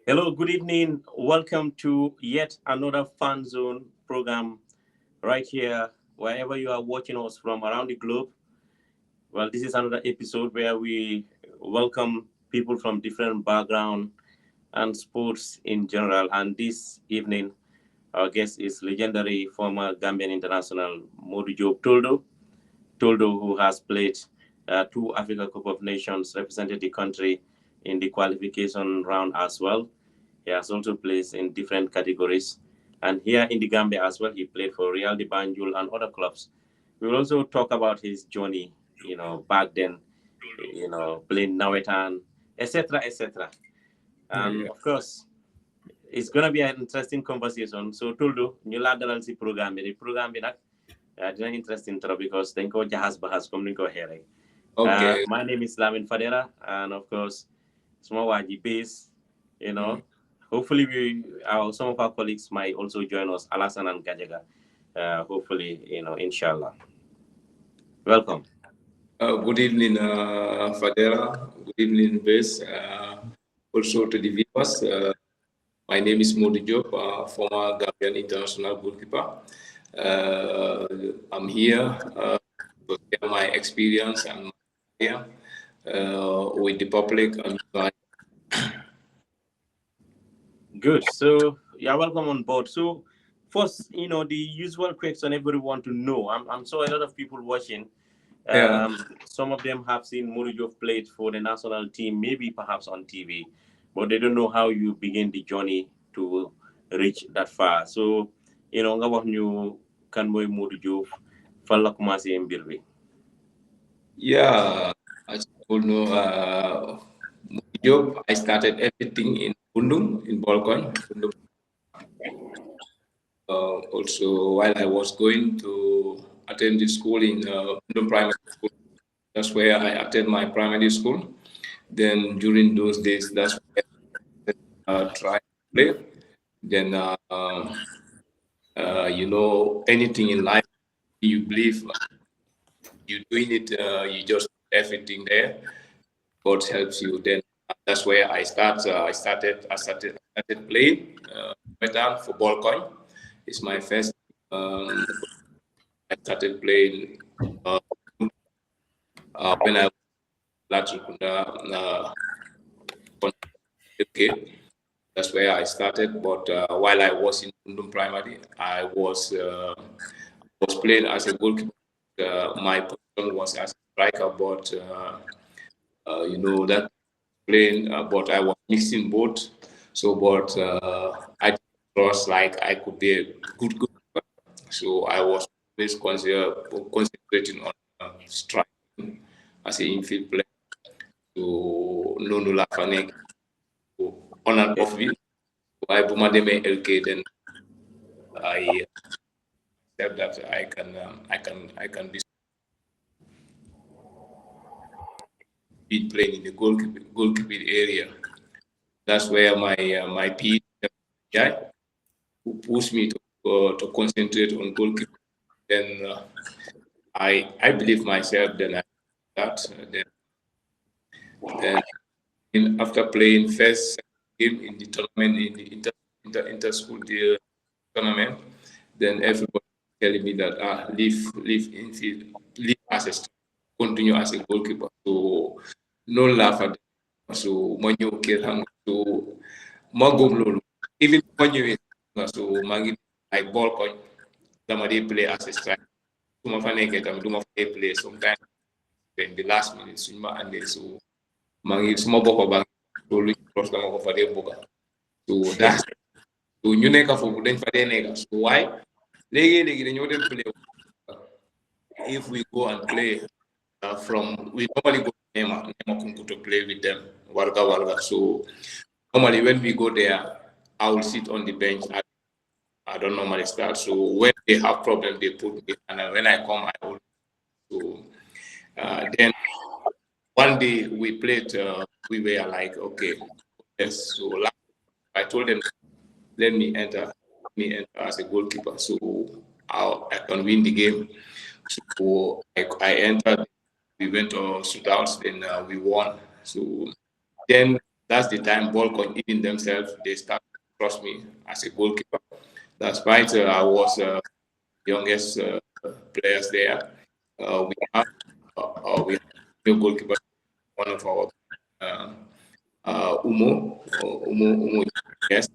Hello, good evening. Welcome to yet another Fanzone program right here, wherever you are watching us from around the globe. Well, this is another episode where we welcome people from different background and sports in general. And this evening, our guest is legendary former Gambian international Modou Jobe Toldo. Toldo, who has played two Africa Cup of Nations, represented the country in the qualification round as well. He has also played in different categories. And here in the Gambia as well, he played for Real de Banjul and other clubs. We will also talk about his journey, back then, playing Nawetan, etc., etc. And Yeah. of course, it's going to be an interesting conversation. So, Tuldu, ñu la dalal si programme bi. Programme bi nak dina interesting trop because dañ ko jahas bahas comme ni ko waxee rek. Okay. My name is Lamin Fadera, and of course, suma waji base, you know. Mhm. Hopefully, some of our colleagues might also join us, Alasan and Gajaga. Hopefully, inshallah. Welcome. Good evening, Fadera. Good evening, Bess. Also to the viewers. My name is Modou Jobe, former Gambian international goalkeeper. I'm here to share my experience and my idea with the public and Good. So, yeah, welcome on board. So, first, the usual question everyone to know. I'm sure a lot of people watching. yeah. Some of them have seen Murillo played for the national team, maybe perhaps on TV, but they don't know how you begin the journey to reach that far. So, nga wax ñu kan mooy Modou Diouf fan la commencé mbir bi. Yeah, as you all know, my job, I started everything in Bundung, in Bolkon. Also, while I was going to attend the school in Bundung Primary School, that's where I attend my primary school. Then during those days, that's where I tried to play. Then, anything in life, you believe you doing it, you just do everything there. God helps you. Then that's where I started playing metal football coin. It's my first. I started playing uh, when I was okay. That's where I started. But while I was in Kundum Primary, I was playing as a goalkeeper. My position was as a striker, but that playing, but I was mixing both. So, but I was like I could be a good goalkeeper. So I was always concentrating on striking as an infield player. So no no lafanek on and off it. So I bumademe LK, then I accept that I can be playing in the goalkeeping area. That's where my PE guy who pushed me to concentrate on goalkeeping. Then I believe myself. Then I that then after playing first game in the tournament in the inter school tournament, then everybody telling me that leave infield, leave as a continue as a goalkeeper. So no laugh at them. So when you kill him, so magom lolo. Even when you so magi like ball coin, somebody play as a striker. Suma faneke tam duma play sometimes in the last minute suma and so mangi suma boppa bang so lu cross dama ko fa de boga. So that's so ñu nekk foofu dañ fa dee nekk so why léegi dañoo dem play if we go and play we normally go to Nema Kunku to play with them Warga. So normally when we go there I will sit on the bench. I don't normally start. So when they have problem they put me and when I come I will. So then one day we played we were like okay yes. So I told them let me enter as a goalkeeper so I can win the game. So I entered, we went to shootouts, then we won. So then that's the time Balkan even themselves, they start to trust me as a goalkeeper. That's why I was youngest players there. We have a goalkeeper, one of our Umo, yes,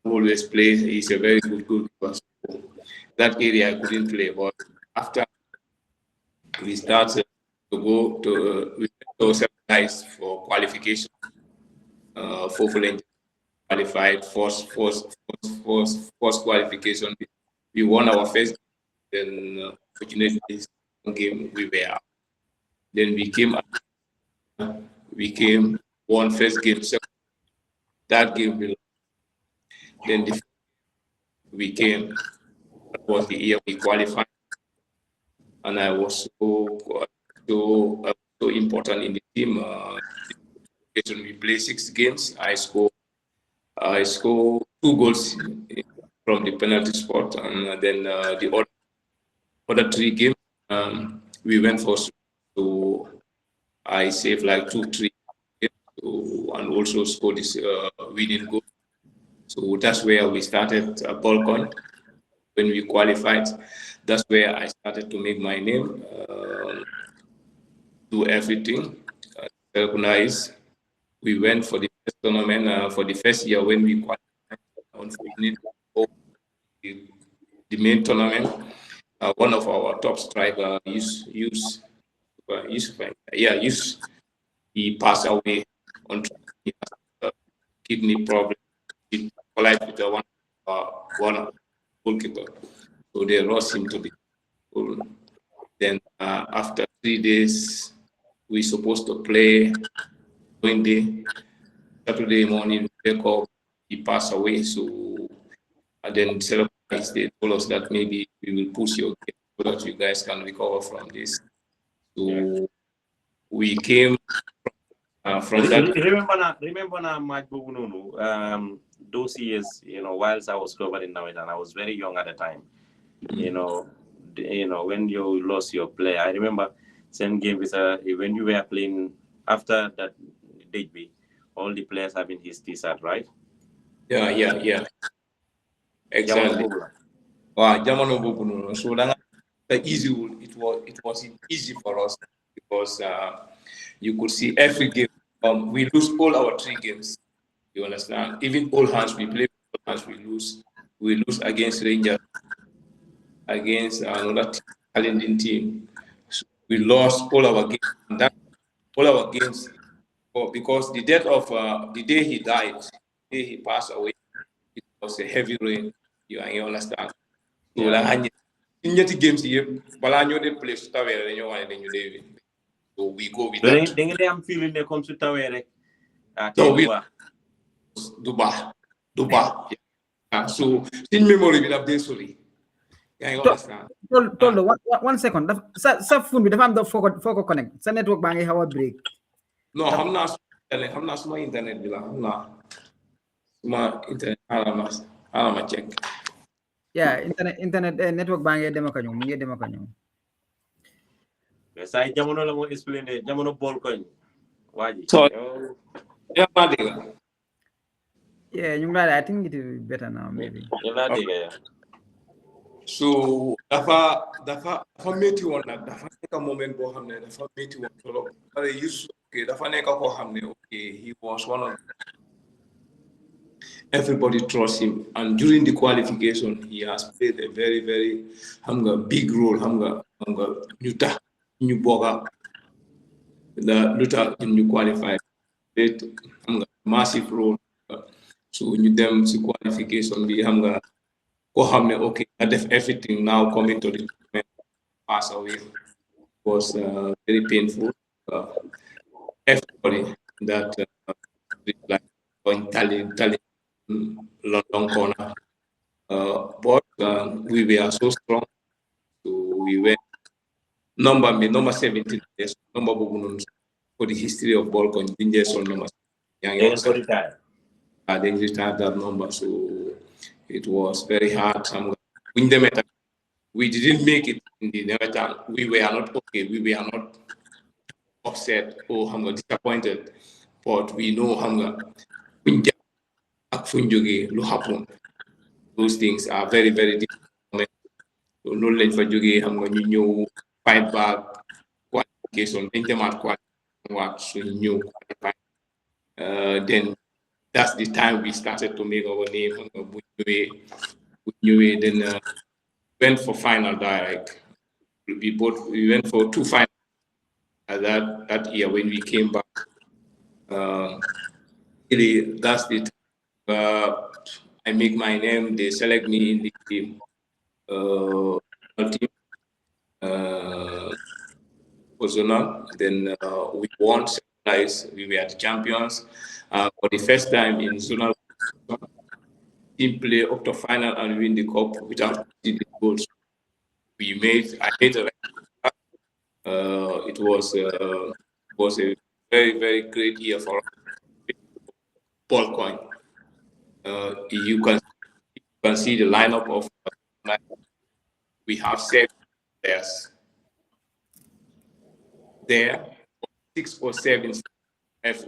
always plays. He's a very good goalkeeper. So that area I couldn't play, but after we started to go to we went to guys for qualification. For qualified first qualification. We won our first. Then fortunately, game we were out. Then we came won first game. Second, that game we lost. Then we came. That was the year we qualified, and I was so important in the team. We played 6 games. I scored 2 goals from the penalty spot, and then the other 3 games we went for. So I saved like 2-3 and also scored this winning goal. So that's where we started Balkan. When we qualified, that's where I started to make my name, do everything, recognize. We went for the first tournament for the first year when we qualified. Unfortunately, the main tournament, one of our top strikers, he passed away on kidney problem. He collided with one goalkeeper, so they lost him to the goal. Then after 3 days, we supposed to play. Wednesday, Saturday morning, wake up, he passed away. So then they told us that maybe we will push your game so that you guys can recover from this. So we came from that. Remember now, Mike Bubununu, those years, whilst I was covering now, and I was very young at the time, when you lost your player, I remember same game with when you were playing after that debut, all the players having his T-shirt, right? Yeah. Exactly. Wow, so easy. It was easy for us because you could see every game. We lose all our 3 games. You understand? Even all hands we play, all hands we lose. We lose against Rangers, against another challenging team. So we lost all our games. And that all our games, because the day he died, the day he passed away, it was a heavy rain. You understand? So in the games here, Balanyo play so we go with that. Then I'm feeling they come to Tawere. So we Duba. So in memory we have this story. You understand? Toldo, 1 second. Sa phone bi dafa am foko connect. Sa network baa ngi xaw a break. No, I'm not my internet bila. I'm not my internet. I'll check. Yeah, internet network baa ngi dem ak ñoom, mu ngi dem ak ñoom. Say jamono la mo explainer jamono bol koñ waji. So yeah, ñu ngi I think it is better now maybe. So dafa metti woon nag dafa nekk moment boo xam ne dafa metti woon trop. Dafa nekk koo xam ne he was one of everybody trusts him, and during the qualification he has played a very very big role. New boga the luta ñu qualified played massive role. So ñu dem ci qualification bi ko xamne I def everything now coming to the tournament pass away. It was very painful. Everybody that like going talent London corner, but we were so strong. So we went number 17 number for the history of Balkan number. They retired that number, so it was very hard. We didn't make it in the Nemetan. We were not okay. We were not upset or disappointed. but we know hunger. Lu happen. Those things are very, very difficult. So no len fa joge xam nga ñu ñëw fight back qualification dañ demaat qualification so ñëw qualify. Then that's the time we started to make our name. Bu ñëwee then went for final direct. We went for 2 finals that year when we came back. Really, that's the I make my name. They select me in the team. Team zonal. Then we won second place. We were the champions for the first time in zonal. Team play up to final and win the cup without the goals. I made a it was a very, very great year for ball coin. You can see the lineup of we have 7 players there, 6 or 7 F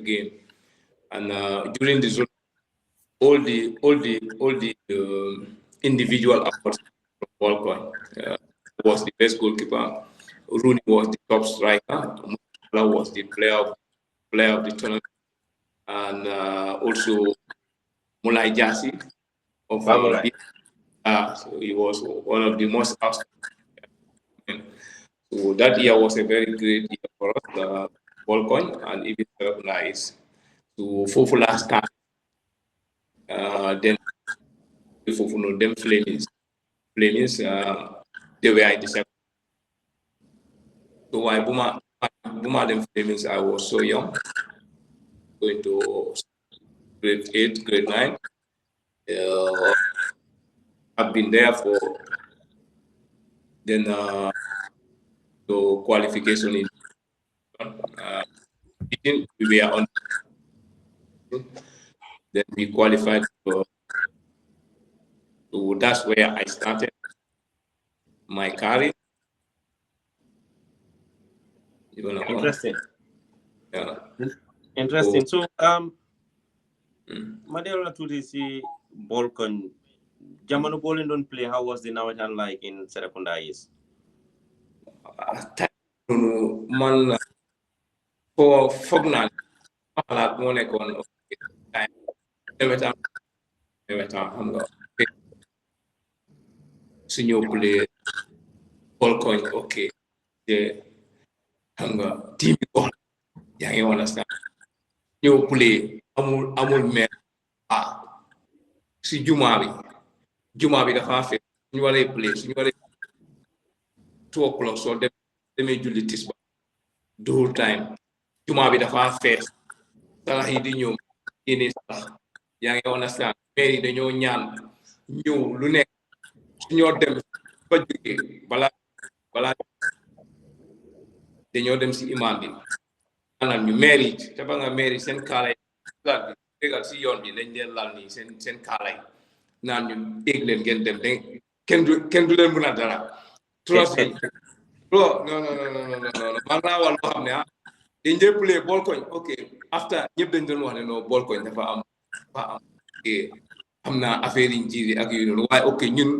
game, and during the zone, all the individual awards from ball coin was the best goalkeeper. Rooney was the top striker. Mula was the player of the tournament, and also Mulai Jasi of so he was one of the most outstanding. So that year was a very great year for us, ball coin, and even recognized to Fofula start. Then Fofuno them Flamings, they were in the second. So I Buma them Flamings, I was so young, going to grade 8, grade 9. I've been there for then the qualification in we were on. Then we qualified for. So that's where I started my career. Interesting. Yeah. Interesting. So Madela to see Balkan. Jamano Bolin don't play. How was the Nawajan like in Serekunda years? Man, for Fognan, like one icon of time. Never time. Senior play, ball coin, okay. Yeah, team ball. Yeah, you understand. New play, amul mer. Si Jumabi the half. You are a place. You are 2 o'clock. So they may do this the whole time. Jumabi the half first. Salahi di ñoom yene sax yaa ngi understand mairie dañoo ñaan ñëw lu nekk suñoo dem ba jógee balaa dañoo dem si imam bi maanaam ñu mairie te ba nga mairie seen kaala yi tegal si yoon bi lañ leen lal nii seen kaala yi naan ñu dégg leen ngeen dem kenn du leen mën a dara trust me non man naa wax loo xam ne dañ dee play ball coin ok after ñëpp dañ doon wax ne non ball coin dafa am am na affaire yi jiiri ak yooyu noonu waaye ok ñun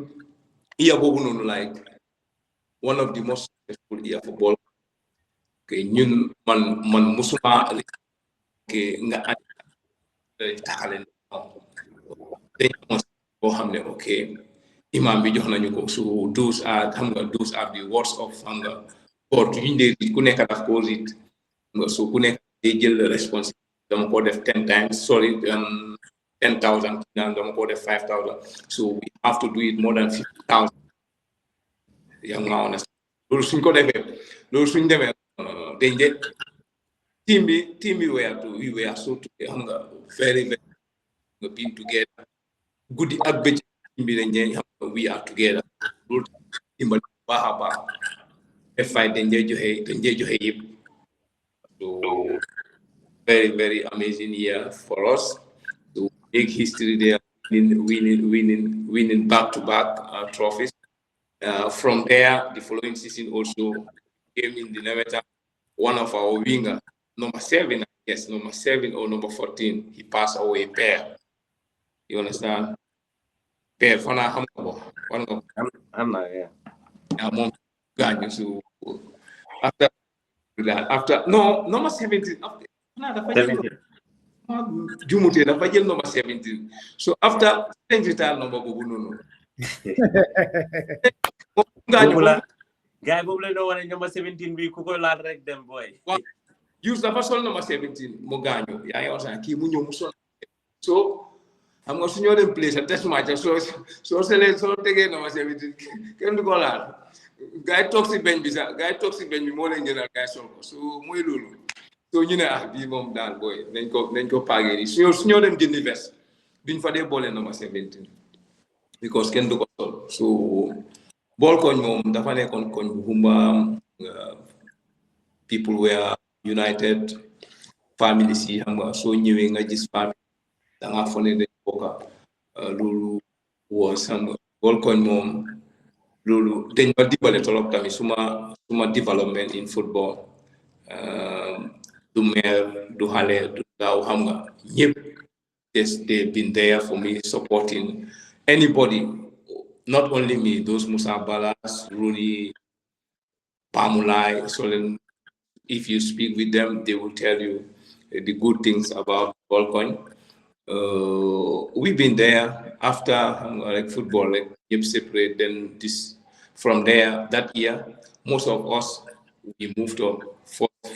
iya boobu noonu like one of the most successful year for ball ok ñun man musuma ok nga taxale dañ boo xam ne ok imam bi jox nañu ko so those are the words of xam nga God yuñ dee ku nekk daf ko read so ku nekk day jël responsibility dama ko def 10 times 10,000 dama ko def 5,000 so we have to do it more than 50,000 yaa nga honest loolu suñ ko defee loolu suñ demee dañ de team bi we were so xam nga very nga been together guddi ak bëccëg team bi dañ de xam nga we are together loolu dimbali baax a baax def fay dañ de joxe yëpp so very, very amazing year for us to make history there, winning back-to-back trophies. From there, the following season also came in the Nevada, one of our winger, number 7, yes, number 7 or number 14, he passed away, pair. You understand? Pair, for now, I'm not, yeah. So after that, no, number 17, after, no, 17. Jumute, number 17. So after retired number, no. Bobula, guy, Bobula, no one number 17 be kuko la rek them boy. Use the first number 17, Moganyo. Yeah, I was like, so I'm going to them place and test match. So take number 17. Can you go that? Guy toxic bench, guy toxic bench, more than general guy. So, muy lulu. So, you know, be mom down, boy. Then go pagari. So, them get the best. Been for the ball number 17. Because can do so. Ball coin mom, the funny con Humba, people were united, families, so new just family. Danga fone de boka lulu was some ball coin mom lulu then but develop kami suma development in football do mer do hale do daw hamga yep yes they've been there for me supporting anybody, not only me, those Musa Balas, Rooney, Pamulai, Solen. If you speak with them, they will tell you the good things about Ballcoin. We've been there after like football, like you separate. Then this from there that year, most of us we moved to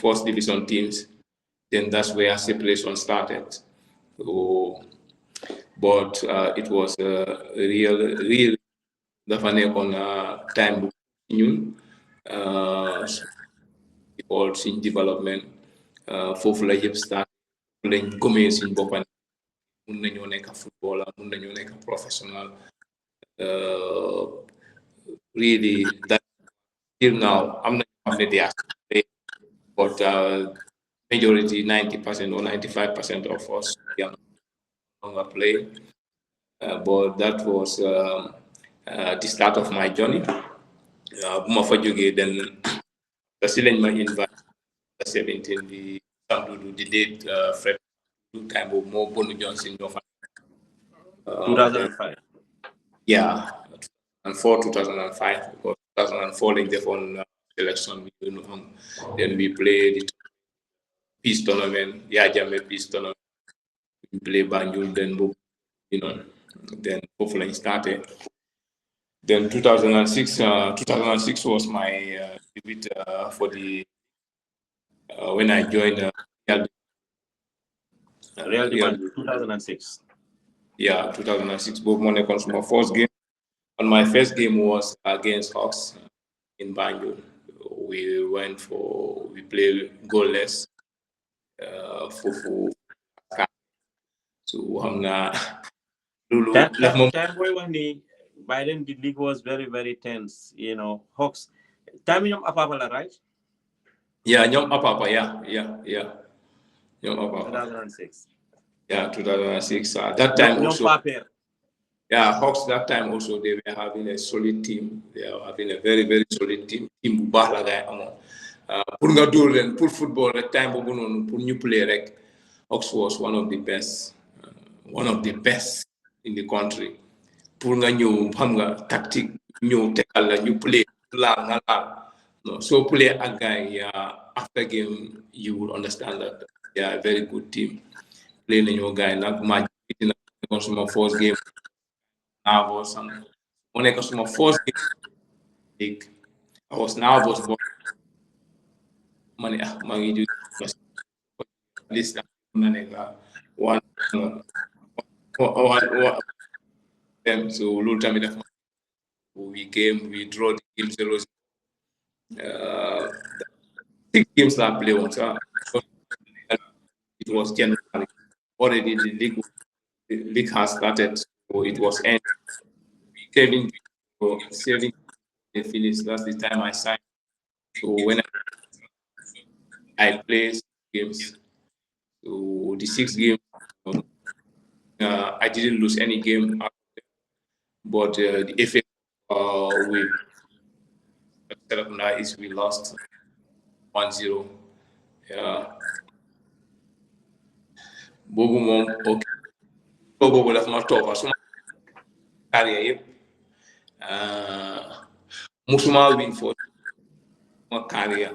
first division teams. Then that's where separation started. So, but it was real definitely on time continuing. All in development foofu la yëpp start lañ gomee suñ boppa mun nañoo nekk footballer mun nañoo nekk professional really that till now I'm not xam ne they are but majority 90% or 95% of us young longer play but that was the start of my journey bu ma fa jógee then si lañ ma invite 17 the date Fred time of more Bono Johnson 2005. Yeah, 2004 2005 because 2004 like the phone election then we played the peace tournament, Jame peace tournament, we play Banjul, then then hopefully started. Then 2006 was my debut for the when I joined Real Banjul 2006. Yeah, 2006. Both Money comes from my first game. And my first game was against Hawks in Banjul. We played goalless. So I'm not. Time boy when Biden the league was very very tense. You know, Hawks. Time you apapala right? Yeah, Nyom Apapa. Yeah. Nyom Apapa. 2006. Yeah, 2006. That time also. Yeah, Hawks that time also they were having a solid team. They are having a very very solid team. Team bu baax la gay amon. Pour nga dóor leen pour football rek time boobu noonu pour ñu play rek Hawks was one of the best in the country. Pour nga ñëw xam nga tactique ñëw tegal la ñu play laal nga laal. No, so play a guy after game you will understand that they are a very good team. Play nañoo guy nag match na consumer first game. Nervous and when I got my first game, I was nervous, but money do this one them so little time we draw the game 0. 6 games that I play on, so it was January already the league has started, so it was end. We came in saving the finish. That's the time I signed. So when I played games, so the 6 games, I didn't lose any game, but the effect we lost 1-0. boobu moom ok boobu daf ma toppa suma carrière yëpp musuma win for my career.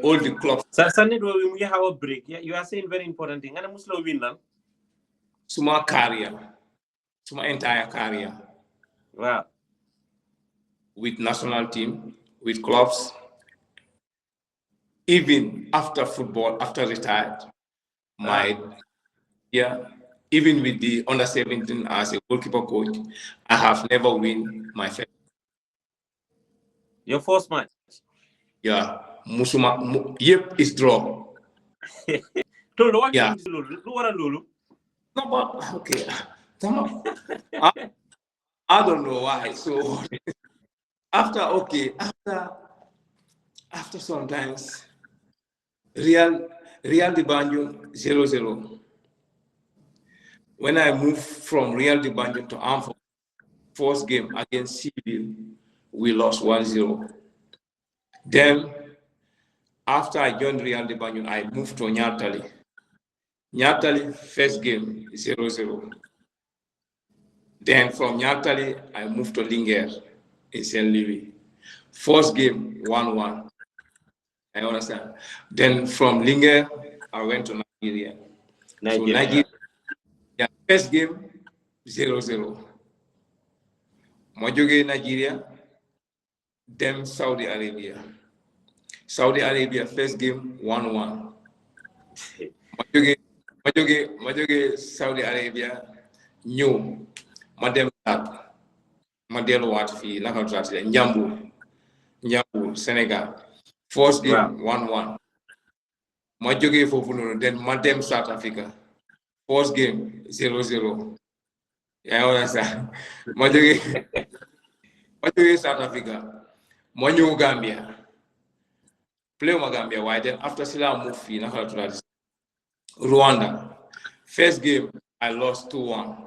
All the clubs. Sunday, we have a break. Yeah, you are saying very important thing. And Muslim win then. Suma career, suma entire career. Wow. With national team, with clubs, even after football, after retired, even with the under-17 as a goalkeeper coach, I have never win my first. Your first match? Yeah, yep, is draw. Toldo, what is Lulu? No, but okay. I don't know why. So after sometimes Real de Banjul 0-0. When I moved from Real de Banjul to Amfo, first game against Civil, we lost 1-0. Then after I joined Real de Banjul, I moved to Nyatali. Nyatali, first game 0-0. Then from Nyatali, I moved to Linger in St. Louis. First game 1-1. I understand. Then from Linger, I went to Nigeria. So Nigeria, first game 0-0. Mojoge Nigeria, then Saudi Arabia. Saudi Arabia, first game 1-1. Mojoge Saudi Arabia, new. Madem Madelo Watfi, Njambu, Senegal. First game 1-1. Mojoge Fofuno, then Madem South Africa. First game 0-0. Yeah, I understand. Mojoge South Africa. Monyo Gambia. Play Gambia. Why then after Sila Mufi, Rwanda. First game I lost 2-1.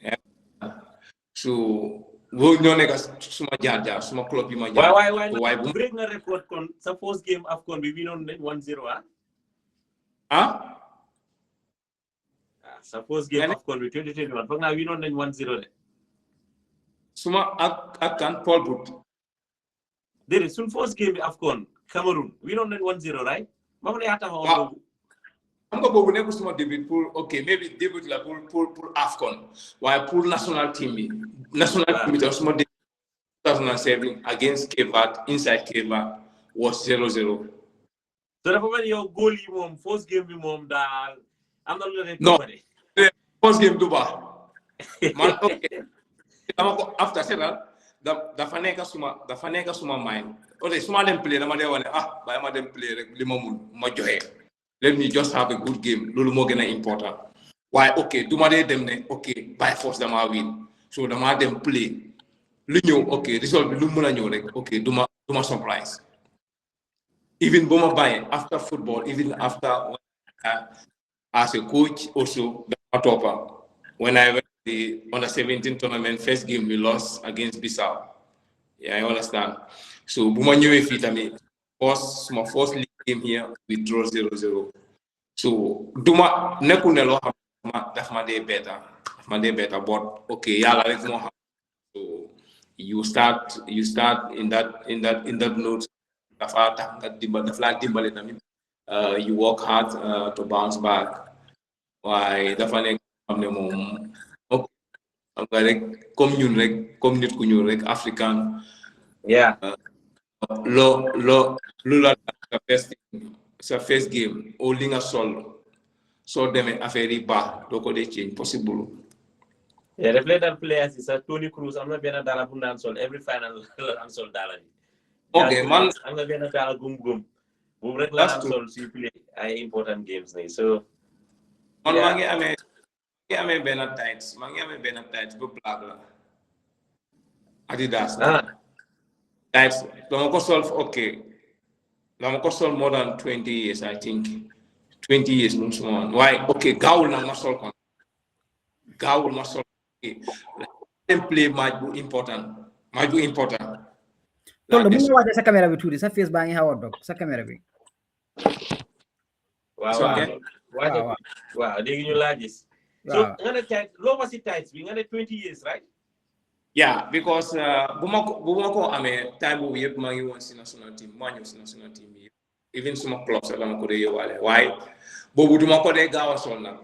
Yeah. So we don't make suma jaja, suma club yi ma jaar. Why break na record kon sa first game AFCON we win on 1-0 ah? Sa first game AFCON we 2021 fak na win on 1-0 Suma ak kan Paul Boot. There is some first game AFCON Cameroon win on 1-0 right? Mama ne ata ho I'm going to go to debut pour maybe debut la pour AFCON. Why pour national team? National team it was 2007 against Kevat inside Kevat was 0-0. So the moment your goalie mom first game mom dal I'm not going to no first game duba. Man okay. After several the faneka suma mind. Okay, suma dem play dama de wone ba ma dem play rek li ma mun ma joxe. Let me just have a good game. Lulu more important. Why? Okay, do my them okay, by force them I win. So the them play. Lunyo, okay, result Lumuna okay, do my surprise. Even Boma buy after football, even after as a coach, also the topper. When I went to the under-17 tournament, first game we lost against Bissau. Yeah, I understand. So Buma knew if it my first league game here, we draw 0-0. So Duma nekunelo that's my day better. But okay, yala rek mo. So you start in that note. You work hard to bounce back. Why the funny okay. Comme ñun rek comme nit ku ñuul rek African. Yeah. Lo sa first game o li nga sol so demee affaire yi baax doo ko dee change possible. Yeah, the play that players is Tony Cruz. I'm not being a dollar bunda sol every final and sol dollar. Okay, man. I'm not being a dollar gum. We regular and sol so you play important games now. So man mangi ame benn tights bu black la Adidas tights dama ko sol okay dama ko sol more than 20 years I think 20 years num suma why okay gawul na ma sol dem play match bu important Toldo mu ngi waajal sa caméra bi tuuti sa face baa ngi xaw a dog sa caméra bi waaw Wow, they you like this. So I'm gonna tight low was it tight? We're gonna 20 years, right? Yeah, because bumako ame time bu yep mangi won si national team, manyo si national team. Even some clubs ala ko de wale. Why? Bobu duma ko de gawa sol nak.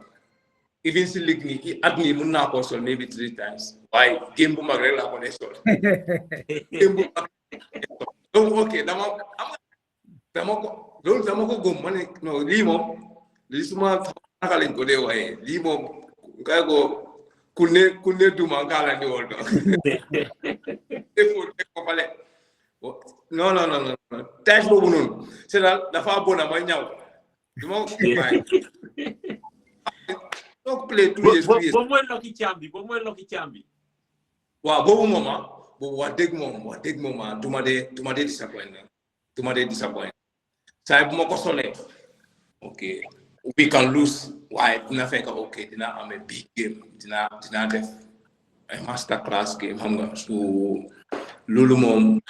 Even si league ni at me mun na ko sol maybe 3 times. Why? Game bu mag rek la ko de sol. Game bu okay, dama ko gom mané no li mom li suma nakalen ko de waye. Li mom kay go kunne duma ngala ni woldo. No. Tâche bobu non. C'est là dafa bona ma ñaw. Duma ko bay. Donc play 2 years. Bo moy Lucky Chambi. Wa bobu moma, bo wa deg mom, duma de disappoint. Say bu mako solé. Okay. We can lose. Why? Dina fekk okay, dina am a big game. Dina def a master class game. Xam nga so lolu mom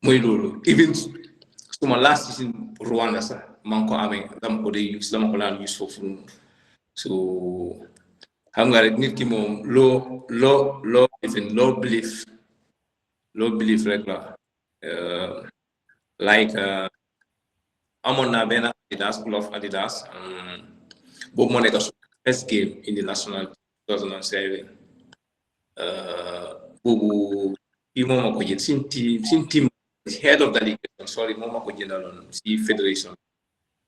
moy lolu. Even suma last season Rwanda sa man ko amé dama ko lan use for so xam nga rek nit ki mom low belief rek la like amon na ben Adidas bob mo nek first game in the national 2007 bobu imo ko jël sin team head of the league, sorry, Moma Kojinalon, see Federation.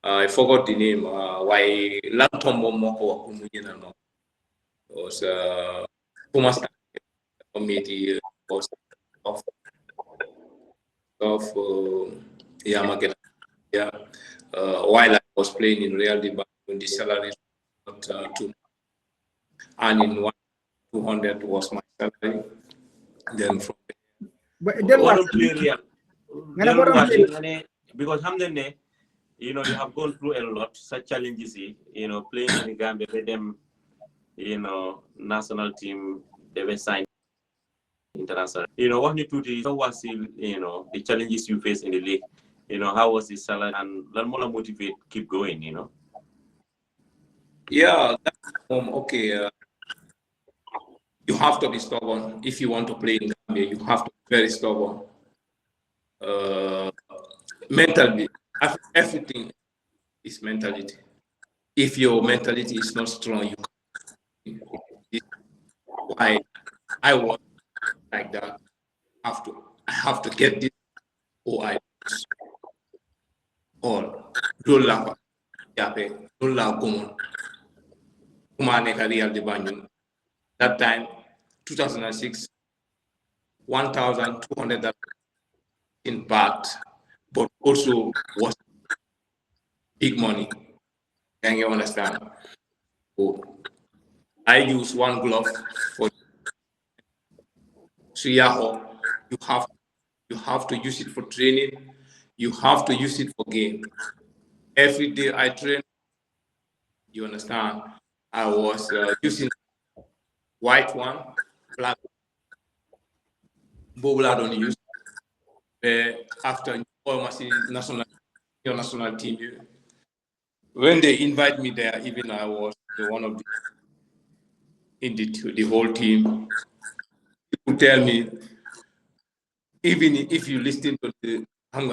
I forgot the name. Why Lantom Momoko Kumujinano was Thomas committee of Yamagen. Yeah, while I was playing in Real Debate, when the salary was not too, and in 200 was my salary. Then from because you know, you have gone through a lot, such challenges, you know, playing in Gambia, with them, you know, national team, they were signed international. You know, what you do, how was it, you know, the challenges you face in the league, you know, how was the salary, and let more motivate, keep going, you know? Yeah, okay. You have to be stubborn. If you want to play in Gambia, you have to be very stubborn. Mentally, everything is mentality. If your mentality is not strong, I was like that. I have to get this, or I all Lola Yape, Lola Gomon, Kumane Karial de Banyon. That time, 2006, 1,200 in baht, but also was big money. Can you understand? So I use one glove for Suyaho. You have to use it for training. You have to use it for game. Every day I train. You understand? I was using white one, black. Bowl I don't use. After national team, when they invite me there, even I was one of the in the whole team. People tell me, even if you listen to the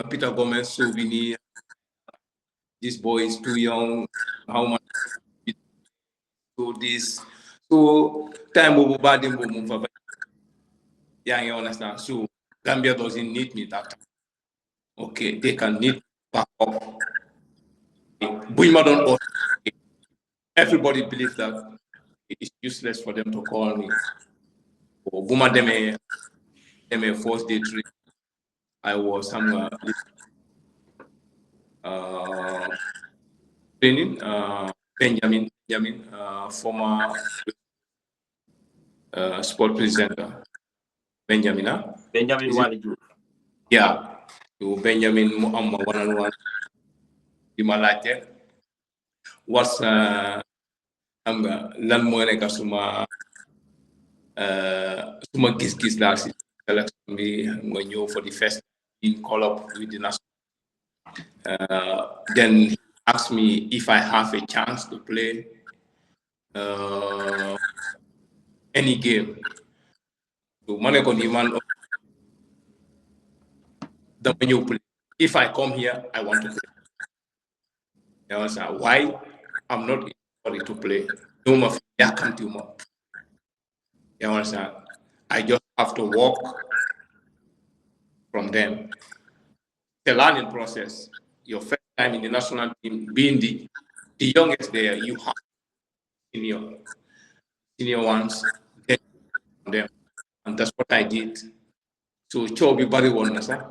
Peter Gomez souvenir, this boy is too young. How much do this? So time over bad move. Yeah, you understand. So Gambia doesn't need me that time. Okay, they can need back up. Everybody believes that it's useless for them to call me. Buma Deme first day trip. I was somewhere training Benjamin, former sport presenter. Benjamin Waliju. Yeah. So Benjamin one-on-one. Malate was lan mo nek suma gis la ci selection bi nga ñew for the first in call up with the national then asked me if I have a chance to play any game. So if I come here, I want to play. You understand? Why? I'm not ready to play. No more. You understand? I just have to walk from them. The learning process. Your first time in the national team, being the youngest there, you have senior ones, then them. And that's what I did. So Chobi Bari won, sir.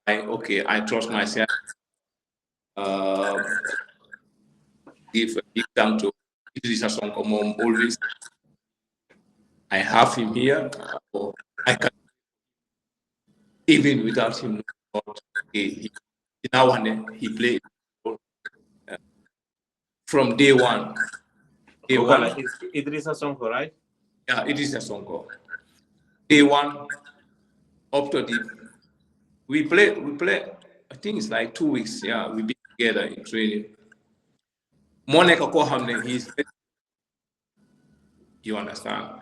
I trust myself. Give a big thank to Idris Asonko mom always. I have him here. I can even without him. He played from day one. Day one. Idris Asonko, right? Yeah, Idris Asonko. Day one up to we play. I think it's like 2 weeks. Yeah, we be together in training. Monica Kohamne, you understand.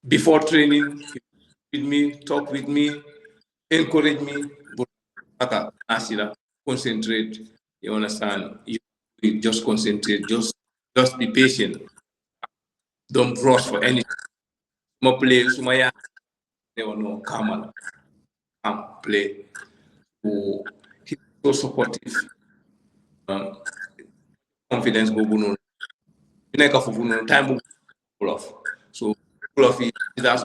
Before training, he with me, talk with me, encourage me, concentrate. You understand? You just concentrate, just be patient. Don't rush for anything. More play, Sumaya, no, come play. So he's so supportive. Confidence go no. Time full of. So full of it. That's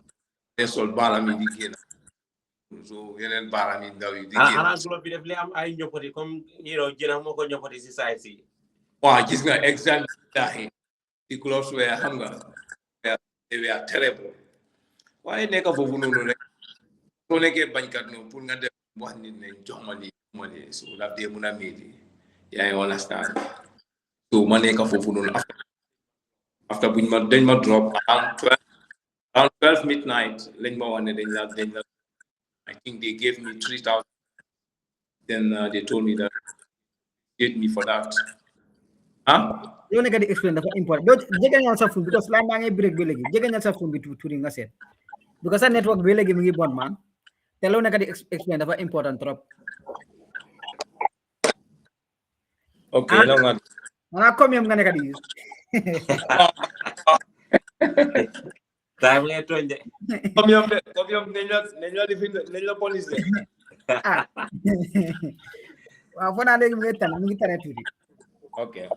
all balami di so yeneen baaraam yi ndaw yi di génn. Ana club bi def li am ay ñoppati comme jëna moo ko ñoppati si saa si. Waaw gis nga exemple di clubs where xam nga they were terrible. Waaye nekk foofu noonu rek soo nekkee bañkat noonu pour nga def wax nit ne jox ma lii so daf dee mun a métti yaa ngi understand so ma nekk foofu noonu after buñ ma dañ ma drop around 12 midnight lañ ma wax ne dañ la I think they gave me 3,000. Then they told me that they paid me for that. Huh? You want to explain that's important. But jegan yang sa phone because la mangi break belegi. Jegan yang sa phone bitu turing nga set. Because sa network belegi mingi bon man. Telo na kadi explain that's important trop. Okay, no nga. Nga kom yung nga kadi. Time nga tonje. Kom yung nenyo police de. Wa fona legi mingi tane tuti. Okay.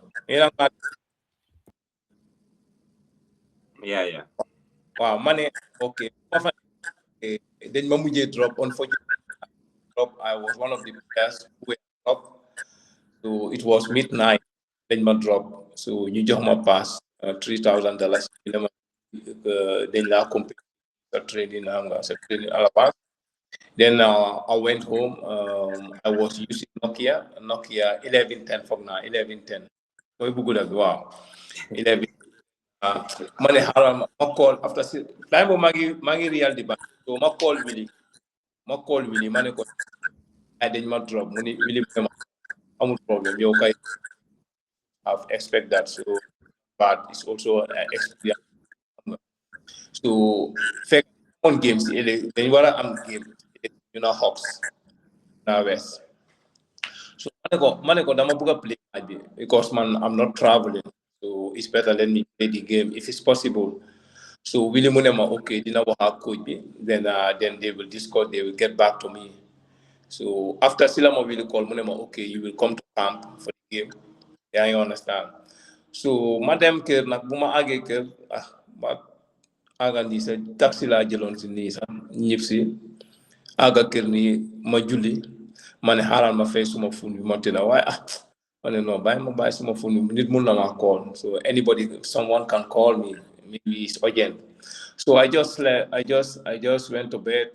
Yeah. Wow, money. Okay. Then Mamuje drop. Unfortunately, I was one of the players who were dropped. So it was midnight. Then my drop. So you just my pass $3,000. Then I compete training. Then I went home. I was using Nokia 1110 for now, 1110. So it good as wow. 11. Money haram. I call after time of Maggie real debate. So I call Willie. Money call. I did not drop money. Really, no problem. You okay? I've expect that. So, but it's also experience. So, fact on games. When you are on game. Hawks now west. So Maneko Damabuga play because I'm not traveling. So it's better let me play the game if it's possible. So William Munema, okay, didn't know how could be. Then they will discuss, they will get back to me. So after Silamo will call Munema, okay, you will come to camp for the game. Yeah, you understand. So Madam Ker Nakbuma Age Ker but Agandi said taxi la jelon Nisa, Nipsey. Aga Kirni Majuli, Manharan ma face suma phone Montana. Why? I don't know. Buy some phone. Need more than call. So someone can call me. Maybe it's urgent. So I just went to bed.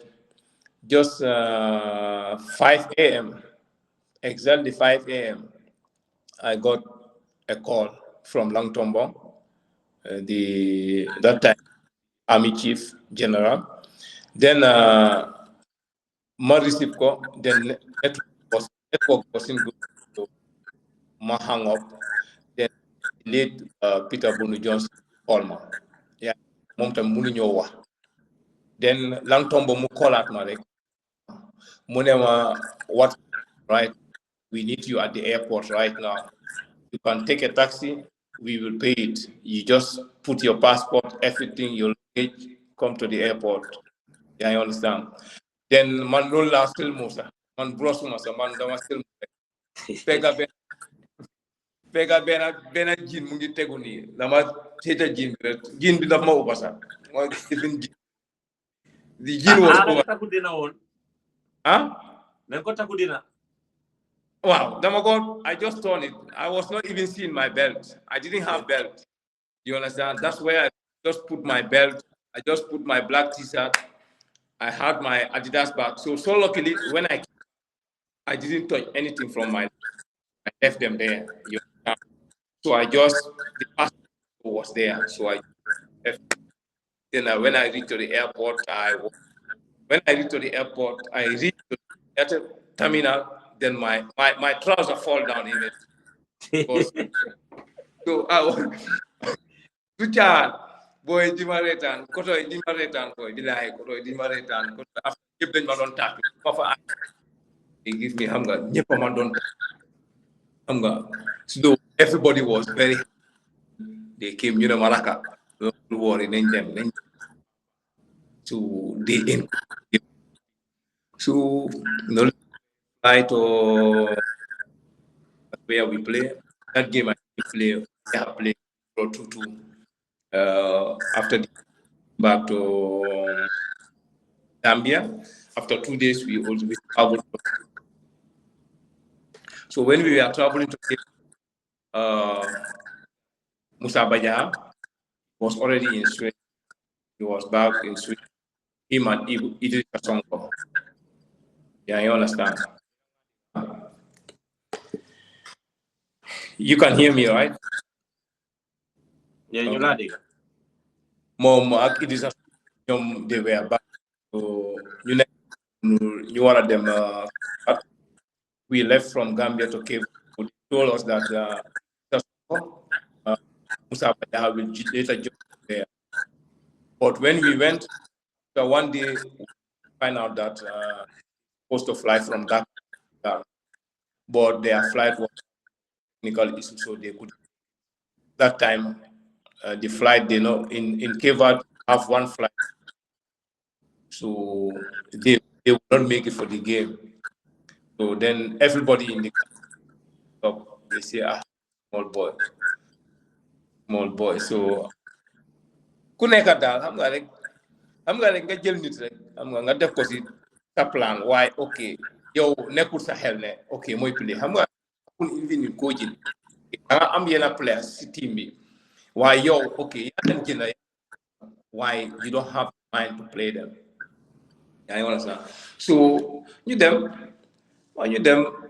Just 5 a.m. Exactly 5 a.m. I got a call from Langtombo, that time Army Chief General. Then. Ma receive ko then network was in good. So ma hang up. Then late Peter Bunu Johnson call ma. Yeah, mom tam munu ñoo wax. Then lang tombo mu call ma rek. Mu ne ma what right? We need you at the airport right now. You can take a taxi, we will pay it. You just put your passport, everything, your luggage, come to the airport. Yeah, I understand. Then man roll la still musa. Man bros musa, man dama still musa. Pega bena jin mu ngi tegu ni. Dama teta jin bi daf ma ubasa. Mo even jin. The jin was over. Huh? Wow, Damagon, I just turned it. I was not even seeing my belt. I didn't have belt. You understand? That's where I just put my belt. I just put my black t-shirt. I had my Adidas bag. So luckily, when I didn't touch anything from I left them there. You understand? So the passport was there. So I left. Then when I reached to the airport, I reached to the terminal. Then my trousers fall down even. So I was boy dimaretan koto dimaretan boy bilahi koto dimaretan koto after yeb dañ ma don tap fa they give me hamga ñepp ma don hamga so everybody was very they came you know malaka don't worry nañ dem to the end so no flight or where we play that game I play 2-2 after the back to Gambia. After 2 days, we traveled. So when we were traveling to Musa Baja was already in Sweden. He was back in Sweden. Him and Idris Kasongo. Yeah, you understand? You can hear me, right? Yeah, you're ready. Mom, Idris Kasongo, they were back. So you one of them. We left from Gambia to Cape. They told us that Musa Baja will later join there. But when we went, one day we find out that supposed to fly from Dakar, but their flight was technical issue, so they could. That time, the flight they know in Cape Verde have one flight, so they would not make it for the game. So then everybody in the club, they say, small boy. So ku nekk daal xam nga rek nga jël nit rek xam nga def ko si sa plan waaye ok yow nekkul sa xel ne ok mooy play xam nga kun even nit koo jël danga am yenn players si team bi waaye yow ok yaa leen jël waaye you don't have mind to play them yaa ngi understand so ñu dem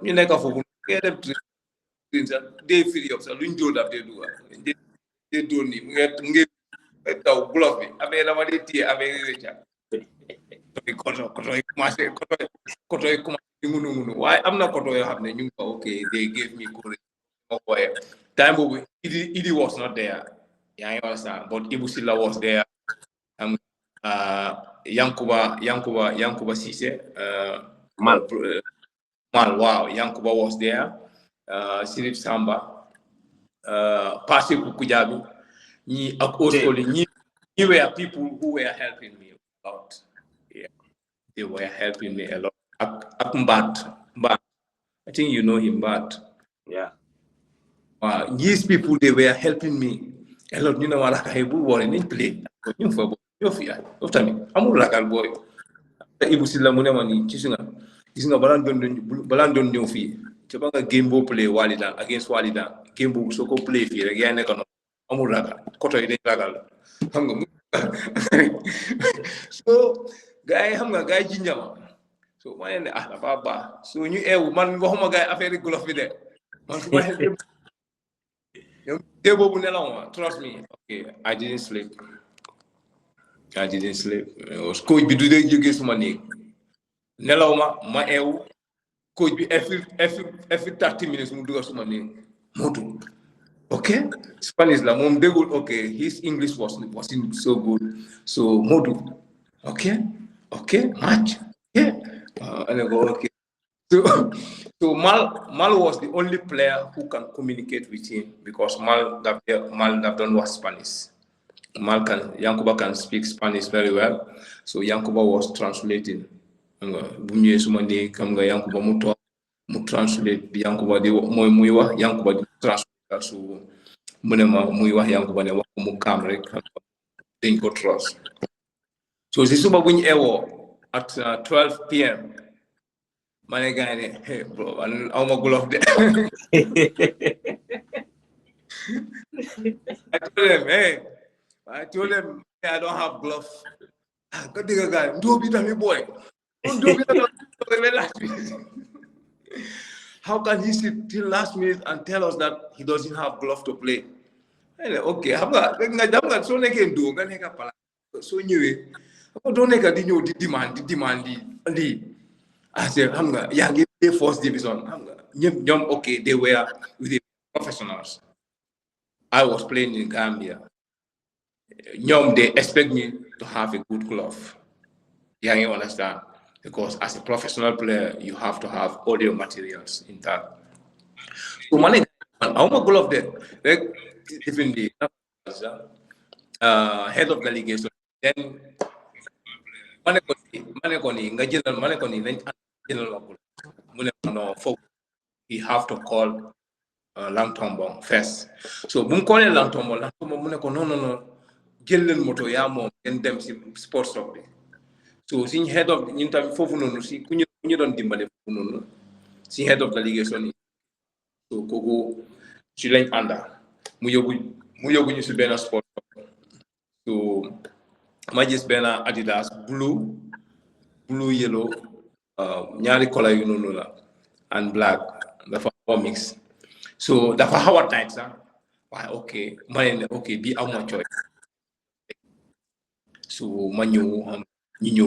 ñu nekk foofu ngeen dem train sax day free up sax luñ dóor daf dee dugal dee dóor nii mu ngi taw bloc bi amee dama di téye amee récca koto yi commencé di ngunu waaye am na koto yoo xam ne ñu ngi ko ok they gave me courage ma koye time boobu Idi was not there yaa ngi understand but Ibu Silla was there am Yankuba Cissé Mal wow Yankuba was there Sirif Samba Pasi Kukujabi also you were people who were helping me a lot. Yeah, they were helping me a lot. Mbat, I think you know him, Mbat. Yeah. These people they were helping me a lot. You know what I worry in play. You for you fear. After me, I'm a local boy. Ibu Silla Munemani, Kisinga Balandon new fee. Chabanga game bo play Walida against Walida. Game bo so go play fee again. Amul ragal koto yi dañ ragal xam nga so gars yi xam nga gars yi jinjama so ma ne dafa baax so ñu eewu man waxuma gars yi affaire golof bi de man su ma xel boobu nelaw ma trust me okay I didn't sleep coach bi du dee jógee suma néeg nelaw ma eewu coach bi every 30 minutes mu dugal suma néeg Modou. Okay, Spanish la mom degul. Okay, his English wasn't so good. So Modou, okay, match, yeah. And I go okay. So Mal was the only player who can communicate with him because Mal that don't was Spanish. Yankuba can speak Spanish very well, so Yankuba was translating. Bunye sumandi kam nga Yankuba mu translate bi Yankuba di moy muy wax Yankuba di translate so munema muy wax Yankuba ne wax mu kam rek dañ ko trust. So si suba buñ ewo at 12 p.m. Mane gaay hey bro aw ma glove de. I told them I don't have gloves. Good guy, do be me boy. Do be last minute. How can he sit till last minute and tell us that he doesn't have glove to play? Okay, I'm not so naked do so anyway. Don't make a demand. I said, yeah, give the first division. Okay, they were with the professionals. I was playing in Gambia. They expect me to have a good glove. Yeah, you understand? Because as a professional player, you have to have all your materials in that. So, I'm a glove there. Even the head of delegation, then he have to call Langtombong first. So, bum calling Langtombong no. Jël moto ya mom ngeen dem ci sport shop bi so suñ head of ñun tam fofu nonu si ku ñu doon dimbalé fofu nonu si head of delegation so koku ci lañ anda mu yogu ñu ci ben sport shop so ma gis ben Adidas blue yellow ñaari cola yu nonu la and black dafa mix so dafa hawa tight sax why okay mané okay bi am mo choice. So you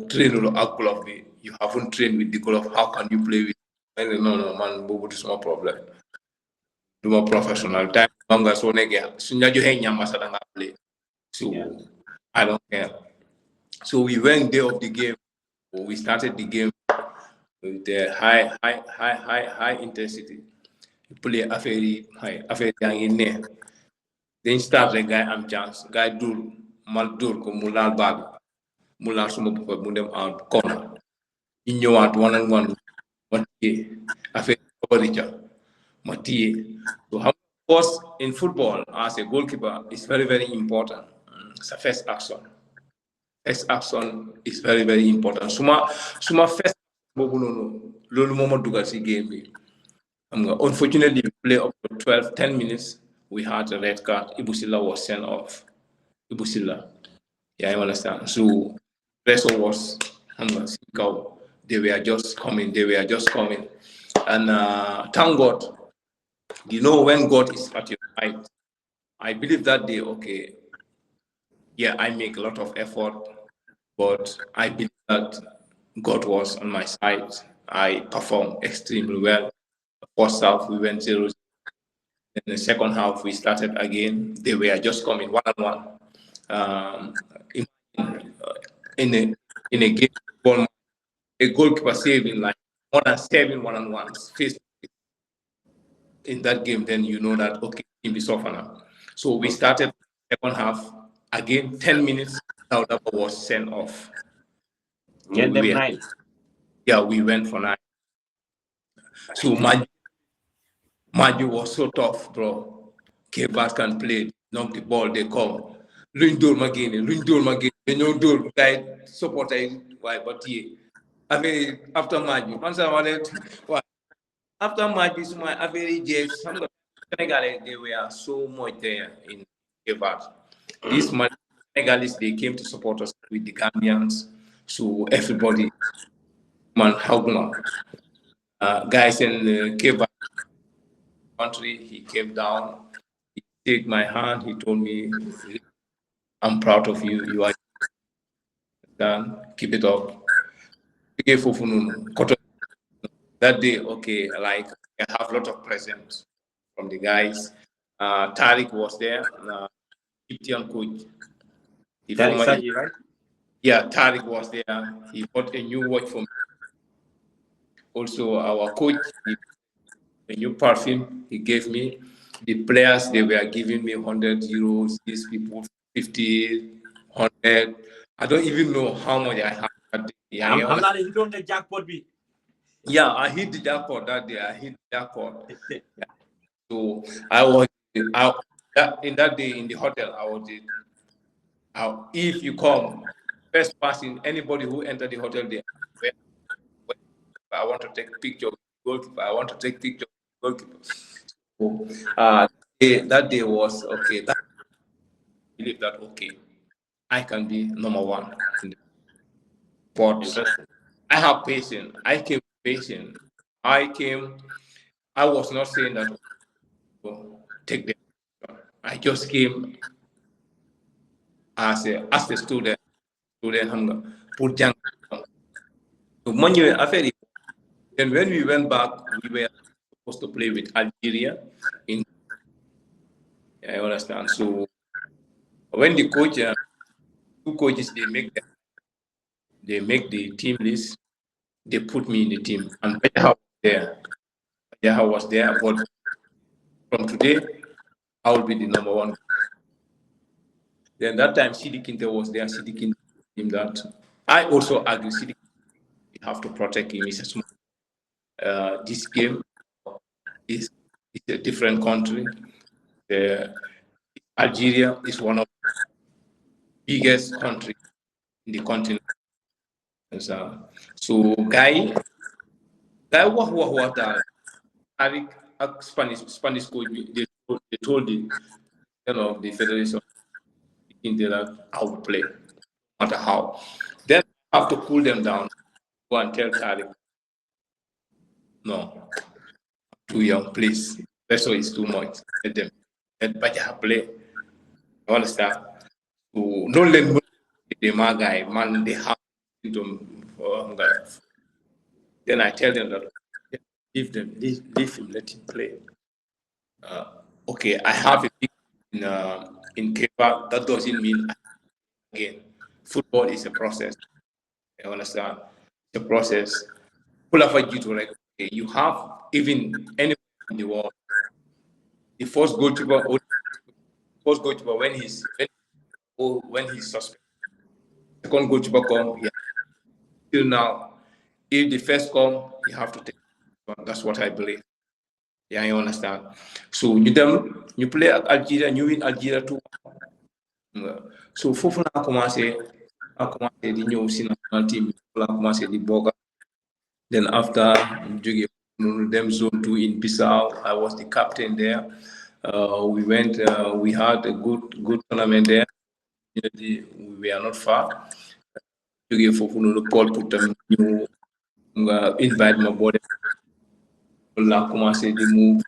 train a glove. You haven't trained with the glove. How can you play with? No, man, but it's no problem. Do more professional time. So I don't care. So we went day of the game. We started the game with the high intensity. We play a very young in there. Then start the guy am chance. Guy do mal dur ko mulal bag. Mulal suma papa mu dem out corner. You ñëwaat 1-on-1 matié affaire coverage matié. So how course in football as a goalkeeper is very, very important. It's a first action. First action is very, very important. Suma first bobu nonu lolu moma dugal ci game bi. Unfortunately we play up to 10 minutes. We had a red card. Ibusila was sent off. Ibusila. Yeah, I understand. So, Preso was, they were just coming. And thank God, when God is at your side, I believe that day, okay, yeah, I make a lot of effort, but I believe that God was on my side. I performed extremely well. The first half, we went 0-0. In the second half, we started again. They were just coming 1-on-1. In a game, a goalkeeper saving like more than 7 1-on-1s face in that game. Then you know that okay, team is off now. So we started second half again. 10 minutes. That was sent off. So we went for 9. So Maju was so tough, bro. Kevat can play, knock the ball, they come. Lundor Magini, they know door guy supporter why, but after Maju, after Maju, my very James, some of the Senegalese, they were so much there in Kevat. This Senegalese, they came to support us with the Gambians, so everybody, man, how long? Guys in Kevat country, he came down, he took my hand, he told me, I'm proud of you, you are done, keep it up. That day, okay, like I have a lot of presents from the guys. Tariq was there, Egyptian coach. The Tariq former, Saji, right? yeah, Tariq was there. He bought a new watch for me. Also, our coach, a new perfume he gave me. The players, they were giving me 100 euros. These people, 50, 100. I don't even know how much I have that day. Yeah, I'm not even doing the jackpot. yeah, I hit the jackpot that day. I hit the jackpot. Yeah. So I was in that day in the hotel. If you come, first person, anybody who entered the hotel there, I want to take picture of the goalkeeper. I want to take picture of the goalkeeper. So, that day was okay. I believe that okay, I can be number one in the sports. I have patience. I came patient. I was not saying that take the. I just came as a student xam nga pour jàng. So ma ñëwee affaire yi. Then when we went back, we were supposed to play with Algeria. I understand. So when the coach, two coaches, they make the team list, they put me in the team, and Bajaha was there. Bajaha was there, but from today, I will be the number one. Then that time, Sidi Kinte was there. Sidi Kinte team that I also agree. Sidi we have to protect him. He's a small. This game is a different country. Algeria is one of the biggest countries in the continent. So guy what Spanish coach they told the the federation that I would play, no matter how. Then I have to pull them down, go and tell Tariq, no, too young, please. Pressure is too much. Let Bajaha play. You understand? So don't let the guy man they have to then I tell them that leave him, let him play. Okay, I have a big in Cape. That doesn't mean again. Football is a process. You understand? It's a process. Full of you to like okay, you have even anywhere in the world. The first goalkeeper when he's suspect. Second goalkeeper come, yeah. Till now, if the first come, you have to take. That's what I believe. Yeah, you understand. So you play at Algeria, you win Algeria too. So fofu na commencé di ñëw si national team la commencé di boga. Then after them zone 2 in Bissau, I was the captain there. We had a good tournament there. We are not far. Jógee fofu noonu call pour tam ñu invite my body. La commencé di move.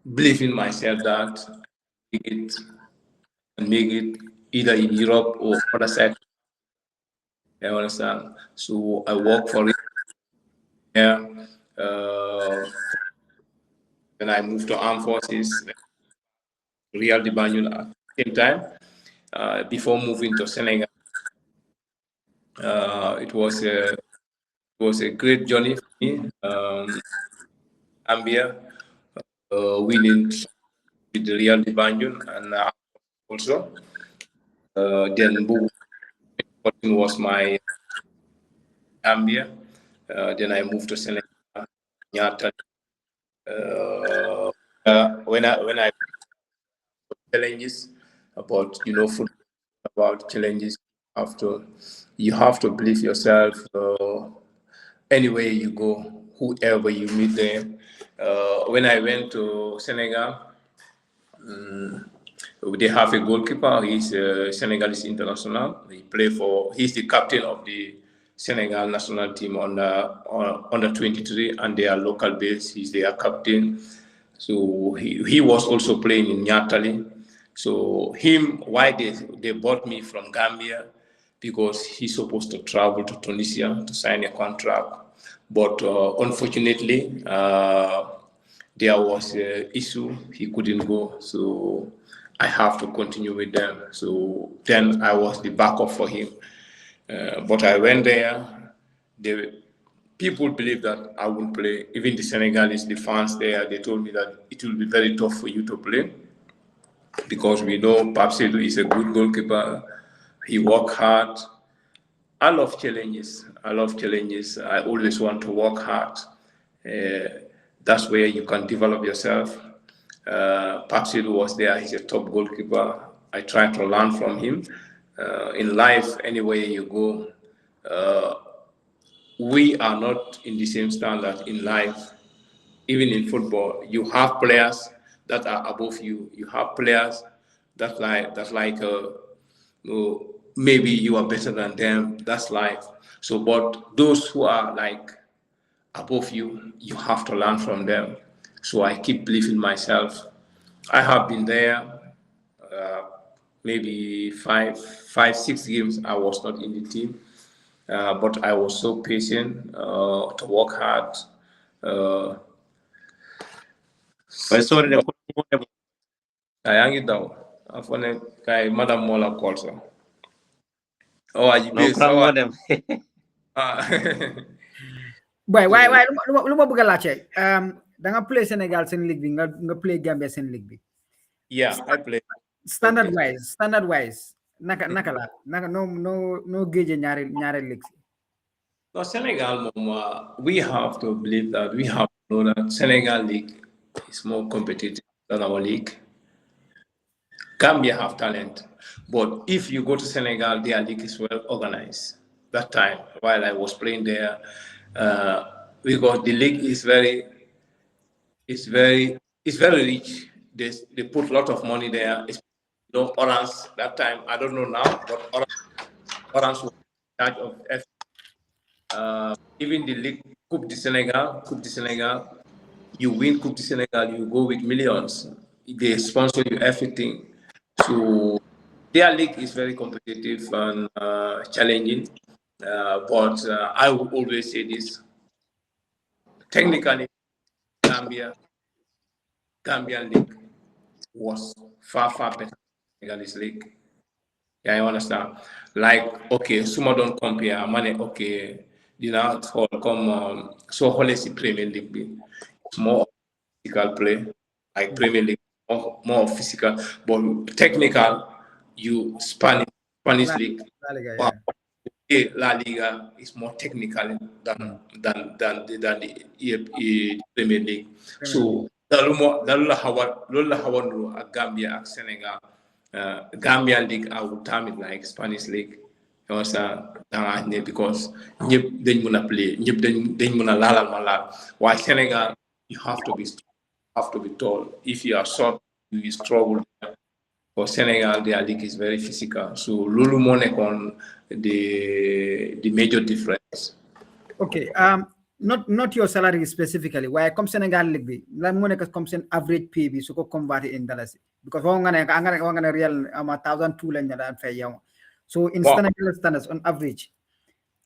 Believe in myself that make it either in Europe or other side. I understand. So I work for it. Yeah. Then I moved to armed forces, Real de Banjul at the same time. Before moving to Senegal, it was a great journey for me. Gambia, winning with the Real de Banjul, and also then was my Gambia. Then I moved to Senegal. When I challenges about football, about challenges, you have to believe yourself. Anywhere you go, whoever you meet there. When I went to Senegal, they have a goalkeeper. He's a Senegalese international. He's the captain of the Senegal national team under 23, and they are local base. He's their captain. So he was also playing in Nyatali. So why they bought me from Gambia, because he's supposed to travel to Tunisia to sign a contract. But unfortunately, there was an issue. He couldn't go, so I have to continue with them. So then I was the backup for him. But I went there. People believe that I won't play. Even the Senegalese, the fans there, they told me that it will be very tough for you to play because we know Papselu is a good goalkeeper. He works hard. I love challenges. I always want to work hard. That's where you can develop yourself. Papselu was there. He's a top goalkeeper. I try to learn from him. In life, anywhere you go, we are not in the same standard in life. Even in football, you have players that are above you. You have players that maybe you are better than them. That's life. So, but those who are like above you, you have to learn from them. So I keep believing myself. I have been there. Maybe five, 6 games. I was not in the team. But I was so patient to work hard. Sorry, I hang it down. I phone kay Madam Mola calls her. Oh, are you no based? problem with them. Boy, why lu ma bëgg a laajte da nga play Senegal seen league bi nga play Gambia seen league bi. Yeah, I play. Standard wise naka la naka no géeje ñaari leagues. No, Senegal, we have to believe that we have to know that Senegal league is more competitive than our league. Gambia have talent, but if you go to Senegal, their league is well organized. That time, while I was playing there, because the league is very rich. They put a lot of money there. Orange that time, I don't know now, but Orange was in charge of even the league Coupe du Senegal, you win Coupe du Senegal, you go with millions. They sponsor you everything. So their league is very competitive and challenging. But I would always say this: technically, Gambian league was far better than Senegalese league. Yeah, I understand. Like, okay, Suma don't compare. Money, okay, come so Holesi Premier League be more physical play, like Premier League more physical, but technical. You Spanish league. La Liga, La Liga is more technical than the Premier League. So Dalula Hawanu at Gambia and Senegal. Gambian league, I would term it like Spanish league. You understand? Because ñëpp dañ mën a play, ñëpp dañ mën a laalal ma laal. While Senegal, you have to be tall. If you are short, you will struggle. For Senegal, their league is very physical. So Lulu Monek on the major difference. Okay. Not your salary specifically. Why come Senegal league bi? Lan mo nek comme sen average pay bi su ko convert in dollars. Because nga ne real 1,200 lañ na daan fay yow. So in Senegal standards on average.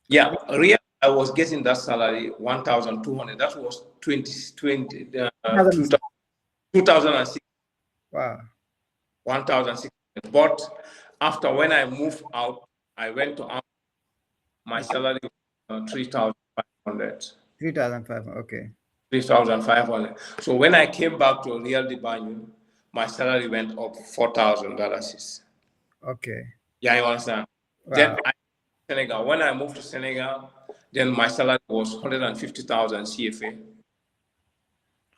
Yeah, real I was getting that salary 1,200. That was 2006. Wow. 1,600. But after when I moved out, I went to my salary was 3,500. 3,500. Okay. 3,500. So when I came back to Real de Banyu, my salary went up $4,000. Okay. Yeah, you understand? Wow. Then Senegal. When I moved to Senegal, then my salary was 150,000 CFA.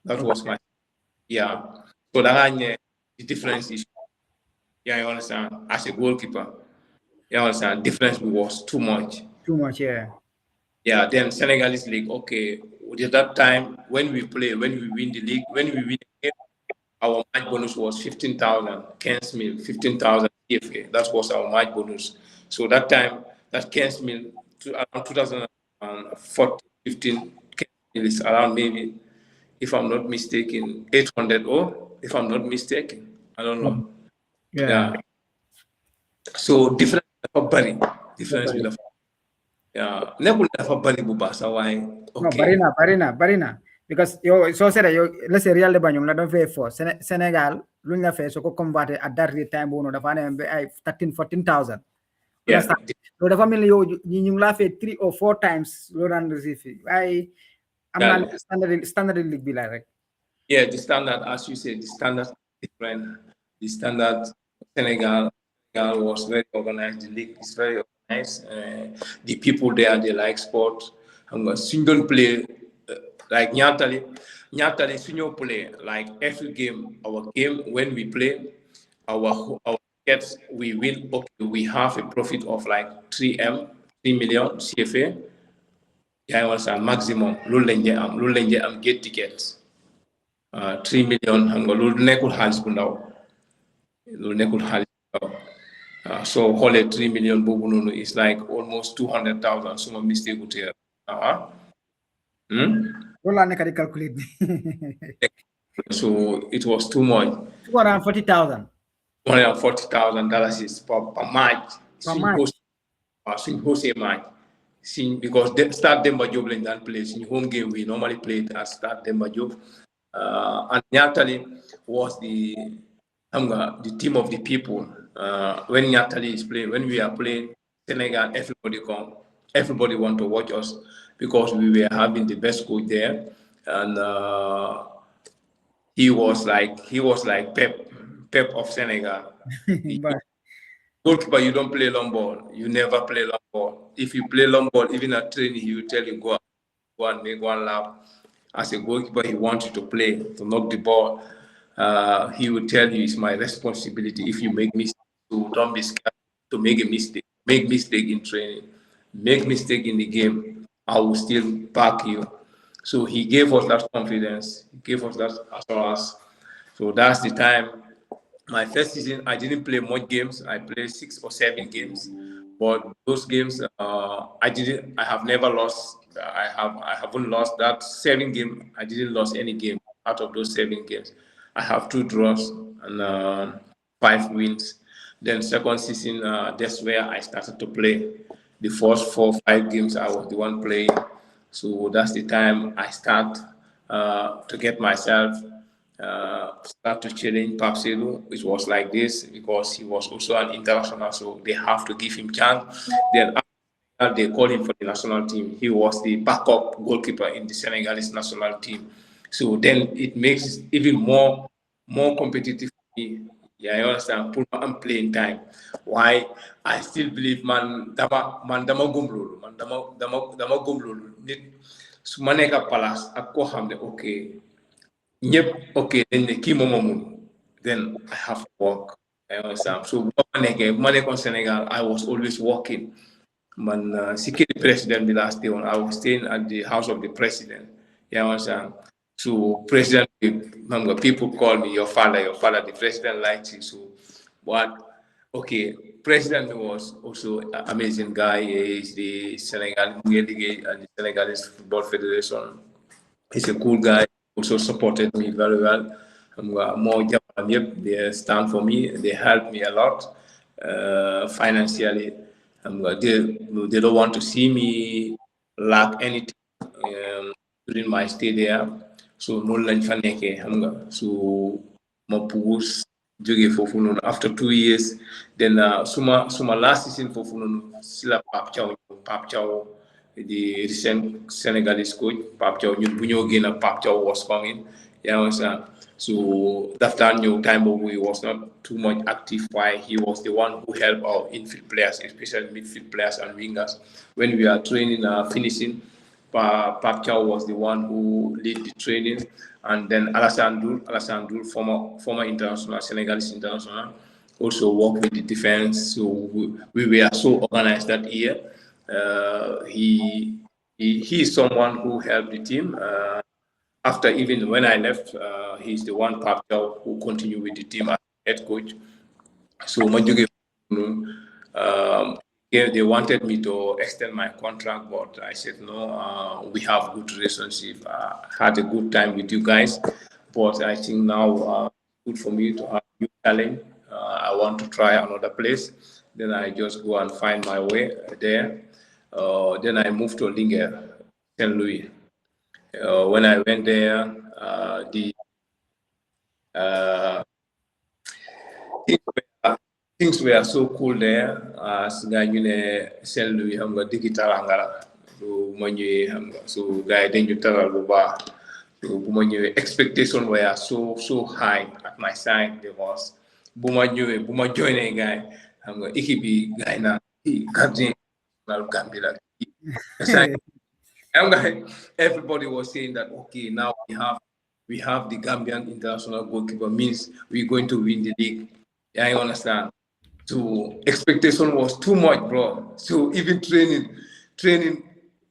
That was my So the difference is you understand? As a goalkeeper, you understand? Difference was too much. Too much, yeah. Yeah. Then Senegalese league. Okay. At that time, when we win the league, when we win the game, our match bonus was 15,000, 15,000 CFA. That was our match bonus. So that time, that around 2014, 15, is around maybe, if I'm not mistaken, 800 or if I'm not mistaken, I don't know. Yeah. So different with the Yeah, nekul dafa bari bu baax sa waaye. No, Okay. barina. Because yo, so said yo, let's say real de banyong la don't pay for Senegal, lunya fe so ko convert at that rate time bono dafa ne ay 13-14,000. Yeah. Understand? So the family yo you la fe 3 or 4 times lo ran receive. I am not standard league be like. Yeah, the standard, as you said, the standard is different. The standard Senegal was very organized. The league is very organized. The people there, they like sport. Single play, like Nyatali senior play, like every game, our game, when we play, our tickets, we win, okay, we have a profit of like 3 million CFA. Yeah, was a maximum. Lule am get tickets. 3 million xam nga loolu nekkul xaalis bu ndaw loolu nekkul xaalis bu ndaw so xoolee 3 million boobu noonu is like almost 200,000 suma mistake gu teel Loolu laa nekk di calculate. So it was too much. 240,000. $140,000 per match. Suñ hosee match. Because start Demba Jobe lañ daan play suñ home game we normally played at start Demba Jobe. And Nyatali was the team of the people. When Nyatali is playing, when we are playing Senegal, everybody want to watch us because we were having the best coach there, and he was like Pep of Senegal. Goalkeeper, you don't play long ball. You never play long ball. If you play long ball, even at training, he will tell you go and make one lap. As a goalkeeper, he wants you to play, to knock the ball. He will tell you it's my responsibility. If you make mistakes, so don't be scared to make a mistake. Make mistake in training. Make mistake in the game. I will still back you. So he gave us that confidence. He gave us that assurance. So that's the time. My first season, I didn't play much games. I played 6 or 7 games, but those games, I have never lost. I haven't lost that 7 game. I didn't lose any game out of those 7 games. I have 2 draws and 5 wins. Then second season, that's where I started to play. The first 4-5 games, I was the one playing. So that's the time I start to get myself. Start to challenge Papselu, which was like this because he was also an international, so they have to give him chance. Then after they call him for the national team. He was the backup goalkeeper in the Senegalese national team. So then it makes it even more competitive for me. Yeah, I understand. Put on playing time. Why? I still believe man dama gumlulu. Man dama gumlulu. Su ma nekk palace ak koo xam ne okay. Yep, okay, then the key moment, then I have to work. I understand. So when on Senegal, I was always working. Man, security president the last day when I was staying at the house of the president. You understand? So president, people call me your father, the president likes you. So what? Okay, president was also an amazing guy. He's the Senegalese Football Federation. He's a cool guy. Also supported me very well. More they stand for me. They help me a lot financially. They don't want to see me lack anything during my stay there. So no lañ fa nekkee xam nga so ma puus jóge foofu noonu after 2 years then suma last season foofu noonu si la Pape Thiaw the recent Senegalese coach Pape Thiaw ñun bu ñoo génn Pape Thiaw was coming. You understand? So that time he was not too much active. Why? He was the one who helped our infield players, especially midfield players and wingers. When we are training, finishing, Pape Thiaw was the one who lead the training. And then Alassane Doul, former international, Senegalese international, also worked with the defense. So we were so organized that year. He is someone who helped the team. After even when I left, he's the one who continued with the team as head coach. So they wanted me to extend my contract, but I said no. We have good relationship. Had a good time with you guys, but I think now good for me to have new challenge. I want to try another place. Then I just go and find my way there. Then I moved to Linguère, St. Louis. When I went there, things were so cool there. As St. Louis, digital angala. So guy then you tell about. So expectations were so high at my side. There was Buma joining guy. Ikibi guy na captain Gambia. Everybody was saying that okay, now we have the Gambian international goalkeeper, means we're going to win the league. Yeah, I understand. So expectation was too much, bro. So even training,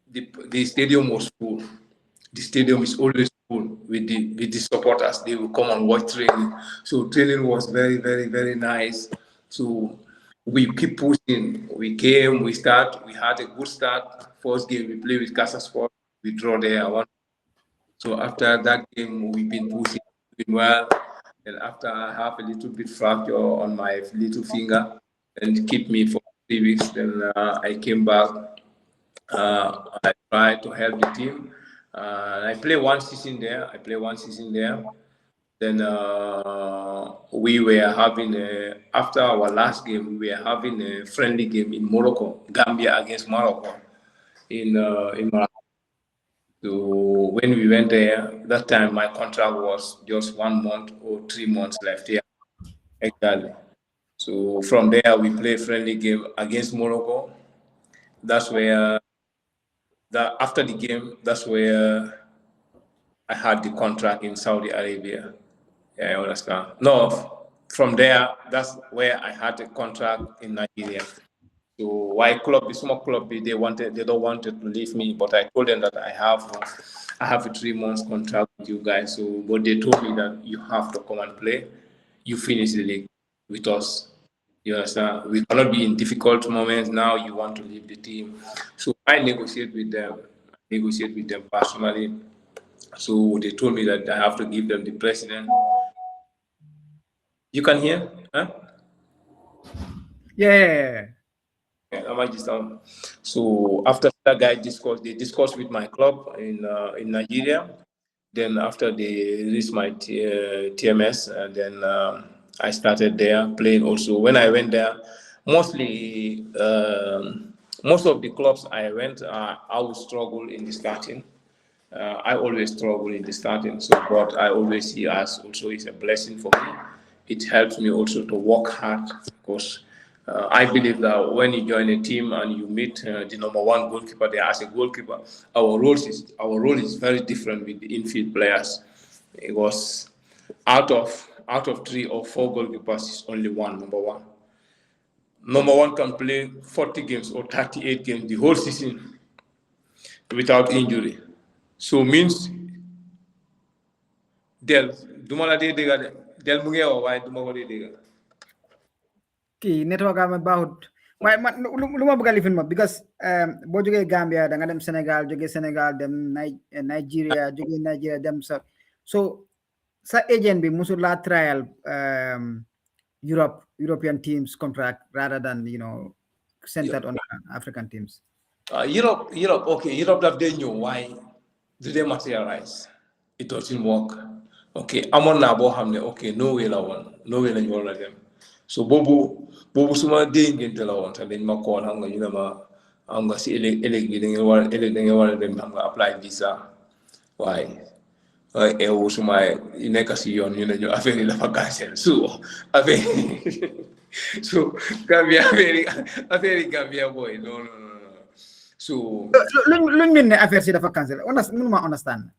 the stadium was full. The stadium is always full with the supporters. They will come and watch training. So training was very, very, very nice. So we keep pushing. We came, we had a good start. First game we played with Casa Sport. We draw there. So after that game, we've been pushing, doing well. And after I have a little bit fracture on my little finger and keep me for 3 weeks, then I came back. I tried to help the team. I played 1 season there. Then we were having after our last game, we were having a friendly game in Morocco, Gambia against Morocco, in Morocco. So when we went there, that time my contract was just 1 month or 3 months left here. Exactly. So from there we played friendly game against Morocco. That's where after the game, that's where I had the contract in Saudi Arabia. Yeah, I understand. No, from there, that's where I had a contract in Nigeria. So why the small club, they don't want to leave me, but I told them that I have a 3 months contract with you guys. So, but they told me that you have to come and play. You finish the league with us. You understand? We cannot be in difficult moments. Now you want to leave the team. So I negotiate with them personally. So they told me that I have to give them the president. You can hear? Huh? Yeah. So after that guy they discussed with my club in Nigeria. Then after they released my TMS, and then I started there playing also. When I went there, mostly most of the clubs I went, I would struggle in the starting. I always struggle in the starting, so but I always see as also it's a blessing for me. It helps me also to work hard because I believe that when you join a team and you meet the #1 goalkeeper there as a goalkeeper, our role is very different with the infield players. It was out of 3 or 4 goalkeepers, is only one #1. #1 can play 40 games or 38 games the whole season without injury. So means del duma la de dega del mu ngi wax waaye duma ko de dega Key network am about why luma bëgg lifin ma because boo jógee Gambia da nga dem Senegal jógee Senegal dem Nigeria jógee Nigeria dem so sa agent bi musul la trial European teams contract rather than centered on African teams. Europe okay, Europe daf day ñëw waaye do they materialize? It doesn't work. Okay, amoon naa boo xam ne okay, Norway lañ war a dem. So boobu suma dee ngénte la woon sax dañ ma call xam nga ñu ne ma am nga si ëllëg bi da ngeen war a dem xam nga apply visa waaye eewu suma nekk si yoon ñu ne ñu affaire yi dafa cancel so Gambia affaire yi Gambia boy non so luñ min ne affaire si dafa cancel mënuma understand.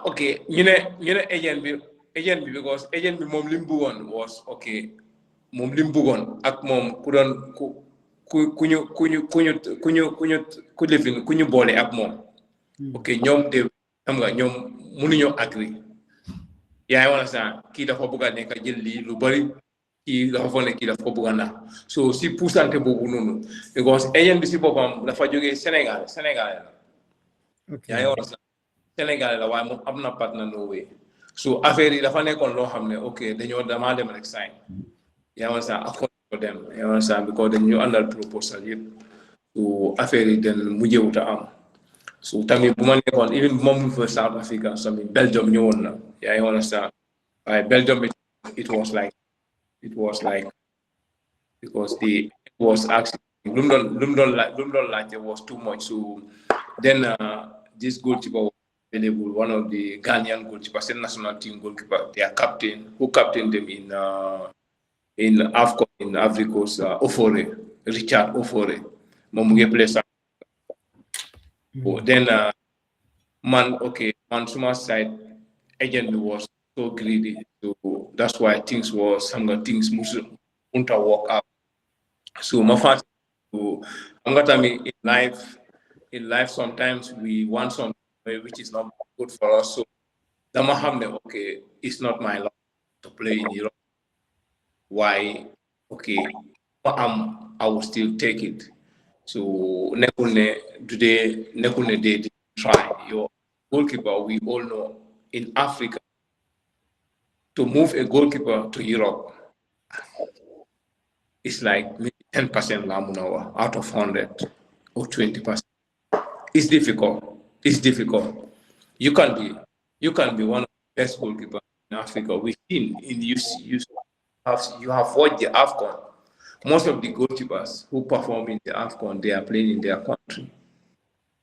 Okay, ñu ne agent bi because agent bi moom li mu bëggoon was okay moom li mu bëggoon ak moom ku doon ku lifin ku ñu boole ak moom. Okay, ñoom de xam nga ñoom mënuñoo agree. yaa ngi understand kii dafa bëgg a nekk jël lii lu bari kii dafa foog ne kii dafa ko bëgg a nax so si poussante boobu noonu because agent bi si boppam dafa jógee Sénégal la. yaa ngi understand Senegal la waaye moom am na partner Norway so affaire yi dafa nekkoon loo xam ne ok damaa dem rek sign yaa ngi understand accord ko dem yaa ngi understand because dañu àndal proposal yëpp so affaire yi den mujjewuta am. So tamit bu ma nekkoon even bu ma move for South Africa tamit Belgium ñëwoon na yaa ngi understand waaye Belgium it was like because it was actually lu mu doon laajte was too much. So then this goalkeeper was available, one of the Ghanaian goalkeepers, national team goalkeeper, their captain, who captained them in AFCON in Ivory Coast, Ofore, Richard Ofore, moom mu ngi play. Then man suma side agent was so greedy, so that's why things munta work out. So my fact, in life sometimes we want something which is not good for us. So it's not my luck to play in Europe. Why? I will still take it. So nekune they try. Your goalkeeper, we all know in Africa, to move a goalkeeper to Europe, it's like maybe 10% Lamunawa out of 100 or 20%. It's difficult. You can be one of the best goalkeepers in Africa. We've seen you have watched the AFCON. Most of the goalkeepers who perform in the AFCON, they are playing in their country.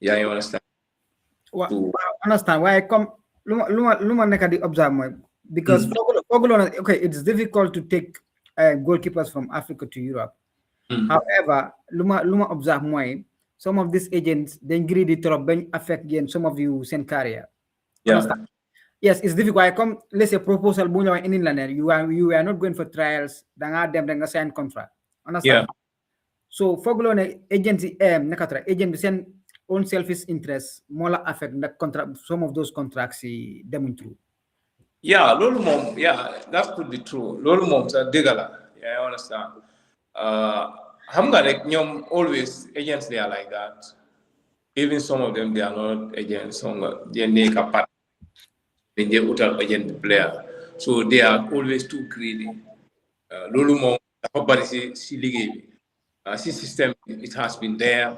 Yeah, you understand? Well, I understand why I come luma neka di observe because it's difficult to take goalkeepers from Africa to Europe. However, luma observe some of these agents then greedy to affect again some of you send career. Yes, it's difficult. I come, let's say proposal in England, you are not going for trials, then sign contract. Understand? Yeah. So fogolone agency agent send own selfish interest more affect the contract, some of those contracts them through. Yeah, lolu mom, that could be true. Lolu mom sa degala. Yeah, I understand. Hamga like nyom always agents they are like that. Even some of them they are not agents, they make a part. They utal agent player. So they are always too greedy. Lolu mom nobody see system it has been there.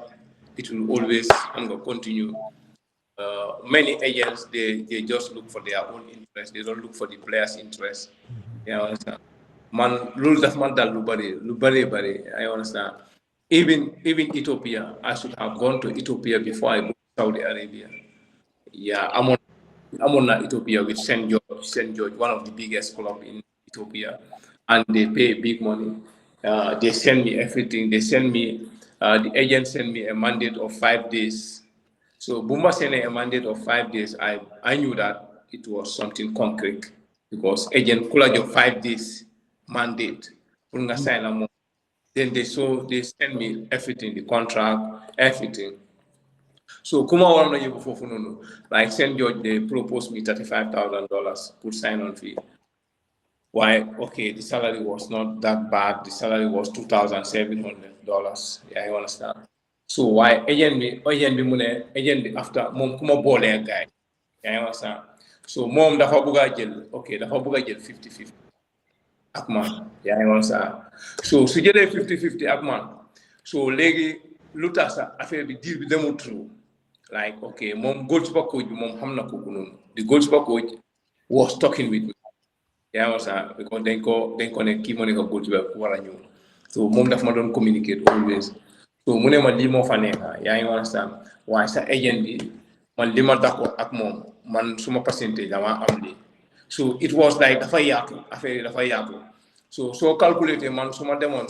It will always continue. Many agents they just look for their own interest. They don't look for the players' interest. You understand? Man, rules of man that lubari. I understand. Even Ethiopia, I should have gone to Ethiopia before I go to Saudi Arabia. Yeah, I'm on Ethiopia with St. George, one of the biggest club in Ethiopia, and they pay big money. They send me everything. They send me the agent sent me a mandate of 5 days. So Bumba sent a mandate of 5 days. I knew that it was something concrete because agent could have 5 days mandate. Then they send me everything, the contract, everything. So Kuma Warna Yebufofuno, like St. George, they proposed me $35,000 put sign-on fee. Why? Okay, the salary was not that bad. The salary was $2,700. Yeah, you understand. So why agent me after mom kuma bole guy. Yeah, you understand. So mom dafa buga jël 50-50 ak man. Yeah, you understand. So su jëlé 50-50 ak man. So légui luta sa affaire bi deal bi demu true. Like okay, mom goalkeeper coach bi mom xamna ko non. The goalkeeper coach was talking with me. Yeah, because they connect key money go to wala ñu. So mom daf ma don communicate always. So mu ne ma li mo fa nekk. Yeah, you understand. Why sa agent bi man li ma d'accord ak mom man suma percentage dama am li. So it was like dafa yaatu affaire dafa yaatu. So calculate man suma demone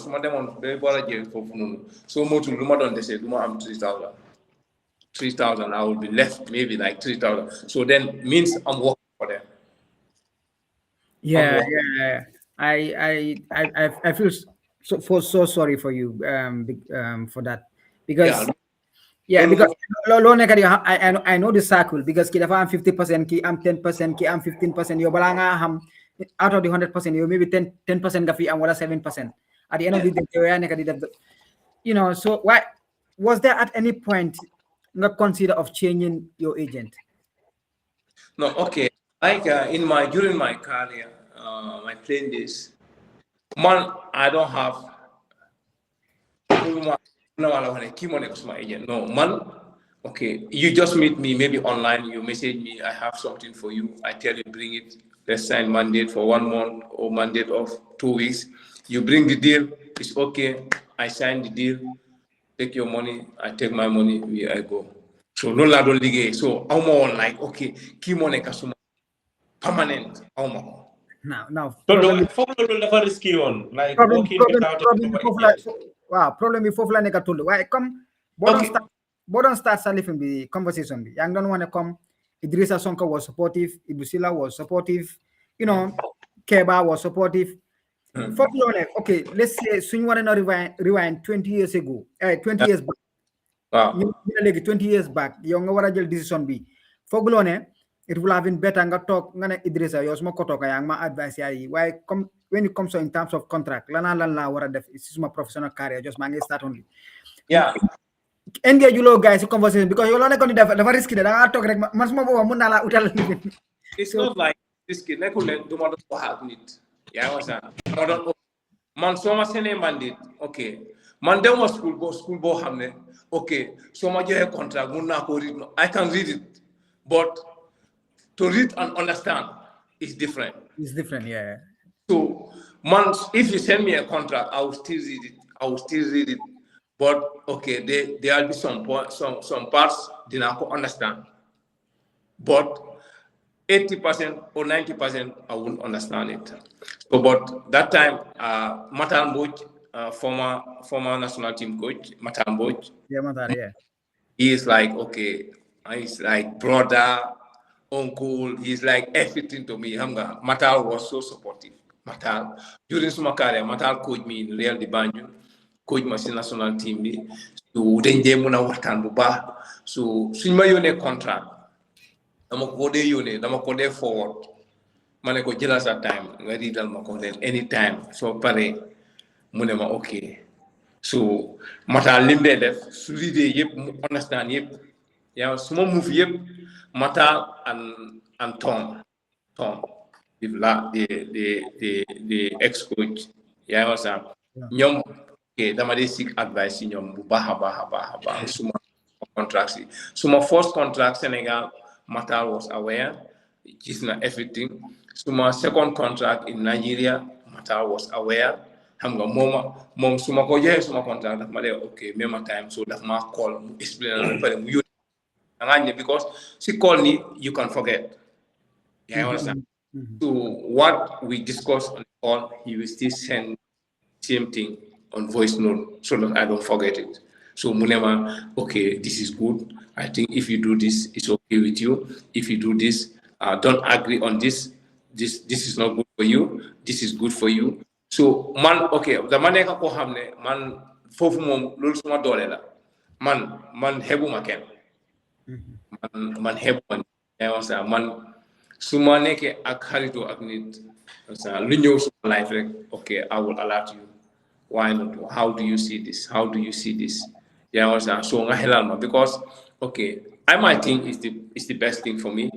be wara jël fofu nonu. So motul luma don déssé duma am 3,000 I will be left maybe like 3,000. So then means I'm working for them. Yeah. I feel so sorry for you for that because because I know the circle because ki dafa am 50%, ki am 10%, ki am 15%. Yo bala nga ham out of the 100%, you maybe 10% nga fi am wala 7%. At the end of the day, you know. So why was there at any point not consider of changing your agent? No, okay. Like during my career, my playing days, man, I don't have agent. No, man, okay, you just meet me maybe online, you message me, I have something for you, I tell you bring it, let's sign mandate for 1 month or mandate of 2 weeks. You bring the deal, it's okay, I sign the deal, take your money, I take my money, I go. So no la don't ligay. So I'm more like okay, key money customer permanent. Now So problem do follow the risky one, like problem working problem without problem nobody. foofu la waaw problème bi foofu la nekk tullu waaye comme Okay. boo doon start sa lifin bi conversation bi yaa ngi doon wane comme Idrissa Sonko was supportive, Ibu Sila was supportive, you know, Keba was supportive. Foofu loo ne okay, let's say suñu wane na rewind 20 years ago 20 years back ñu ne léegi 20 years back yow nga war a jël décision bi foog loo ne it would have been better nga toog nga ne Idrissa yow suma ko toog yaa ngi ma advice yaa yi waaye comme when it comes to in terms of contract lan laa war a def si suma professional career just maa ngi start only engage loo guys si conversation because yow loo nekkoon di dafa risky de da ngaa toog rek man suma booba mun naa laa utal it's not like risky nekkul ne du ma doon wax ak nit yaa ngi ma doon man soo ma seenee mandate okay man dem ma school boo xam ne okay soo ma joxee contract mun naa ko read I can read it but to read and understand is different. It's different, yeah. So, man, if you send me a contract, I will still read it. But okay, there will be some parts they not understand. But 80% or 90%, I won't understand it. So, but that time, Matan Boch, former national team coach, Matan Boch. Yeah, Matan, yeah. He is like, okay, he's like brother, uncle, he's like everything to me. Matal was so supportive. Matal, during my career, Matal coached me in Real de Banjo, coached my national team. So then they muna watan buba. So swimmer yone contract. I'm a go forward. Maneko jealous at time. Ready dal makode anytime. So pare munema okay. So Matal limbe def solide yep understand yep. Yeah, small move yep. Mata and Tom, the ex-coach. Yeah, was nyom okay. Damade seek advice nyom baha. Suma contracts. Suma first contract Senegal, Mata was aware. It's not everything. Suma second contract in Nigeria, Mata was aware. Hamga mom suma ko yeah suma contract. Damade okay. Mema time so that ma call explain because she called me, you can forget. Yeah, I understand. So what we discussed on the call, he will still send same thing on voice note so that I don't forget it. So Munema, okay, this is good. I think if you do this, it's okay with you. If you do this, don't agree on this. This is not good for you. This is good for you. So man, okay, the man ko hamne man fofu mom lolu suma dole la. Man hebu maken. Man hebon sa man suma neke ak harito ak nit sa lu ñew suma life rek okay I will alert you why not how do you see this so nga helal ma because okay I might think it's the best thing for me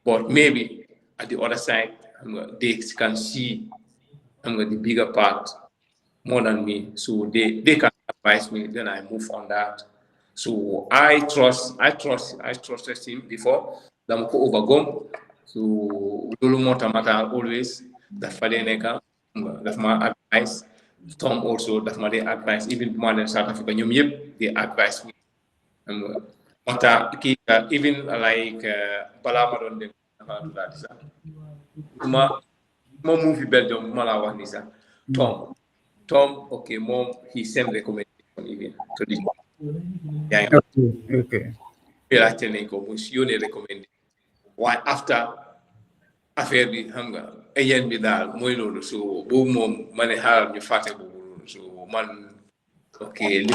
but maybe at the other side they can see the bigger part more than me so they can advise me then I move on that. So I trusted him before. Dam ko overcome. So lulu mota always that fadeneka that my advice. Tom also that my advice. Even more than South Africa, they advise me. Mata even like Balamadon dem that. Ma movie Belgium malawa nisa. Tom okay mom he sent recommendation even to this. Yeah. Okay. You recommend why after affair bi xam nga ayen bi dal moy lolu so bo mom mané xaar ñu faté bo so man okay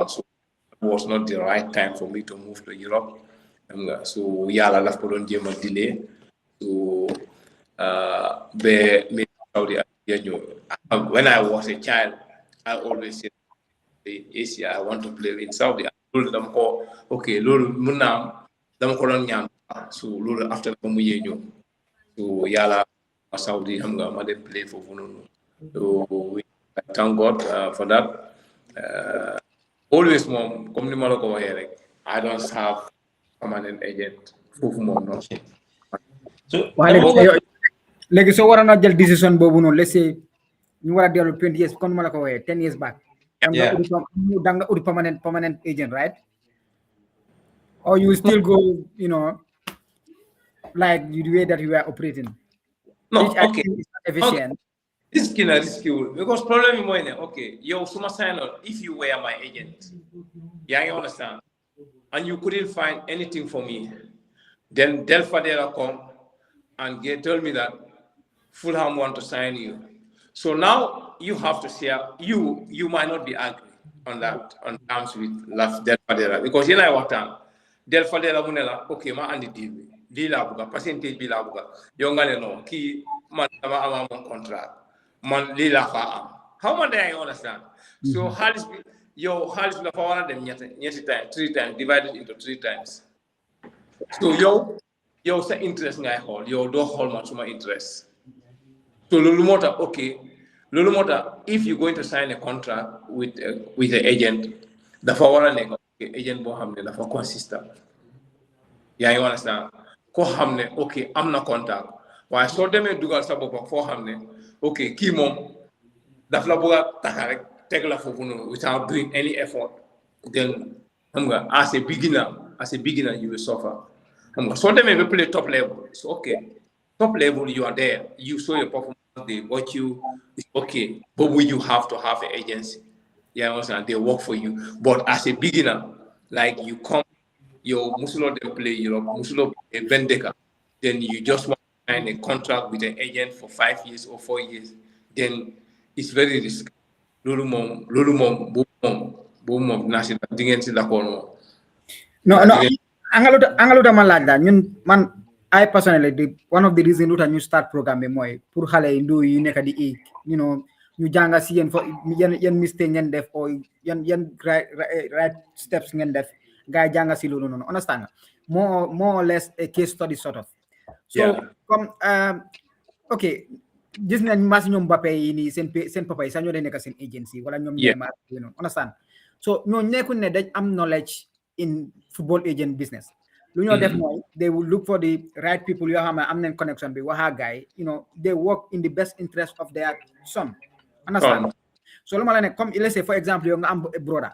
so was not the right time for me to move to Europe xam nga so yalla la ko don jema delay so be Saudi Arabia when I was a child I always said Asia I want to play in Saudi lolu dama ko okay lolu mën na dama ko don ñaan so lolu after ko mu yeñu so yalla Saudi xam nga ma dem play for nonu so we thank God for that always mom comme ni ma la ko waxee rek I don't have permanent agent foofu moom non. So léegi soo waroon a jël décision boobu noonu let's say ñu war a dellu 20 years comme ni ma la ko waxee 10 years back. Yeah. Danga uti permanent agent, right? Or you still go, you know, like the way that you were operating. No, Which I okay. think is not efficient. Risky because problem is more okay. Yo, suma sign on if you were my agent. Yeah, you understand. And you couldn't find anything for me. Then Del Fadera come and tell me that Fulham want to sign you. So now you have to share. You might not be angry on that on terms with Del Fadera because you know what time Del Fadera munela okay ma andi deal la buga percentage bi la buga yo ngale no ki man dama am contract man li la fa am how man they understand. So halis la fa wara dem ñetti time 3 times divided into 3 times. So yo sa interest ngay xol yo do xol man suma interest. So lolu mota okay lolu mota if you're going to sign a contract with the agent dafa wara nek agent bo xamne dafa consistent. Yeah, you understand? Ko xamne okay am na contact waaye soo demee dugal sa bopp foo xam ne okay kii moom daf la bëgg a taxa rek teg la foofu noonu without doing any effort then xam nga as a beginner you will suffer xam nga soo demee ba play top level it's okay top level you are there you show your performance they watch you it's okay but when you have to have an agency you understand they work for you but as a beginner like you come your musulo dem play Europe musulo vendeka then you just want to sign a contract with an agent for 5 years or 4 years then it's very risky lolu mom bu mom nasi dingen ci d'accord mo no angaluta man laaj la ñun man I personally one of the reasons luta ñu start programme bi mooy pour xale yi ndu yi nekk di you know ñu jànga si yéen yan mistake ngeen def o yan right steps ngeen def guy jànga si loolu noonu understand nga more or less a case study sort of so comme okay gis nañ mas ñoom Mbappé yi nii seen papa yi sax ñoo dee nekk seen agency wala ñoom Neymar you know understand so ñoo nekkul ne dañ am knowledge in football agent business lu ñoo def mooy they will look for the right people yoo xam ne am nañ connection bi waxaa guy you know they work in the best interest of their son understand so lu ma la ne comme let's say for example yow nga am brother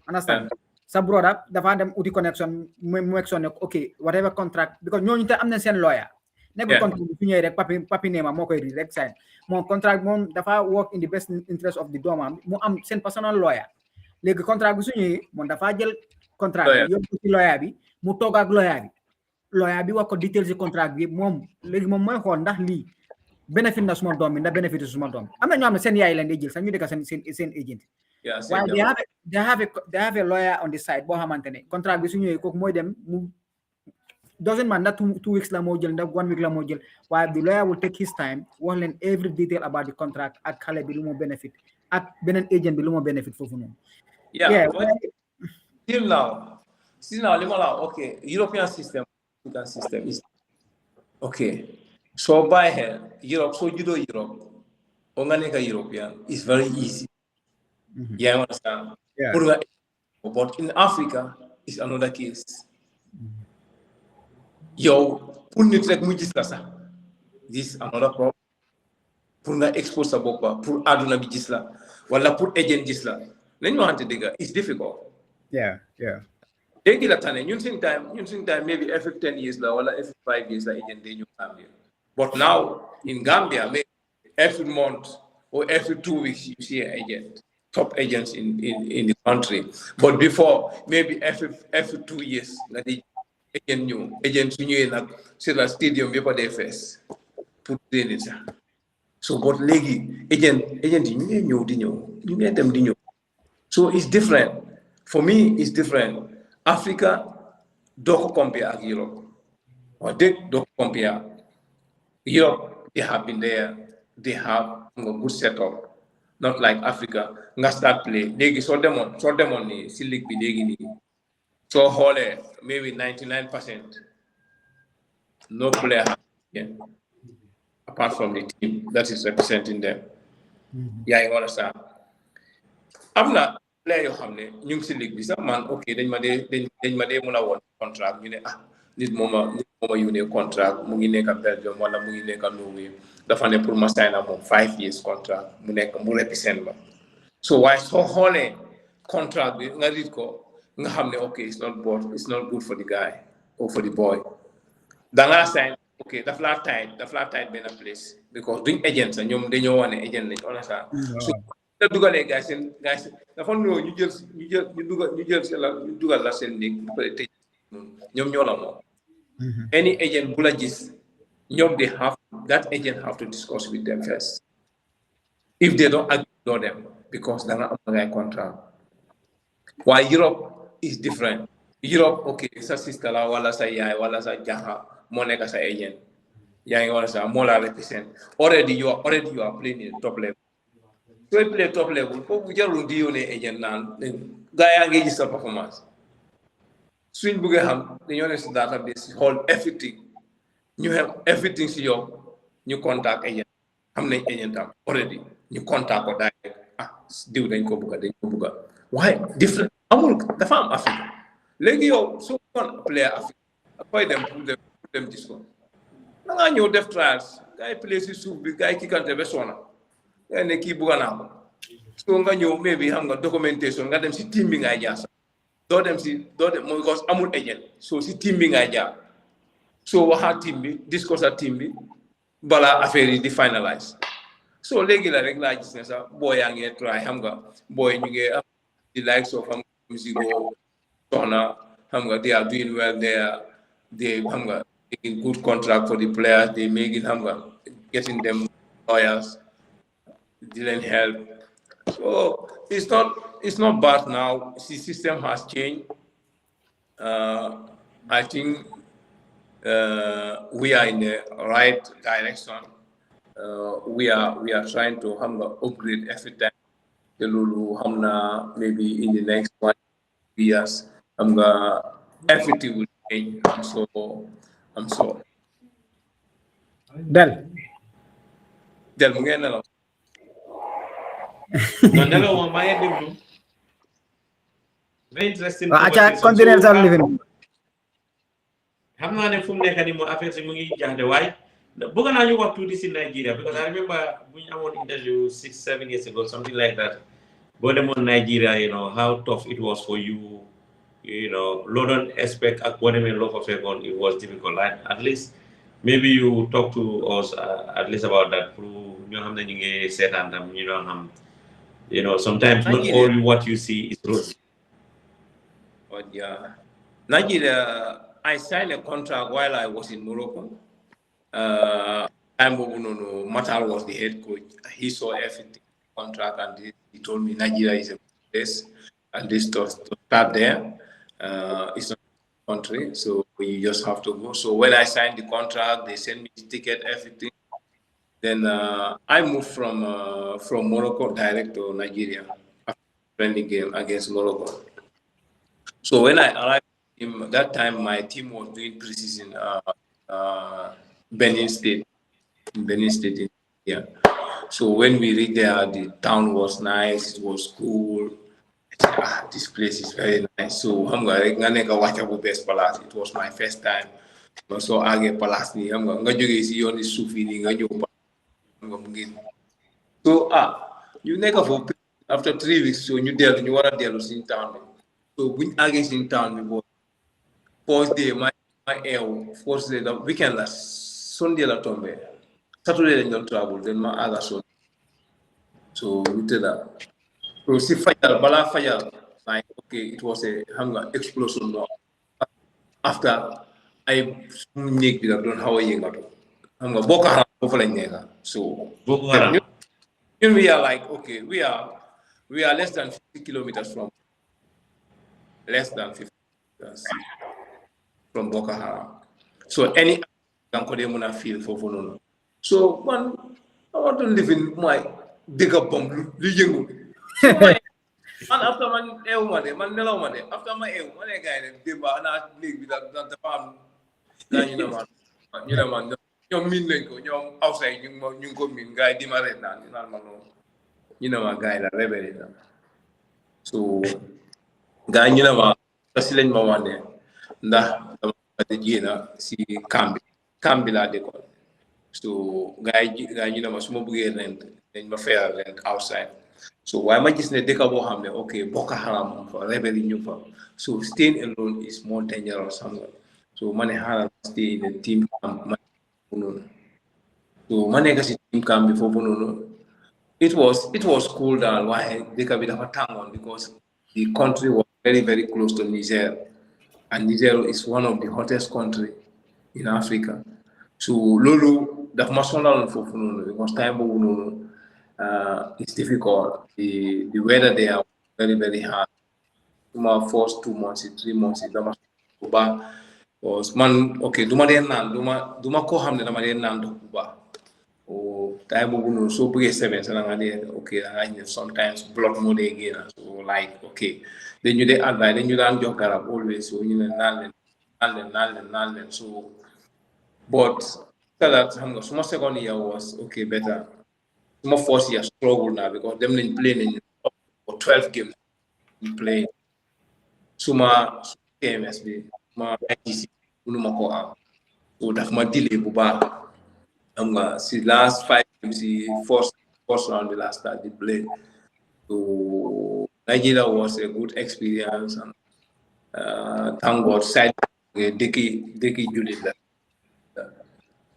understand sa brother dafa dem uti connection mu exon ne okay whatever contract because ñooñu te am nañ seen lawyer nekkul contract bi su ñëwee rek papi neema moo koy read rek sign moom contract moom dafa work in the best interest of the doomam mu am seen personal lawyer léegi contract bi su ñëwee moom dafa jël contract bi yóbbu ci lawyer bi mu toog ak lawyer bi wax ko details ci contract bi moom léegi moom mooy xool ndax lii bénéfice na suma doom bi ndax bénéfice suma doom am na ñoo xam ne seen yaay leen di jël sax ñu dëkk seen agent waaye they have a lawyer on the side boo xamante ne contract bi su ñëwee kooku mooy dem mu doesn't matter ndax 2 weeks la moo jël ndax 1 week la moo jël waaye the lawyer will take his time wax leen every detail about the contract ak xale bi lu moo benefit ak beneen agent bi lu moo benefit foofu noonu still now limala okay European system is okay so by here Europe so judo Europe onganeka European is very easy you understand but in Africa is another case yow pour nit rek mu gis la sax this another problem pour nga expose sa bopp pour aduna bi gis la wala pour agent gis la lañ waxante dëgg it's difficult léegi la tane ñun suñ time maybe every 10 years la wala every 5 years la agent day ñëw Gambia but now in Gambia maybe every month or every 2 weeks you see an agent top agents in the country but before maybe every 2 years la di agent su ñëwee nag sur la stadium bi pa day fees pour training sax so but léegi agent yi ñu ngi ñëw ñu ngi dem di ñëw so it's different for me it's different Africa doo ko compare ak Europe wax dëgg doo ko compare Europe they have been there they have a good setup not like Africa nga start play léegi soo demoon ni si ligue bi léegi nii soo xoolee maybe 99% no player apart from the team that is representing them you understand am na player yoo xam ne ñu ngi si ligue bi sax man ok dañ ma dee mun a woon contract ñu ne nit mooma yónnee contract mu ngi nekk Belgium wala mu ngi nekk Norway dafa ne pour ma sign moom 5 years contract mu represent ma so waaye soo xoolee contract bi nga read ko nga xam ne ok it's not good for the guy or for the boy dangaa sign ok daf laa tight benn place because duñ agent sax ñoom dañoo wane agent lañ understand so da dugalee guys dafa noo ñu dugal la seen néeg bu pare tëj ñoom ñoo la moom any agent bu la gis ñoom that agent have to discuss with them first if they don't ignore them because da nga am ngay contract waaye Europe is different Europe ok sa sister la wala sa yaay wala sa jaxa moo nekk sa agent yaa ngi wala sa moo la represent already you are playing in top level so you play top level foofu jarul di yónnee agent naan gaa yaa ngi gis sa performance suñ bëggee xam dañoo ne si database xool everything ñu have everything si yow ñu contact agent xam nañ agent am already ñu contact ko direct diw dañ ko bëgga waaye different amul dafa am Afrique léegi yow soo kon player Afrique fooy dem pour dem gis ko da ngaa ñëw def trials gaa yi play si suuf bi gaa yi kikkante ba soona gaa yi ne kii bëgga naa ko soo nga ñëw mais bi xam nga documentation nga dem si team bi ngay jaar doo dem mooy because amul agent so si team bi ngay jaar soo waxaa team bi discuss ak team bi balaa affaire yi di finalize so léegi la rek laa gis ne sax booy yaa ngi try xam nga booy ñu ngi am di likes of xam nga musigo soxna xam nga they are doing well they xam nga taking good contract for the players they making xam nga getting them lawyers di leen help so it's not bad now. The system has changed. I think we are in the right direction. We are trying to upgrade every time. The Lulu Hamna maybe in the next 1 years. Everything will change. I'm so. Del Mungena. No, my very interesting. Acha continental living. Xam naa ne fu mu nekk nii moom affaire si mu ngi jaxde waaye bëgg naa ñu wax tuuti si Nigeria because I remember bu ñu amoon interview 6-7 years ago something like that boo demoon Nigeria how tough it was for you loo doon expect ak boo demee loo fa fekkoon it was difficult at least maybe you talk to us at least about that pour ñoo xam ne ñu ngi seetaan tam ñu doon xam sometimes not all what you see is rosy. But yeah, Nigeria, I signed a contract while I was in Morocco. Matal was the head coach. He saw everything contract and he told me Nigeria is a place and this to start there. It's not a country, so you just have to go. So when I signed the contract, they sent me the ticket, everything. Then I moved from Morocco direct to Nigeria after a friendly game against Morocco. So when I arrived, that time my team was doing preseason Benin State in India. So when we reached there, the town was nice, it was cool. I said, this place is very nice. So it was my first time. So I get palace ni so you never after 3 weeks so you want to deal in town. So when against in town, we go. First day, my first day, the weekend last Sunday la tombe. Saturday they don't travel. Then my other son. So we did that. So see fire, bala fire. Like okay, it was a hunger explosion. Now. After I make the don't how I got. Hunger Boko Haram over so Boko Haram. We are like okay, we are less than 50 kilometers from. Less than 50 from Boko Haram. So any can feel for Vonono. So man, I want to live in my bigger bomb. And after man, after my guy, Deba and I live with that farm. Man, young mean young outside, you go mean guy, Dimare, my guy, the rebel. So gaa ñu ne ma si lañ ma wax ne ndax dama génn si camp bi laa dëkkoon. So gaa ñu ne ma su ma bëggee rent dañ ma fayal rent outside. So waaye ma gis ne dëkk boo xam ne ok Boko Haram mu fa rebel yi ñu fa so staying alone is more dangerous xam nga so ma ne xaaral stay in a team camp ma noonu so ma nekk si team camp bi foofu noonu it was cool daal waaye dëkk bi dafa tàngoon because the country was very very close to Niger and Niger is one of the hottest country in Africa so loolu dafa ma sonaloon foofu noonu because time boobu noonu it's difficult. The weather there very, very hard. My first 2 months, 3 months, was man okay. Duma ko hamne dama den nan do kuba. Oh, time bugu so buge 7 sana ngade okay. Sometimes block mode again. So like okay. Then you dey advise. Then you don't joke around always. So you know nalen. So but that so my second year was okay better. My first year struggle now because them didn't play in for 12 games play. So my KMSB, my ITC, unumako am. So that's my delay buba. See last 5 games, the first round, the last start they play. So Nigeria was a good experience and thank God side Deki Julie that.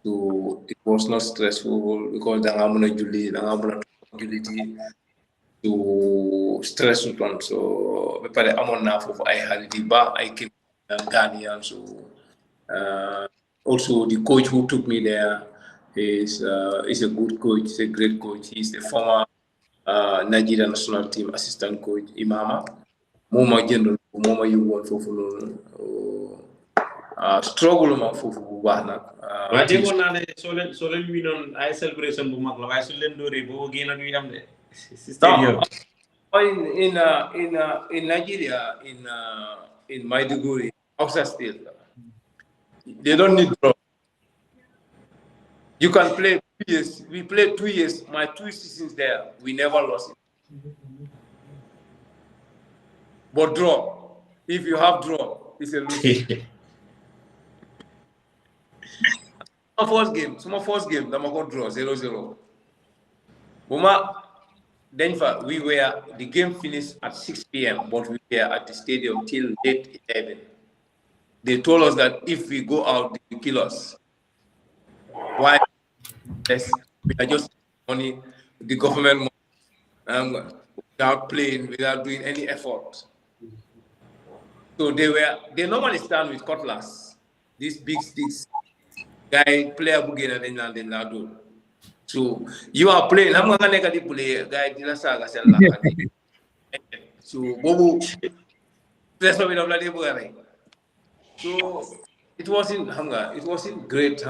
So it was not stressful because the Ramona Julie to stress on. So I'm on enough of I had the bar, I came Ghanaian. So also the coach who took me there is a good coach, he's a great coach. He's the former Nigerian national team assistant coach, Imama. Moma General, Moma you want for struggle ma fofu bu baax nak wa déggoon naa ne soo leen winoon ay celebration bu mag la waaye su leen dóoree boo génn du am de stadium in Nigeria in Maiduguri Hausa State they don't need draw. You can play 2 years. We played 2 years. My 2 seasons there, we never lost it. But draw, if you have draw, it's a lose. My first game, I'm going to draw 0-0. Denver, the game finished at 6 p.m., but we were at the stadium till late 11. They told us that if we go out, they will kill us. Why? Yes, we are just money, the government money, without playing, without doing any effort. So they normally stand with cutlass, these big sticks. Guy player bugena then na do. So you are playing. I'm gonna make play. Guy dina saga sel la. So bobu stress me don't let it. So it wasn't great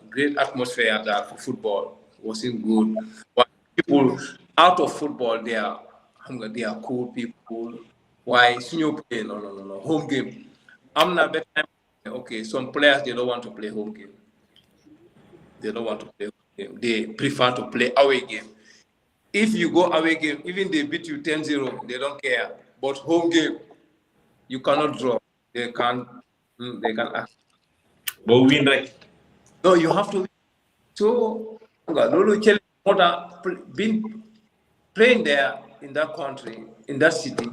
great atmosphere there for football. It wasn't good. But people out of football they are cool people. Why senior play? No. Home game. I'm not better. Okay, some players they don't want to play home game. They don't want to play home game. They prefer to play away game. If you go away game, even they beat you 10-0, they don't care. But home game, you cannot draw. They can act. But win, right? No, you have to win. So, been playing there in that country, in that city.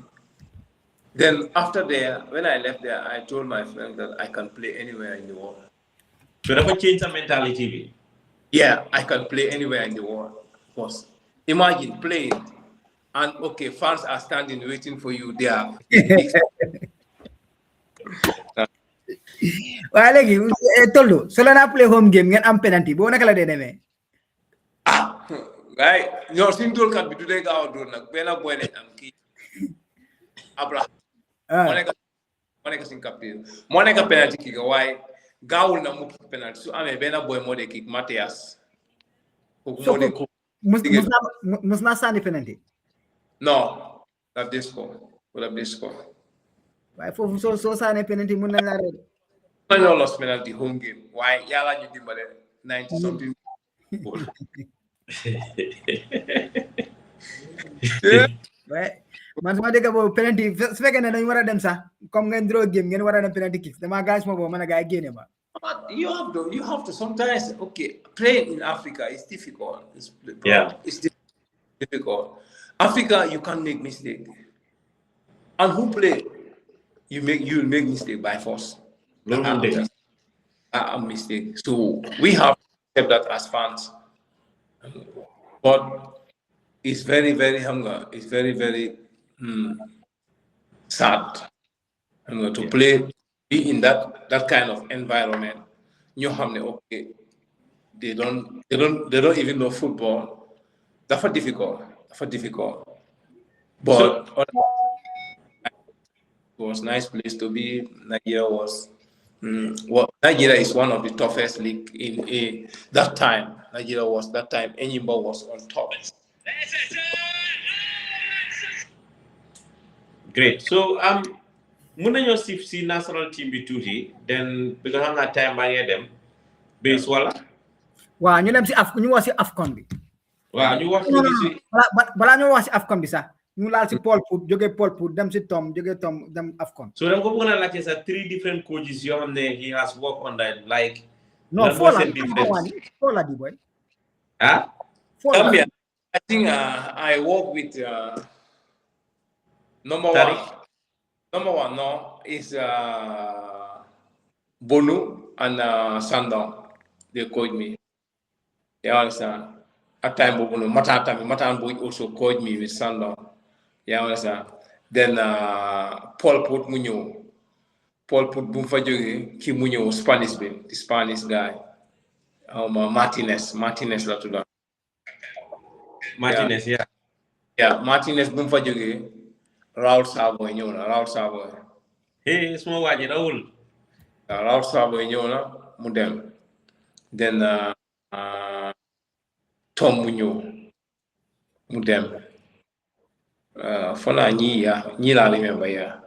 Then after there, when I left there, I told my friend that I can play anywhere in the world. So that change the mentality. Yeah, I can play anywhere in the world. Because imagine playing, and okay, fans are standing waiting for you there. Well, Toldo, so na play home game, ngeen am penalty. Bo naka la dé démé? Right, ñoo suñ tool kat bi du dé gaaw door nak benn boy lañ am ki Abraham. Mo nekk suñ capitaine. Mo nekk penalty kick waaye gaawul na mu penalty su amé benn boy moo dé kick Matthias. So musna sani penalty. No, that this score. Would have this score. Why for so sani penalty mun na la ré. I lost penalty home game. Why yalla ñu dimbalé 90 something. Yeah. man sama dégg boobu penalty su fekkee ne dañu war a dem sax comme ngeen draw game ngeen war a dem penalty kick dama gaañ ma boobu man a gaa yi génne ma. But you have to sometimes, okay, playing in Africa is difficult. It's difficult. Africa, you can't make mistake. And who play? You'll make mistake by force. A mistake. So we have to accept that as fans. But it's very, very hunger. It's very, very sad. To play, be in that kind of environment. You have okay. They don't even know football. That's difficult. But it was a nice place to be. Nigeria is one of the toughest league in that time. Nigeria was that time. Enyimba was on top. Great. So mun nañoo sif si national team bi tuuti then because xam naa time baa ngee dem base wala waaw ñu dem si ñu wax si AFCON bi waaw ñu wax si balaa ñu wax si AFCON bi sax ñu laal si Paul Pout jógee Paul Pout dem si Tom jógee Tom dem AFCON. So dama ko bëgg a laajte sax 3 different coaches yoo xam ne he has worked on that like no four la di boy Gambia, I think I work with number one no is Bonu and Sandon. They coach me. You understand? At time Bonu, Matan boy also coach me with Sandon. You understand? Then Paul Pout Munyo. Paul Pout Bumfajogi, Ki Munyo, the Spanish guy. Martinez la tuda. Martinez, yeah. Yeah, Martinez Bumfajogi. Raul Sabo ñëw na Raul Sabo suma waaji Raul Sabo ñëw na mu dem then Tom mu ñëw mu dem fona ñi la remember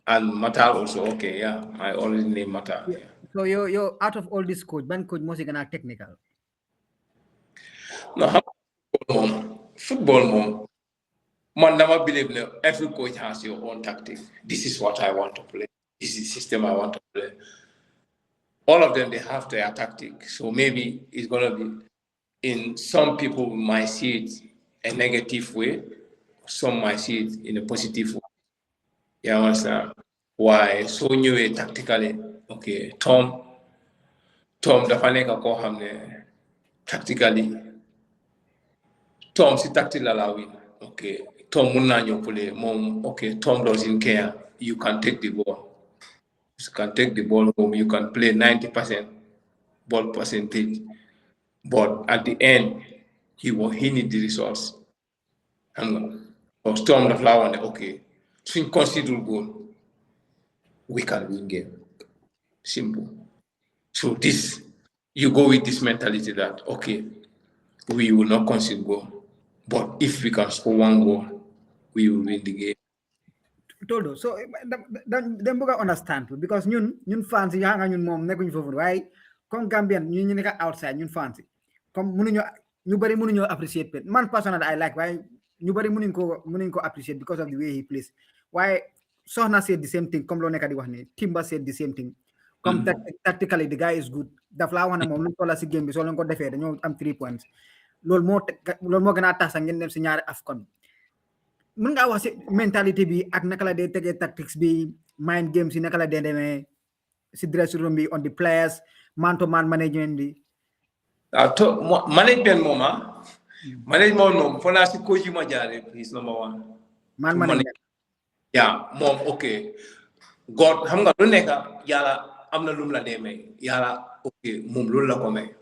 and Matar also okay I already name Matar. So you out of all this coach ban coach moo si gën a technical. No football moom man dama believe that every coach has your own tactic. This is what I want to play. This is the system I want to play. All of them, they have their tactic. So maybe it's going to be, in some people might see it a negative way. Some might see it in a positive way. You understand? Why? So new tactically. Okay, Tom dafa nekk koo xam ne tactically. Tom si tactical la win. Okay. Tom Munanyo play, mom, okay, Tom doesn't care. You can take the ball. You can take the ball home. You can play 90% ball percentage. But at the end, he needs the results. Because Tom the flower, okay, so consider goal. We can win game. Simple. So this, you go with this mentality that, okay, we will not concede goal. But if we can score 1 goal, we will win the game. Toldo, so them bëgg understand because ñun fans yi nga ñun moom nekkuñu foofu waaye comme Gambian ñu nekk outside ñun fans yi comme ñu bari mënuñoo appreciate Pet man personally I like waaye ñu bari mënuñ ko appreciate because of the way he plays waaye Soxna said the same thing comme loo nekk di wax ni Timba said the same thing comme tactically the guy is good daf laa wax ne moom lu tolla si game bi soo leen ko defee dañoo am 3 points loolu moo gën a tax sax ngeen dem si ñaari AFCON mën ngaa wax si mentalité bi ak naka la dee tegee tactics bi mind games yi naka la dee demee si dressing room bi on the players man to man management bi management moom fo naa si coach yi ma jaare is number 1 man management moom okay God xam nga lu nekk yàlla am na lum la demee yàlla okay moom loolu la ko may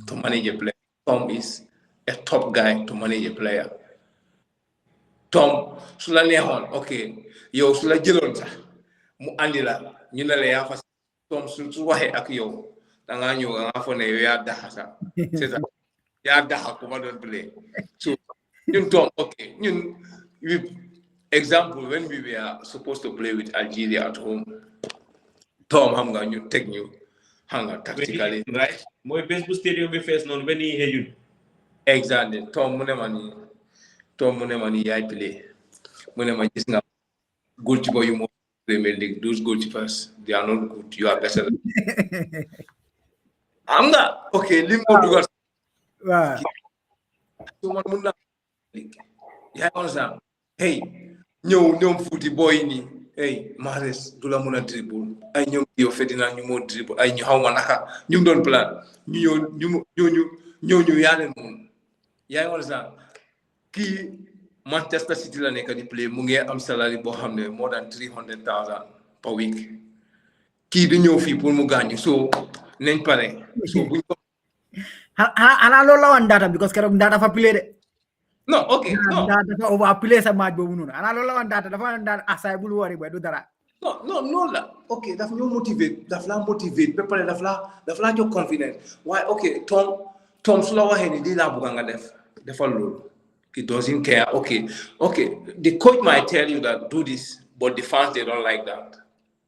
to manage a player. Tom is a top guy to manage a player. Tom su la neexoon ok yow su la jëloon sax mu andi la ñu ne la yaa fas Tom su waxee ak yow da ngaa ñëw nga fa ne yow yaa daxa sax c'est ça yaa daxa ku ma doon play so ñun Tom ok ñun example when we were supposed to play with Algeria at home Tom xam nga ñu teg ñu xam nga tactically right mooy bés bu stadium bi fees noonu benn yi exactly Tom mu ne ma ni yaay play When I just now goalkeeper you more Premier League, those goalkeepers they are not good. You are better. I'm not okay. Limbo do got Wow. someone mun yeah, understand. Hey, ñoom footy boy ni hey Mahrez du la mën a dribble ay ñoom yow Ferdinand ñu moo dribble ay ñu xaw ma naka ñu doon plan ñu yaa leen moom yaa ngi understand kii Manchester City la nekk di play mu ngi am salary boo xam ne more than 300,000 per week kii di ñëw fii pour mu gaañu so nañ pare so buñ ko Ana loolu la woon data because keroog data fa play de. no okay no dafa over play sa match boobu noonu ana loolu la woon data dafa daan asay bul wori boy du dara. No, la. Okay, daf ñoo motivate, daf la motivate, ba pare daf la jox confidence. Why? Okay, Tom su la waxee ni lii laa bëgg nga def, defal loolu. He doesn't care. Okay. The coach might tell you that do this, but the fans they don't like that.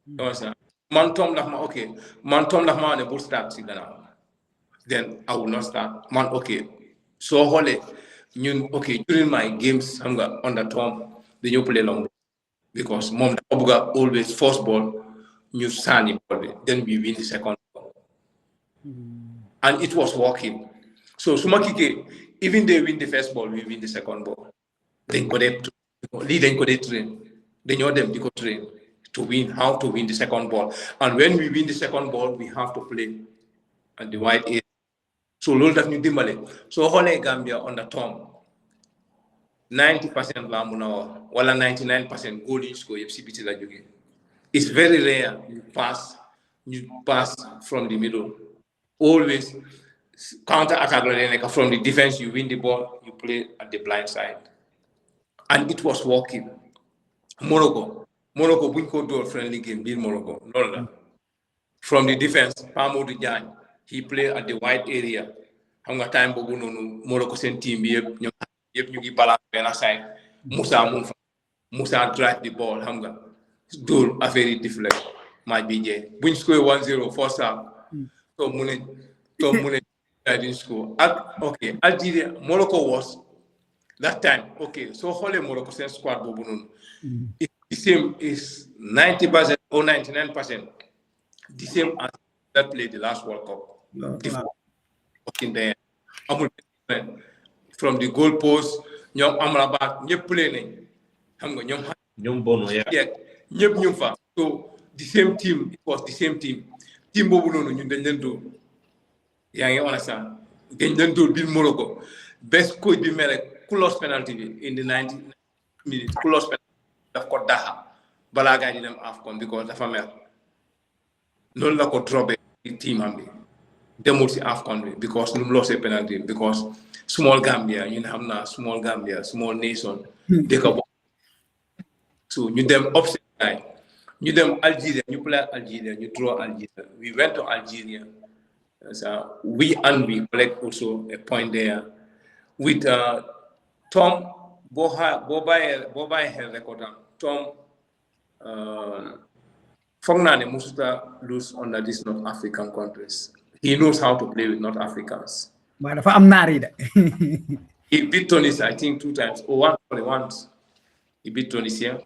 You understand? Man Tom daf ma ne bul start si gannaaw. Then I will not start. Man, okay. So xoolee ñun okay during my games xam nga under Tom dañoo play long ball because mom dafa bëgg a always first ball ñu sànni ball bi then we win the second ball and it was working so su ma kickee even they win the first ball we win the second ball dañ ko dee train dañoo dem di ko train to win how to win the second ball and when we win the second ball we have to play at the wide area so loolu daf ñu dimbale soo xoolee Gambia on the Tom 90% la mun a wax wala 99% goal yi score yëpp si biti la jógee it's very rare you pass from the middle always counter attack la nekk from the defense you win the ball you play at the blind side and it was working Morocco buñ ko door friendly game biir Morocco loolu la from the defense Pa Modou Diagne he played at the wide area xam nga time boobu noonu Morocco seen team bi yëpp ñu ngi balance benn side Moussa drive the ball xam nga dóor affaire yi deflect match bi jeex buñ score 1-0 first half so mu ne I didn't score okay Algeria Morocco was that time okay so xoolee Morocco seen squad boobu noonu the same is 90% or 99% the same as that played the last World Cup in there from the goal post ñoom Amrabat ñëpp play nañ xam nga ñoom Bono ñëpp ñu fa so the same team it was the same team boobu noonu ñun dañ leen dóor yaa ngi understand dañ leen dóor biir Morocco best coach bi mel rek ku lost penalty bi in the 90 minutes ku lost penalty daf ko daxa balaa gaa yi di dem AFCON because dafa mel loolu la ko drobé team am bi demul si AFCON bi because nu mu loosee penalty because small Gambia ñu ne xam naa small Gambia small nation dëkk bo so ñu dem upset ñu dem Algeria ñu play Algeria ñu draw Algeria we went to Algeria so we collect also a point there with Tom boo bàyyee xel record am Tom foog naa ne musuta lose under these North African countries. He knows how to play with North Africans. But if I'm not either. He beat Tunisia, I think 2 times. Once. He beat Tunisia.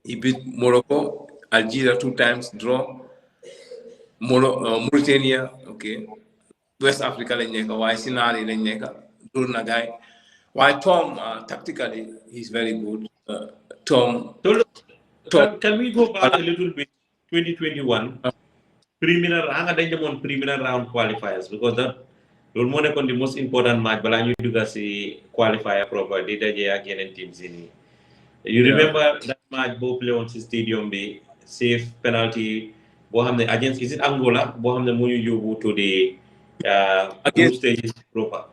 He beat Morocco, Algeria 2 times, draw. Mauritania, okay. West Africa, why Sinari, Nagai. Why Tom, tactically, he's very good. Tom. Can we go back a little bit? 2021. Preliminary round qualifiers because that will more on the most important match. But I knew you guys see qualifier proper data again teams in. You remember that match? Both play on the stadium. Be safe penalty. Boham against is it Angola? Boham the Munu Jobe to the group stages proper.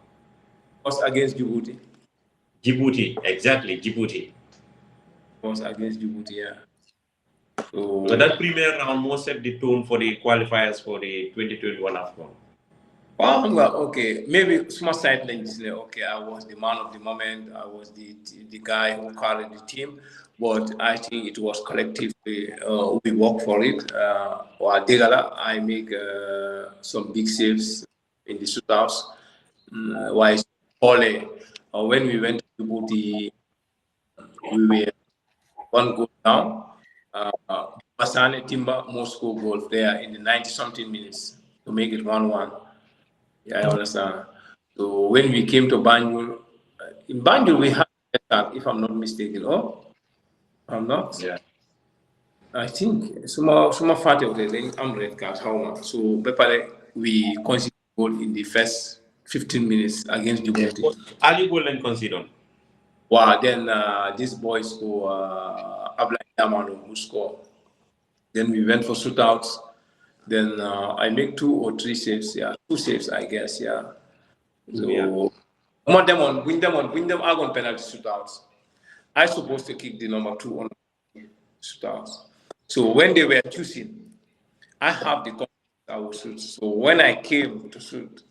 Was against Djibouti. Djibouti, exactly Djibouti. Was against Djibouti, yeah. So that premier round most set the tone for the qualifiers for the 2021 AFCON. Well, okay, maybe small side like this. Okay, I was the man of the moment. I was the guy who carried the team, but I think it was collectively we work for it. I make some big saves in the shootouts. When we went to Djibouti, we were one goal down. Basane Timba Moscow goal there in the 90-something minutes to make it 1-1. Yeah, I understand. So when we came to Banjul, in Banjul we had a start, if I'm not mistaken. Oh, I'm not. Yeah. I think some fat of the I'm red card. How so? Bepale we conceded goal in the first 15 minutes against Djibouti. Ali goal and consider. Wow, then these boys who Abla Yamano who score. Then we went for shootouts. Then I make 2 or 3 saves. Yeah, 2 saves, I guess. Yeah. So win them are on penalty shootouts. I supposed to kick the number 2 on shootouts. So when they were choosing, I have the confidence I will shoot. So when I came to shoot,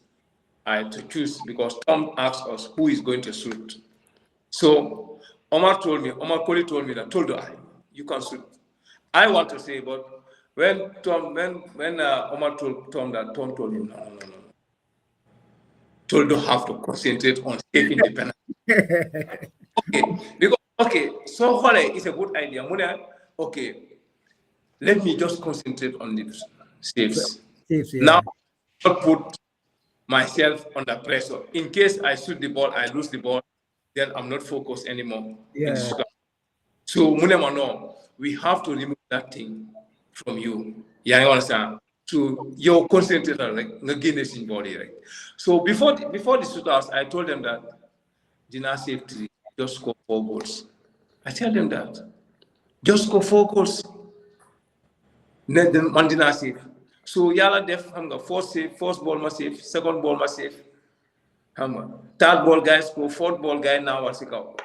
I had to choose because Tom asked us who is going to shoot. So Omar Koli told me that Toldo, you can shoot. I want to say, but when Omar told Tom that, Tom told him, no. Toldo have to concentrate on saving the penalty. So Hole is a good idea. Okay, let me just concentrate on the saves. Now, not put myself under pressure. In case I shoot the ball, I lose the ball, then I'm not focused anymore. Yeah. So, no, we have to remove that thing from you. Yeah, you understand? So, you're concentrated on the body, right? So, before the shootouts, I told them that Dina safety just score 4 goals. I tell them that just score 4 goals. Then Mandina safe. So yala def first ball must save, second ball must save. Third ball guys score, fourth ball guy now was out.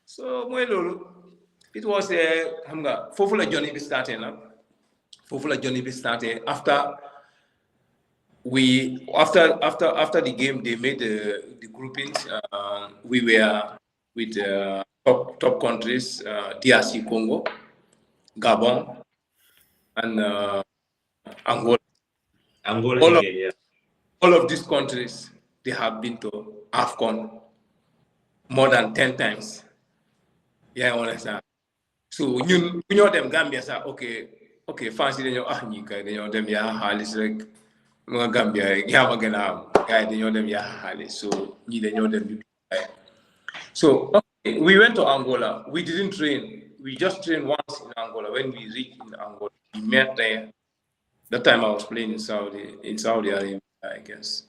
So it was Fofula Johnny be starting now. Fofula Johnny be starting after the game they made the groupings. We were with top countries, DRC Congo, Gabon, and Angola. All of these countries, they have been to AFCON more than 10 times. Yeah, I understand. So you know them Gambia say okay, fancy them you know them halis like Gambia guy they know them halis. So they know them. So we went to Angola. We didn't train. We just trained once in Angola. When we reached in Angola, we met there. That time I was playing in Saudi Arabia, I guess.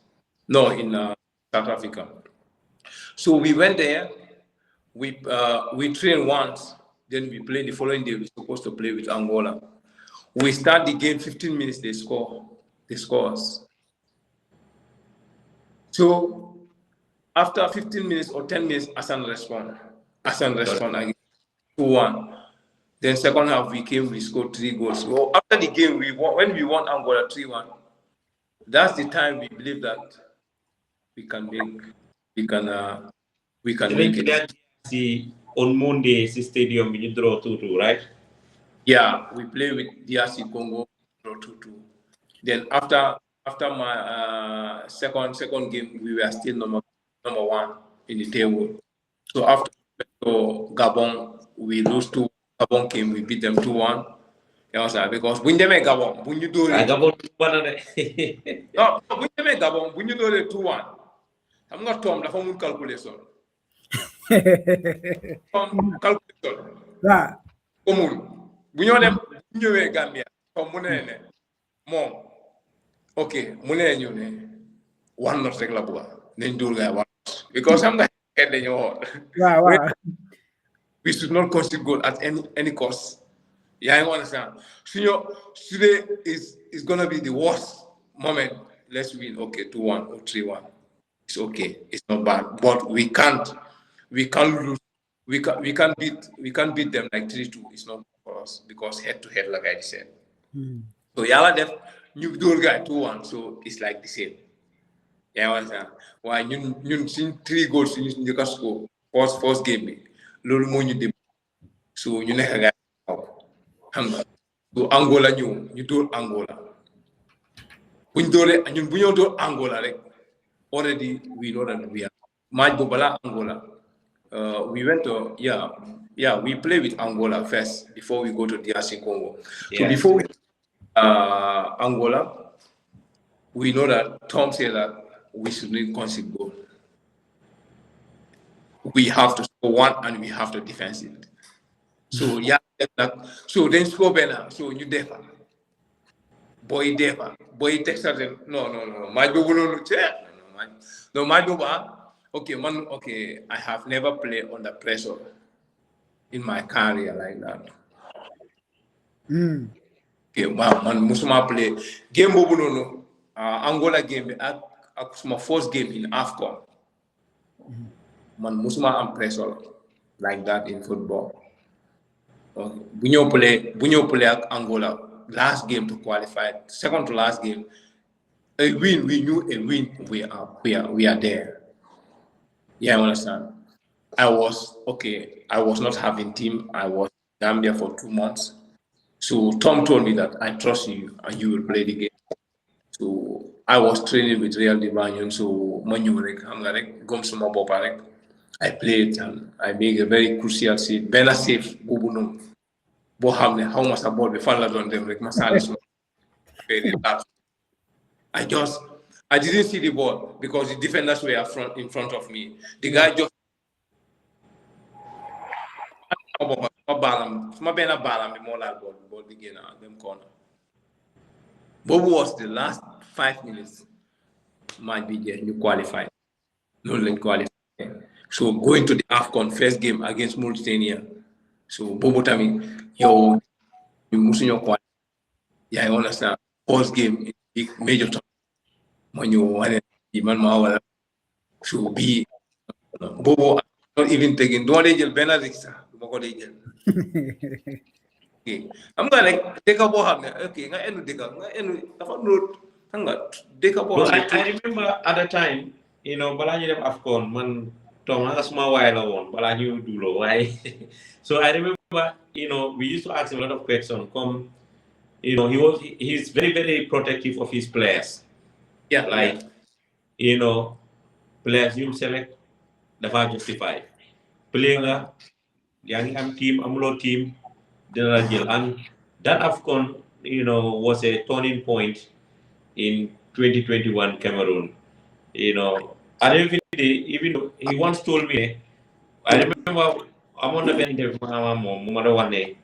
No, in South Africa. So we went there. We trained once. Then we played the following day. We're supposed to play with Angola. We start the game. 15 minutes. They score. They score us. So after 15 minutes or 10 minutes, Hassan respond again, 2-1. Then second half we scored 3 goals. So after the game, when we won Angola 3-1, that's the time we believe that we can make it. See on Monday, the stadium we draw 2-2, right? Yeah, we play with DRC Congo, draw 2-2. Then after my second game, we were still number 1 in the table. So after Gabon, we lose to Gabon game, we beat them 2-1. Because when they make Gabon, when you do it, Gabon 2-1. I'm not Tom, the home calculation. Calculation. When you Gambia, Mom. Okay, one not regular. Then do one because I'm not getting your we should not concede goal at any cost. Yeah, I understand. So today is gonna be the worst moment. Let's win 2-1 or 3-1. It's okay. It's not bad. But we can't lose. We can't beat them like 3-2. It's not for us because head to head, like I said. So Yala def new door guy 2-1. So it's like the same. Yeah, I understand. Why you seen 3 goals in the score first game. Lolu mo ñu dem so ñu nekk gaay xam nga so Angola ñu door Angola buñ doole buñu door Angola rek already we know that we are match bo bala Angola we went to we play with Angola first before we go to DRC Congo. Yeah. So before we Angola, we know that Tom said that we shouldn't concede goal. We have to score one and we have to defend it. So so then score better. So you defer. Boy Texas no. My okay, I have never played under pressure in my career like that. Okay, man musuma play game bobu no Angola game my first game in AFCON. Man musuma am pressure like that in football. Bunyo play at Angola last game to qualify, second to last game. A win, we knew a win. We are there. Yeah, I understand. I was not having team. I was in Gambia for 2 months. So Tom told me that I trust you and you will play the game. So I was training with Real Division. So I played and I made a very crucial save. Better save Bubuno. How much about the fan on them like Masalis. I didn't see the ball because the defenders were in front of me. The guy just ball begin at them corner. Bobo was the last 5 minutes. Might be there, you qualify. No link qualify. So going to the AFCON first game against Mauritania. So Bobo Tami, you must qualify. Yeah, I understand. First game in major time. When you want to so be Bobo not even taking don't they just Benedict. Okay. I'm gonna take a ball. Okay, I remember at the time, Balani dem AFCON, man, Tom has my while on, Balani do why. So I remember, we used to ask him a lot of questions. He's very, very protective of his players. Yeah, like, players you select, dafa justify. Playing nga, yang am team, amulo team, and that AFCON, was a turning point in 2021 Cameroon. And even though he once told me, I remember I'm on the bench with my mother one day.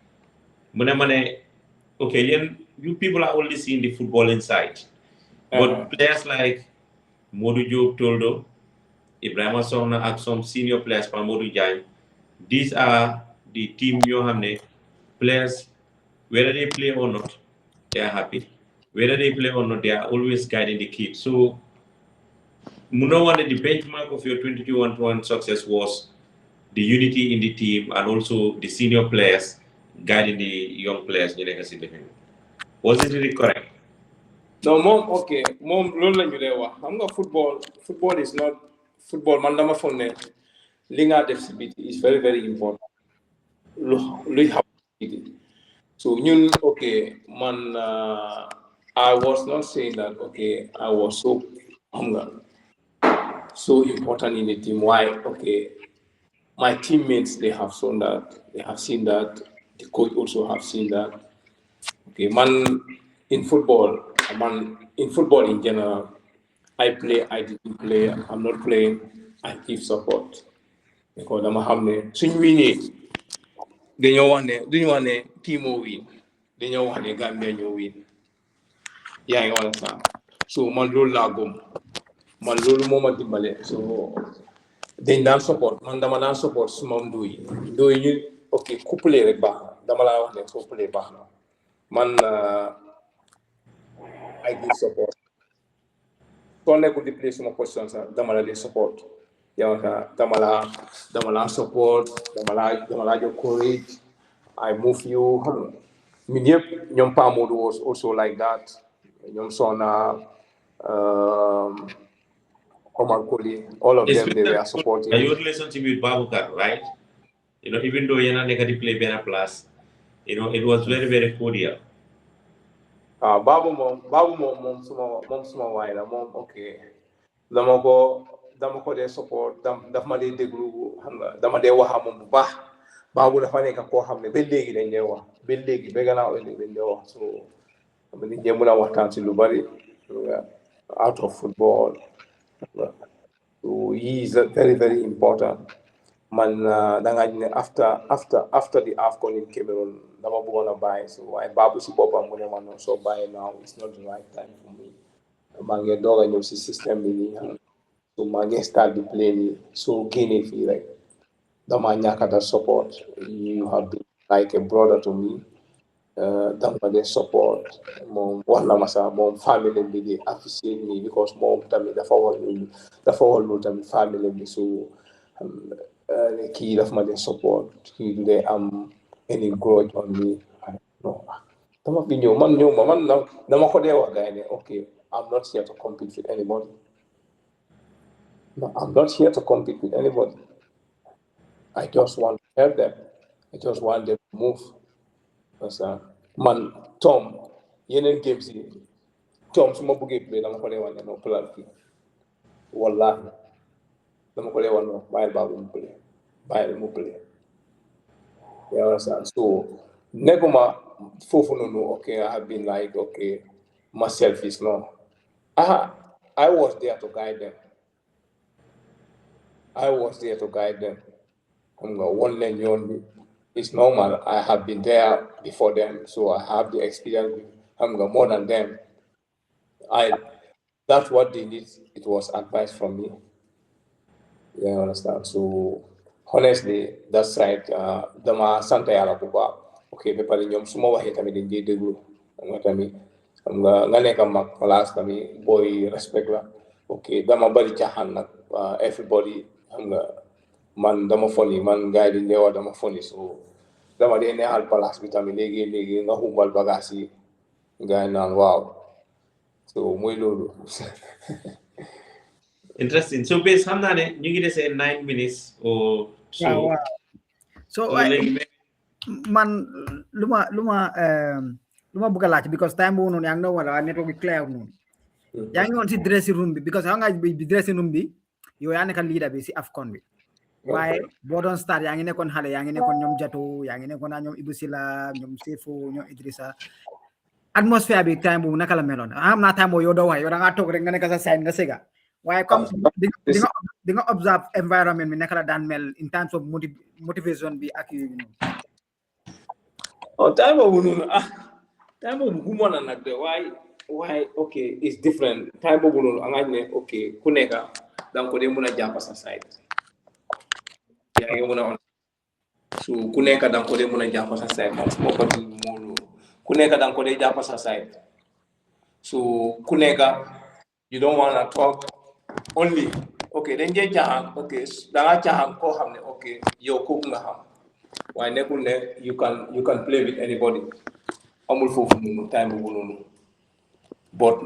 Okay, you people are only seeing the football inside. But players like Modou Jobe Toldo, Ibrahima Songna, and some senior players from Modou Jai, these are the team you have players, whether they play or not, they are happy. Whether they play or not, they are always guiding the kids. So, the benchmark of your 2021 success was the unity in the team and also the senior players guiding the young players. Was it really correct? No, mom, okay. Mom, I'm not football is not football. Mandama phone. Linga flexibility is very, very important. So, okay, man, I was not saying that, okay, I was so important in the team. Why? Okay, my teammates, they have shown that, they have seen that, the coach also have seen that. Okay, in football in general, I play, I didn't play, I'm not playing, I give support. Because I'm a hamne. So you win, then you want the team win. Then you want the Gambia you win. Yeah, you understand. So man lagom. Man moma timbale. So then dan support. Man dan support sumam dui. Do you okay, couple rek ba. Damala wax ne couple ba. Man I give support. So I could play some questions damala de support. Yeah, damala support, damala your courage. I move you. Nyom Pamodu was also like that. Nyom Sona, Omar Koli, all of them, they were supporting. Your relationship with Babukar, right? Even though you're not negative play better plus, it was very, very cordial. Babu mom, suma wine, mom, okay. Lamoko, dama ko dee support daf ma dee déglu xam nga dama dee wax ak moom bu baax baabu dafa nekk koo xam ne ba léegi dañ dee wax ba léegi ba gannaaw ëllëg dañ dee wax so xam ni ñee mën a waxtaan si lu bari out of football so he is very very important man da nga ne after the AFCON in Cameroon dama bëggoon a bàyyi so waaye baabu si boppam mu ne ma noonu soo bàyyi now it's not the right time for me maa ngi doog a ñëw si système bi nii so maa ngi start di play nii so génnee fii rek dama ñàkkata support you have been like a brother to me dama dee support moom wax na ma sax moom famille bi di appreciate me because moom tamit dafa wax loolu tamit famille bi so kii daf ma dee support kii du dee am any grudge on me no dama fi ñëw man dama ko dee wax gars yi ne okay I'm not here to compete with anybody. No, I'm not here to compete with anybody. I just want to help them. I just want them to move. Because, man, Tom, yeneen games yi Tom su ma bëggee play dama ko dee wax ne no plan fii wallahi dama ko dee wax no bàyyil baabu mu play you understand so nekkuma foofu noonu okay I have been like okay my selfish no I was there to guide them. One lane it's normal. I have been there before them, so I have the experience. More than them. That's what they need. It was advice from me. You understand? So honestly, that side, dama santa yala kuba. Okay, people in yom sumo wahe kami din di dulu. Nga nekk mag class kami boy respect la okay dama bari caaxaan nag everybody xam nga man dama foni man gars yi di neewa dama foni so dama dee neexal place bi tamit léegi nga xumbal bagage yi gars yi naan waaw so mooy loolu interesting so bés xam naa ne ñu ngi desee 9 minutes or so man lu ma bëgg a laaj because time boobu noonu yaa ngi doon wala network bi clear noonu yaa ngi woon si dressing room bi because xam nga bi dressing room bi yow yaa nekkoon leader bi si AFCON bi waaye boo doon start yaa ngi nekkoon xale yaa ngi nekkoon ñoom Jato yaa ngi nekkoon ñoom Ibou Sila ñoom Sefo ñoom Idrissa atmosphere bi time boobu naka la meloon xam naa time boobu yow doo wax yow da ngaa toog rek nga nekk sa side nga sega waaye comme di nga observe environment bi naka la daan mel in terms of motivation bi ak yooyu noonu time boobu noonu time boobu bu mën a nag de waaye okay it's different time boobu noonu nga ne okay ku nekk danga ko dee mën a jàpp sa side yaa ngi mën a so ku nekk danga ko dee mën a jàpp sa side man su ma ko di moolu ku nekk danga ko dee jàpp sa side so ku nekk you don't want to talk only okay dañ jee caaxaan okay danga caaxaan koo xam ne okay yow kooku nga xam waaye nekkul ne you can play with anybody amul foofu noonu time boobu noonu but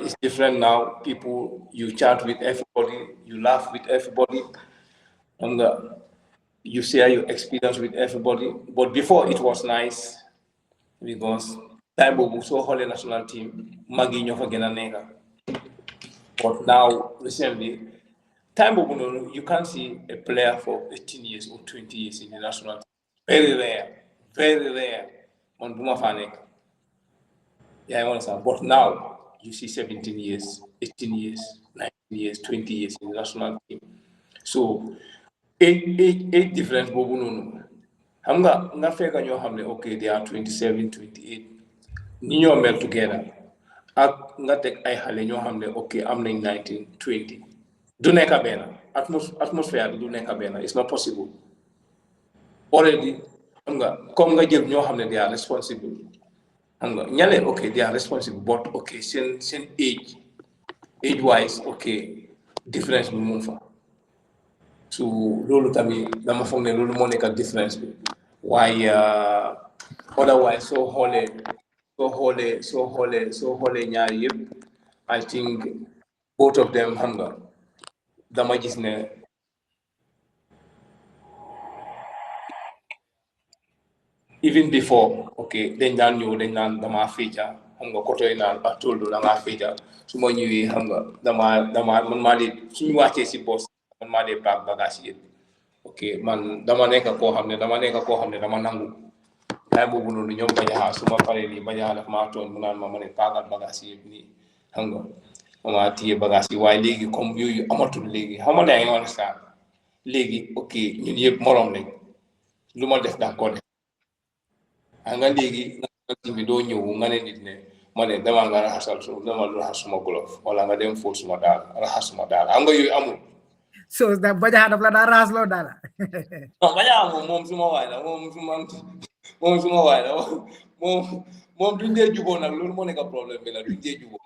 it's different now people you chat with everybody you laugh with everybody and you share your experience with everybody but before it was nice because time boobu soo xoolee national team mag yi ñoo fa gën a nekk but now recently time boobu noonu you can't see a player for 18 years or 20 years in the national team very rare on Buma Fanek. Yeah, I understand. But now you see 17 years, 18 years, 19 years, 20 years in the national team. So eight different bobu noonu. Xam nga fekk ñoo xam ne okay they are 27, 28. Ñi ñoo mel together. Ak nga teg ay xale ñoo xam ne okay am nañ 19, 20. Du nekk benn. Atmosphere du nekk benn. It's not possible. Already comme nga jël ñoo xam ne they are responsible xam nga ñale okay they are responsible but okay seen age wise okay difference bi mu fa so loolu tamit dama foog ne loolu moo nekk ak difference bi waaye otherwise soo xoolee ñaari yëpp I think both of them xam nga dama gis ne even before okay dañ daan dama feature xam nga koto yi naan Toldo da ngaa féeta su ma ñëwee xam nga dama man maa di suñu wàccee si boss man maa di paak bagage yi ok man dama nekk koo xam ne dama nangu laay boobu noonu ñoom bañaxaa su ma paree nii bañaxaa daf maa tooñ mu naan ma ne paagal bagage yi nii xam nga ma téye bagage yi waaye léegi comme yooyu amatul léegi xam nga yaa ngi understand léegi ok ñun yëpp morom lañ lu ma def daa ko def nga léegi nga bi doo ñëw nga ne nit ne ma ne dama nga raxas suma glove wala nga dem fóot suma daal raxas suma daal xam nga yooyu amul so da bañaxaa daf la daa raxas loo daal non bañaxaa moom suma waay la moom suma waay la moom duñ dee juboo nag loolu moo nekk problème bi la duñ dee juboo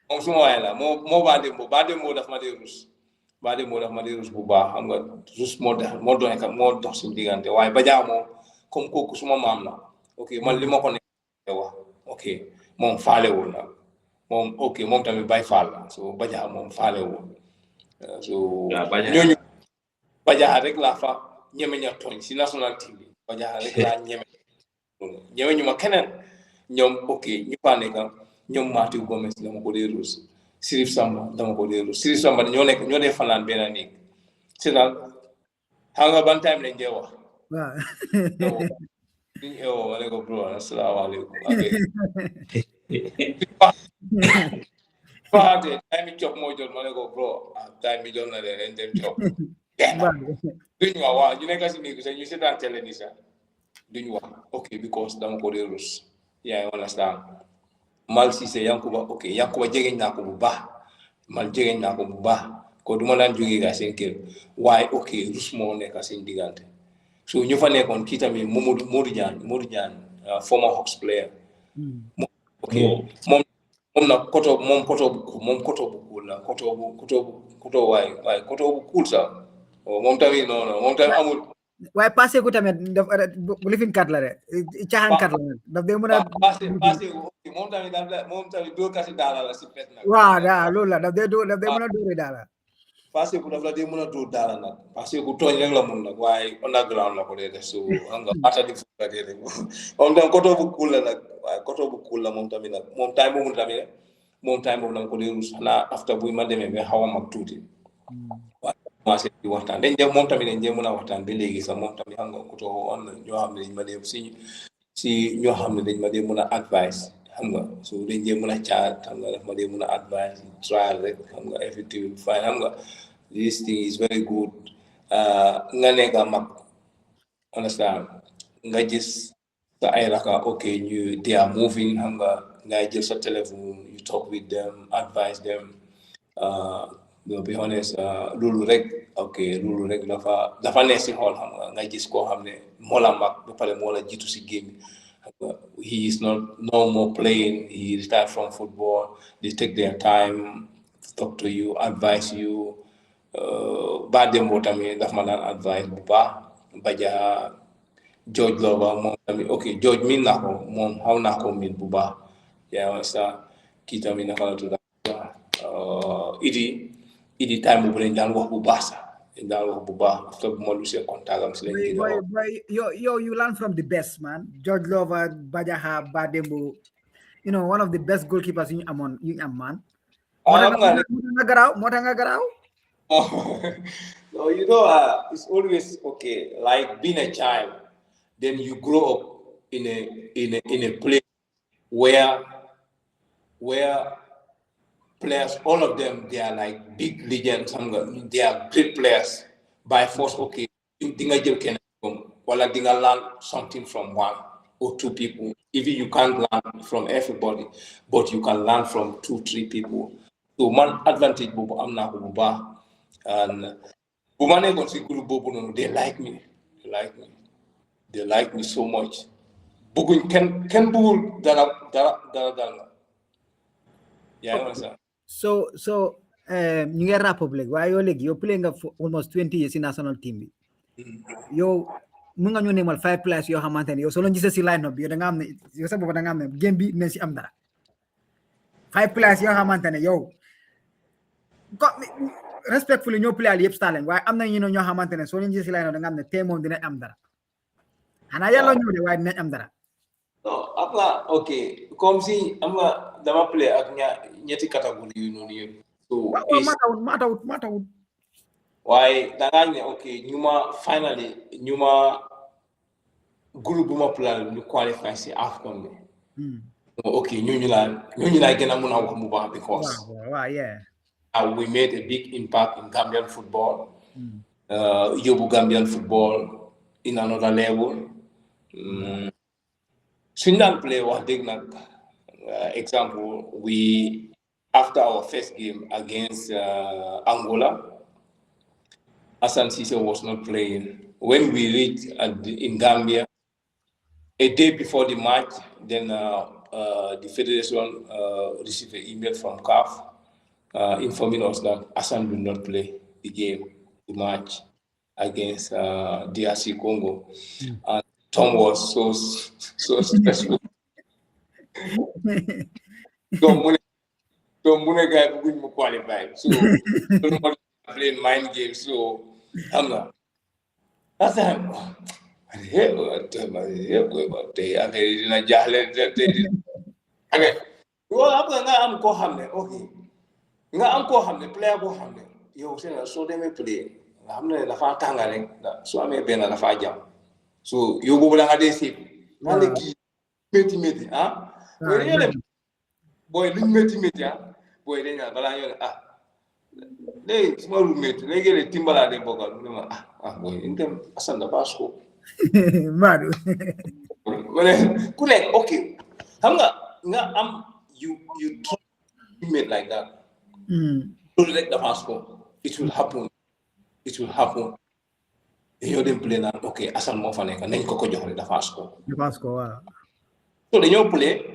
moom suma waay la moo baa démboo daf ma dee rus bu baax xam nga rus moo dox suñu diggante waaye bajaa moom comme kooku suma maam la ok man li ma ko nekk wax ok moom faalewul na moom ok moom tamit bay faal la so bajaa moom faalewul so ñooñu bajaa rek laa fa ñeme ña tooñ si national team bi bajaa rek laa ñeme ñu ma keneen ñoom ok ñu fa nekk ñoom Matthew Gomez dama ko dee ruus Sirif Samba dama ko dee ruus Sirif Samba ñoo dee fanaan benn néeg c'est daal xam nga ban time lañ dee wax waaw ma ne ko bro asalaamaaleykum faate time bi cop moo jot ma ne ko bro time bi jot na de leen dem cop duñ wax waaw ñu nekk si néeg sax ñu seetaan télé ni sax duñ wax ok because dama ko dee ruus yaa ngi understand mal Cissé Yankuba jegeñ naa ko bu baax ko duma daan jógee gaa seen kër waaye ok rus moo nekk seen diggante so ñu fa nekkoon kii tamit Modou Diagne former Hawks player ok moom nag koto bu cool la koto waaye koto bu cool sax moom tamit amul waaye passé ko tamit bu lifin kat la de caaxaan kat la daf dee mën a passé moom tamit dóor kasi daala la si pet nag waaw daa loolu la daf dee mën a dóori daala passé ko daf la dee mën a dóor daala nag passé ko tooñ rek la mun nag waaye underground la ko dee def so xam nga mata di fu la dee def moom tamit koto bu cool la nag waaye koto bu cool la moom tamit nag moom time boobu nag ko dee rus xanaa after buy ma demee ba xaw a mag tuuti commencé di waxtaan moom tamit dañ mën a waxtaan ba léegi sax moom tamit xam nga koto am na ñoo xam ne dañ ma dee si ñoo xam ne dañ ma dee mën a advice xam nga so dañ dee mën a chat xam nga daf ma dee mën a advice trial rek xam nga everything fine xam nga this thing is very good nga nekk mag understand nga gis sa ay raka ok ñu they are moving xam nga ngay jël sa téléphone you talk with them advise them to be honest loolu rek dafa neex si xool xam nga gis koo xam ne moo la mag ba pare moo la jiitu si game he is no more playing he retired from football they take their time to talk to you advise you ba dembo tamit daf ma daan advice bu baax baja George Lover moom tamit ok George min naa ko moom xaw naa ko min bu baax yaa sa kii tamit naka la tudda idi time bu leen daan wax bu baax sax after bu ma lusee contact am si lañ you learn from the best man George Lover Bajaha Badembo one of the best goalkeepers yu ñu am man moo tax nga garaaw no it's always okay like being a child then you grow up in a place where players, all of them, they are like big legends. They are great players. By force, okay, dinga jël kenn wala dinga learn something from one or two people. Even you can't learn from everybody, but you can learn from 2-3 people. So man advantage bobu am na ko bu baax, and bu ma nekkoon si groupe bobu noonu they like me so much. Bëgguñ kenn bëggul dara. Yeah, so ñu ngi Republic waaye yow léegi yow play nga for almost 20 years in national team bi yow mun nga ñu nemal 5 players yoo xamante ne yow soo leen gisee si line up bi yow da nga am ne yow sa bopp da nga am ne game bi dinañ si am dara 5 players yoo xamante ne yow respectfully ñoo play al yëpp star lañ waaye am na ñoo xamante ne soo leen gisee si line up da nga am ne tey moom dinañ am dara xanaa yàlla ñëw de waaye dinañ am dara No, okay. Comme si dama play ak ñetti catégorie yu noonu yëpp. So matawut. waaye dangaa ne okay finally ñu ma groupe bu ma plan ñu qualify si AFCON bi. Okay, ñooñu laa gën a mun a wax bu baax because yeah. We made a big impact in Gambian football. Yóbbu Gambian football in another level. Suñ daan play wax dëgg nag example after our first game against Angola, Hassan Cisse was not playing. When we reached in Gambia, a day before the match, then the federation received an email from CAF informing us that Hassan will not play the match against DRC Congo. And Tom was so stressful. So Mune guy will qualify. So playing mind games. So that's time. Nga am ko xamne player bo xamne yow seen so demé play nga xamne dafa tanga rek so amé ben dafa jam so yow bobu la nga dé ci man la ki méti boy luñ méti boy dañ bala ñu lay suma lu méti légui le timbala de bogal mu ma boy intem asan da basko madu ku nek okay xam nga am you made like that. Like the Vasco, it will happen. You didn't play now. Okay, Asan Mofanek, and then Coco John the Vasco. The Vasco, so the new play.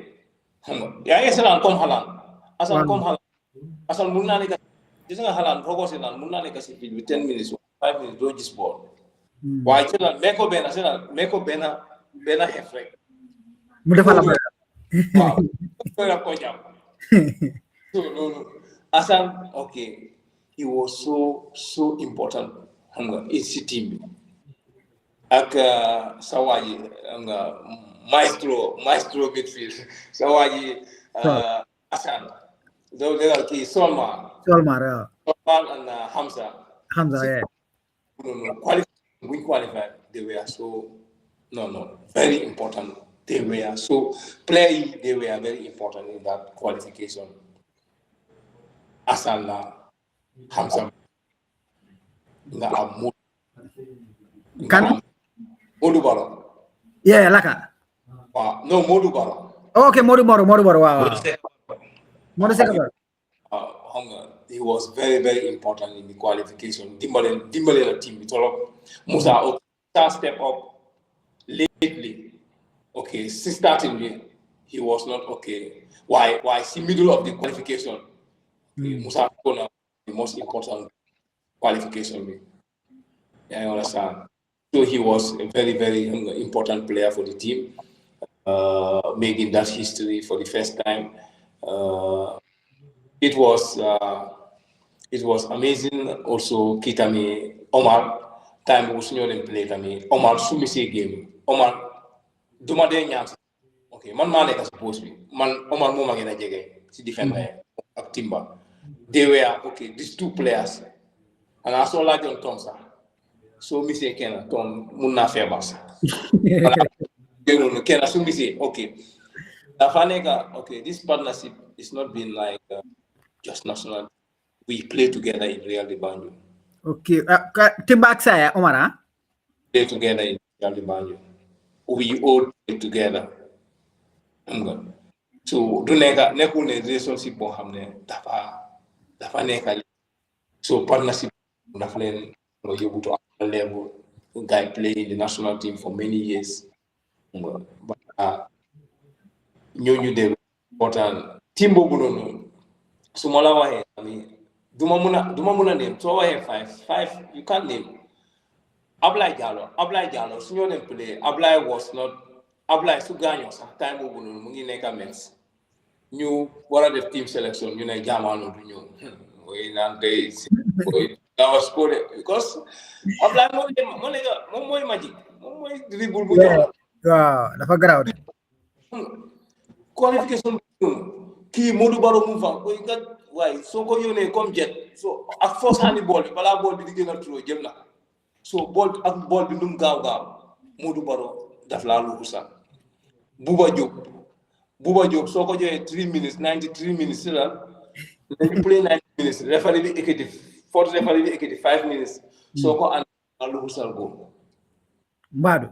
Yeah, yes, Asan come Halan. Asan come Halan. Asan Munanika. This is a Halan, focus in Munanika with 10 minutes, 5 minutes, do this ball. Why tell Meko Bena Hefrek. Mutafala. So no. Asan, okay, he was so important. It's a team. Aka Sawaji, maestro midfield. Sawaji, Asan. Though they are key Solmar, and Hamza, yeah. We qualified. They were so very important. They were so playing. They were very important in that qualification. Asala Hamza Kan Modou Baro. Yeah, laka. No, Modou Baro. Okay, Modou Baro. Wow. Modou Sekaba. He was very, very important in the qualification. Dimbale team. Musa step up lately. Okay, since starting he was not okay. Why? See, middle of the qualification. Musa Kona, the most important qualification. I understand. So he was a very, very important player for the team, making that history for the first time. It was amazing. Also, Kitami Omar time was not in play. Omar Sumisi game. Omar Dumade Nyams. Okay, man is supposed to be man. Omar Moma gena jege si defender ak Timba. They were okay. These two players, and I saw like John Thompson. So me say Ken Tom Munna Febas. Ken so me say okay. Okay, this partnership is not been like just national. We play together in Real de Banjo. Okay, Timba saya Omar. Play together in Real de Banjo. We all play together. So do nega nekune relationship bo xamne dafa nekal so partnership dafa len yobu to level guy play in the national team for many years but ñooñu de important team bobu non su ma la waxe duma muna name so waxe five you can't name Ablay Diallo su ñoo dem play Ablay was not Ablay su gaño sax time bobu non mu ngi nekk mens ñu wara def team selection ñu ne jamano du ñëw way nan day that was good because Ablay mo moy magic mo moy dribble bu jox waaw dafa graw qualification kii Modou Baro mu fa koy nga waaye soo ko yónnee comme jet so ak force handi ball bi balaa ball bi di gën a trop jëm na so ball ak ball bi num gaaw Modou Baro daf laa luxu sax Buba Diop soo ko joxee 3 minutes 93 minutes si la dañu play 90 minutes referee bi ekkati fourth referee bi ekkati 5 minutes soo ko ànd laa luxu sal go Mbadu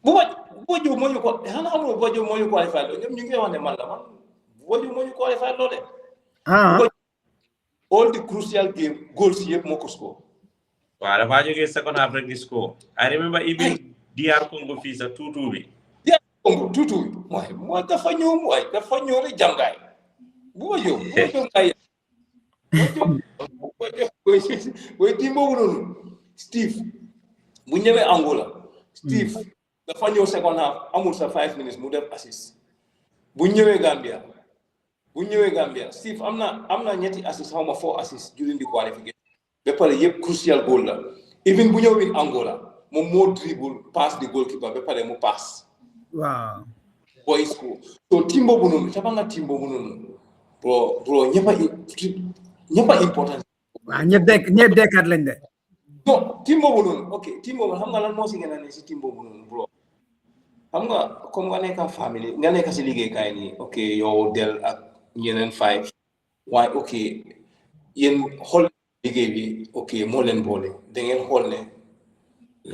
Buba Diop moo ñu ko xanaa xamul Buba Diop moo ñu qualifié loolu ñoom ñu ngi wax ne man la man Buba Diop moo ñu qualifié loolu de all the crucial game goals yëpp moo ko score. waaw dafa jógee second half rek di score. I remember even DR Congo fii sa 2-2 bi. DR Congo 2-2 bi mooy dafa ñëw rek jàngaay Buba Diop booy team boobu noonu Steve bu ñëwee Angola Steve dafa ñëw second half amul sa 5 minutes mu def assist bu ñëwee Gambia Steve am na ñetti assist xaw ma 4 assist during the qualification ba pare yëpp crucial goal la even bu ñëw in Angola moom moo dribble pass the goalkeeper ba pare mu pass waaw boy score so team boobu noonu bro ñëpp a important waaw ñëpp dekkat lañ de non team boobu noonu ok team boobu xam nga lan moo si gën a ne si team boobu noonu bro xam nga comme nga nekk famille nga nekk si liggéeykaay nii ok yow del ak ñeneen 5 waaye ok yéen xool liggéey bi ok moo leen boole da ngeen xool ne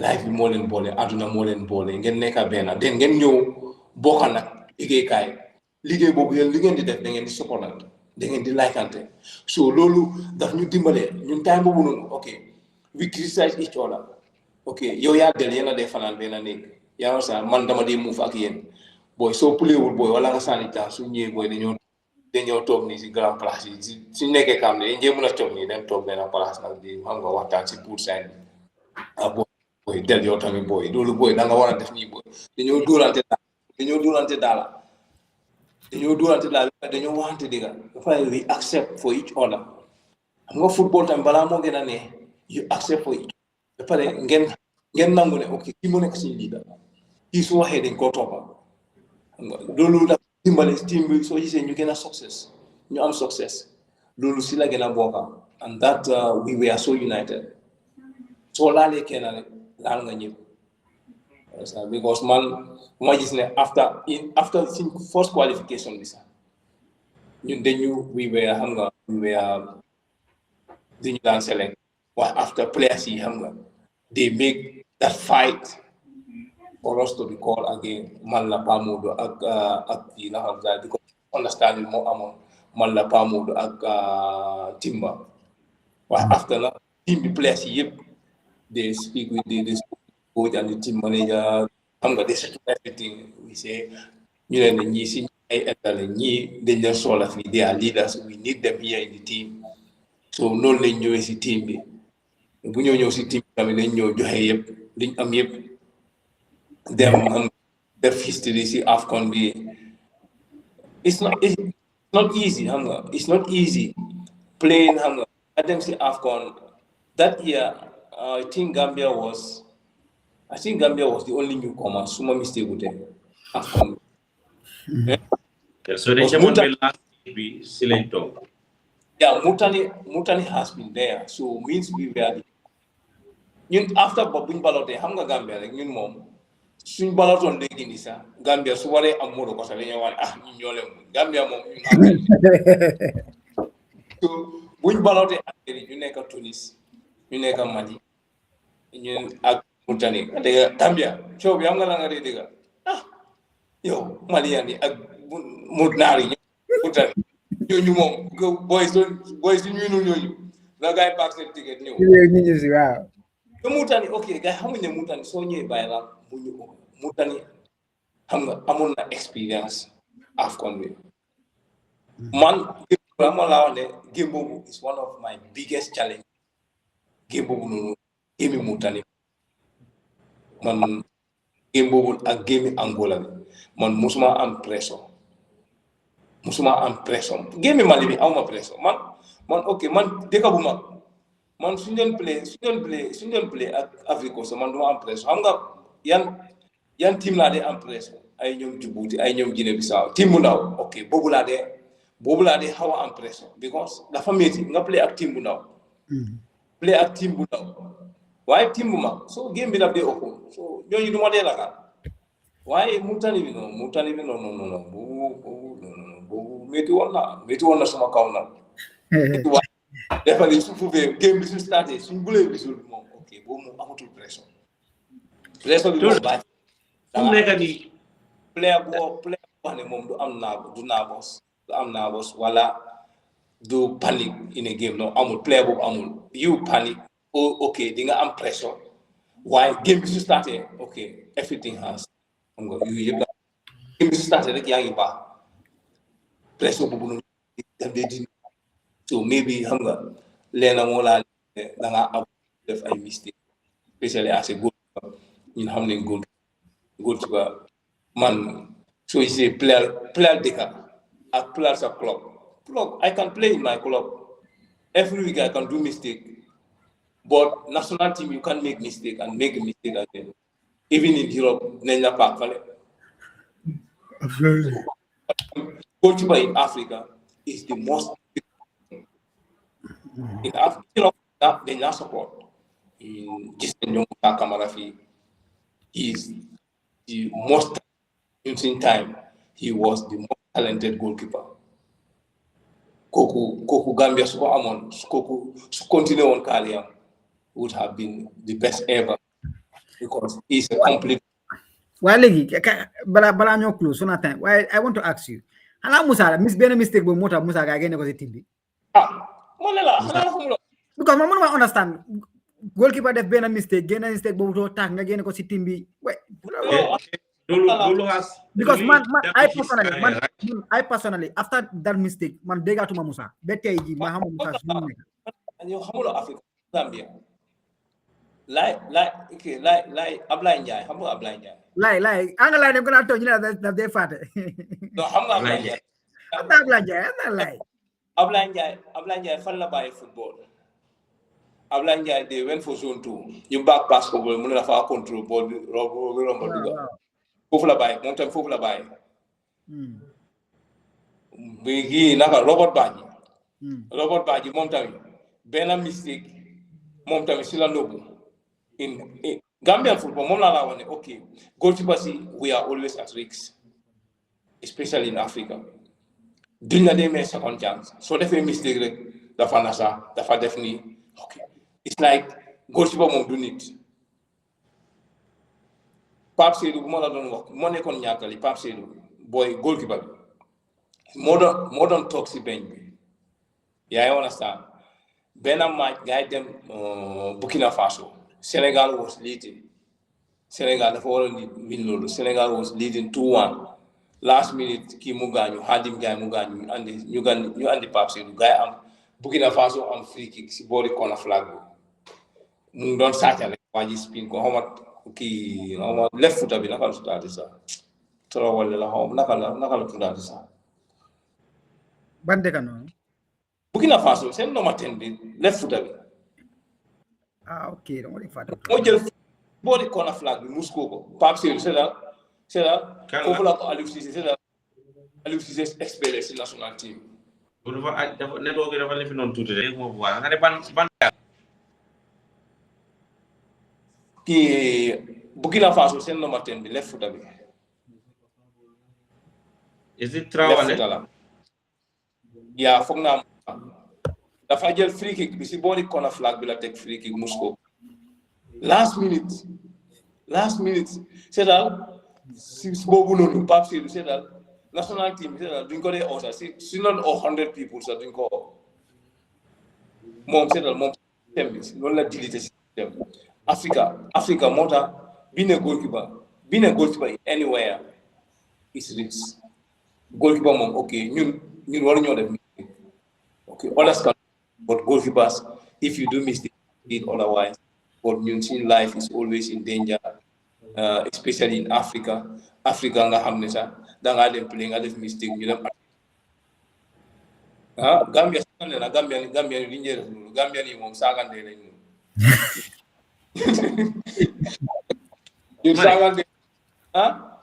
life bi moo leen boole àdduna moo leen boole ngeen nekk benn den ngeen ñëw bokk nag liggéeykaay liggéey boobu yéen li ngeen di def da ngeen di soppalante da ngeen di laykante so loolu daf ñu dimbale ñun time boobu noonu ok we criticize each other ok yow yaa del yéen a dee fanaan benn néeg yaa ngi sax man dama dee move ak yéen booy soo pléwul booy wala nga sànni temps su ñëwee booy dañoo toog nii si grand place yi si nekkee kam ne njee mën a toog nii dem toog benn place nag di xam nga waxtaan si pour sign booy del yow tamit booy loolu booy da nga war a def nii booy dañoo dóorante daala dañoo waxante digga dafay we accept for each other xam nga football tamit balaa moo gën a ne you accept for each other ba pare ngeen nangu ne ok kii mu nekk si leader kii su waxee dañ koo toppa xam nga loolu da dimbale team bi soo gisee ñu gën a ñu am success loolu si la gën a bokka and that we were so united soo laalee kenn rek laal nga ñëpp because man ma gis ne after sin first qualification bi sax ñun we were dañu daan select waaye after players yi xam nga they make that fight for us to be called again man la Pamodo ak kii na xam daal because understanding moo amoon man la Pamodo ak Timba waaye after na team bi players yi yëpp they speak with the coach and the team manager xam nga they settle everything we say ñu leen ne ñii si ay état ñii dañ leen soxla fii they are leaders we need them here in the team so noonu lañ ñëwee si team bi bu ñëw si team bi tamit dañ ñëw joxe yëpp liñ am yëpp dem def history si AFCON bi it's not easy xam nga it's not easy playing xam nga I dem si AFCON that year I think Gambia was the only newcomer suma mistake with them AFCON so they came on the last week Silento. Yeah, Mutani has been there so means we were ñun after buñ baloté xam nga Gambia rek ñun moom suñ balatoon léegi nii sax Gambia su waree am Modou ko sax dañoo wax ñun ñoo leen Gambia moom ñun am so buñ balotee affaire ñu nekk Tunis ñu nekk Mali ñun ak Mauritanie dégg Gambia coow bi am nga la nga dee dégg yow Malien yi ak naar yi Mauritanie ñooñu moom boys ñu ñooñu la gars yi paak seen ticket ñëw ñu si waaw te Mauritanie ok gars yi xamuñ ne Mauritanie soo ñëwee bàyyi la mu ñu Mauritanie xam nga amoon na expérience AFCON bi man ma laa wax ne game boobu is one of my biggest challenge game boobu noonu game yi Mauritanie man game boobu ak game yi Angola bi man musuma am pression game yi Mali bi awma pression man ok man dëkk bu mag man suñu doon play ak Afrique so man duma am pression xam nga yan team laa dee am pression ay ñoom Djibouti ay ñoom Guinée Bissau team bu ndaw ok boobu laa dee xaw a am pression because dafa métti nga play ak team bu ndaw play ak team bu ndaw waaye team bu mag so game bi daf dee ëpp so ñooñu du ma dee lagal waaye Mauritanie bi non boobu métti woon na suma kaw na dafa ne su fufee game bi su starté suñ bulee bisul moom ok boobu moom amatul pression bi moom bàyyi fu mu nekk nii player bu wax ne moom du am nervous wala du panic in a game non amul player boobu amul you panic ok di nga am pression waaye game bi su starté ok everything has xam nga yu yëpp game bi su starté rek yaa ngi baax pression boobu noonu daf dee dindi so maybe xam nga leena moo laa da nga am def ay mistake especially as a goalkeeper ñun xam nañ goalkeeper man so you say player dëkka ak player sa club I can play in my club every week I can do mistake but national team you can make mistake and make a mistake again even in Europe nañ la paak fale goalkeeper in Africa is the most in Africa dañ la support gis nañ ñoom Kamara fii he is the most in time he was the most talented goalkeeper kooku Gambia su ko amoon kooku su continué woon carrière would have been the best ever because he's a complete. Waaye léegi balaa ñoo close so na time waaye I want to ask you xanaa Musa benn mistake boobu moo tax Musa gaa génne ko si team bi moo ne la xanaa xamuloo because man mënuma understand goalkeeper def benn mistake mistake boobu too tax nga génne ko si team bi because man I personally after that mistake man déggatuma Musa ba tey ji ma xamul Musa su mu nekk yow xamuloo Afrique Gambia lay Ablaye Ndiaye xam nga Ablaye Ndiaye lay anga lay dem ko na to ñu la daf dee faate non xam nga Ablaye Ndiaye Ablaye Ndiaye fan la bàyyi football Ablaye Ndiaye they went for zone 2 ñu back pass ko mu ne dafa control ball bi romba duga foofu la bàyyi moom tamit foofu la bàyyi bi gi naka Robert Badji moom tamit benn mistake moom tamit si la nóbbu in Gambian football moom laa wax ne ok goalkeepers we are always at risk especially in Africa duñ la demee second chance soo defee mistake rek dafa nasa dafa def nii ok it's like goalkeeper moom du nit Pape Seydou bu ma la doon wax moo nekkoon ñaatali Pape Seydou booy goalkeeper bi moo doon toog si bench bi yaa ngi understand benn match gars yi dem Burkina Faso Senegal was leading Senegal dafa war a win loolu Senegal was leading 2-1 last minute kii mu gaañu Hadim Gaye mu gaañu ñu andi Pape Seydou gars yi am Burkina Faso am free kick si boori corner flag bi mu ngi doon sàccale waa ji spin ko xaw ma kii xaw ma left foot bi naka la tuddaati sax trop wala la xaw ma naka la tuddaati sax ban dëkk noonu Burkina Faso seen number 10 bi left foot bi ok dama di fàtte moo jël boori corner flag bi muskoo ko Pape Seydou c'est là foofu la ko Aliou Cissé expérience si national team dafa network dafa ne fi noonu tuuti rek moo bu nga ne ban kii Burkina Faso seen number 10 bi left foot bi is it Traoré yaa foog naa dafa jël free kick bi si boori corner flag bi la teg free kick musko last minute c'est si boobu noonu Pape Seydou c'est national team c'est duñ ko dee oo sax si non 100 people sax duñ ko oo moom c'est moom système bi loolu la dilité si système Africa moo tax being a goalkeeper in anywhere is risk goalkeeper moom ok ñun waru ñoo def mistake ok others can but goalkeepers if you do mistake otherwise but ñun suñu life is always in danger especially in Africa nga xam ne sax dangaa dem play nga def mistake ñu dem Gambia sax ne na Gambia li ñu def loolu Gambia yi moom saagante lañ ñu ñun saagante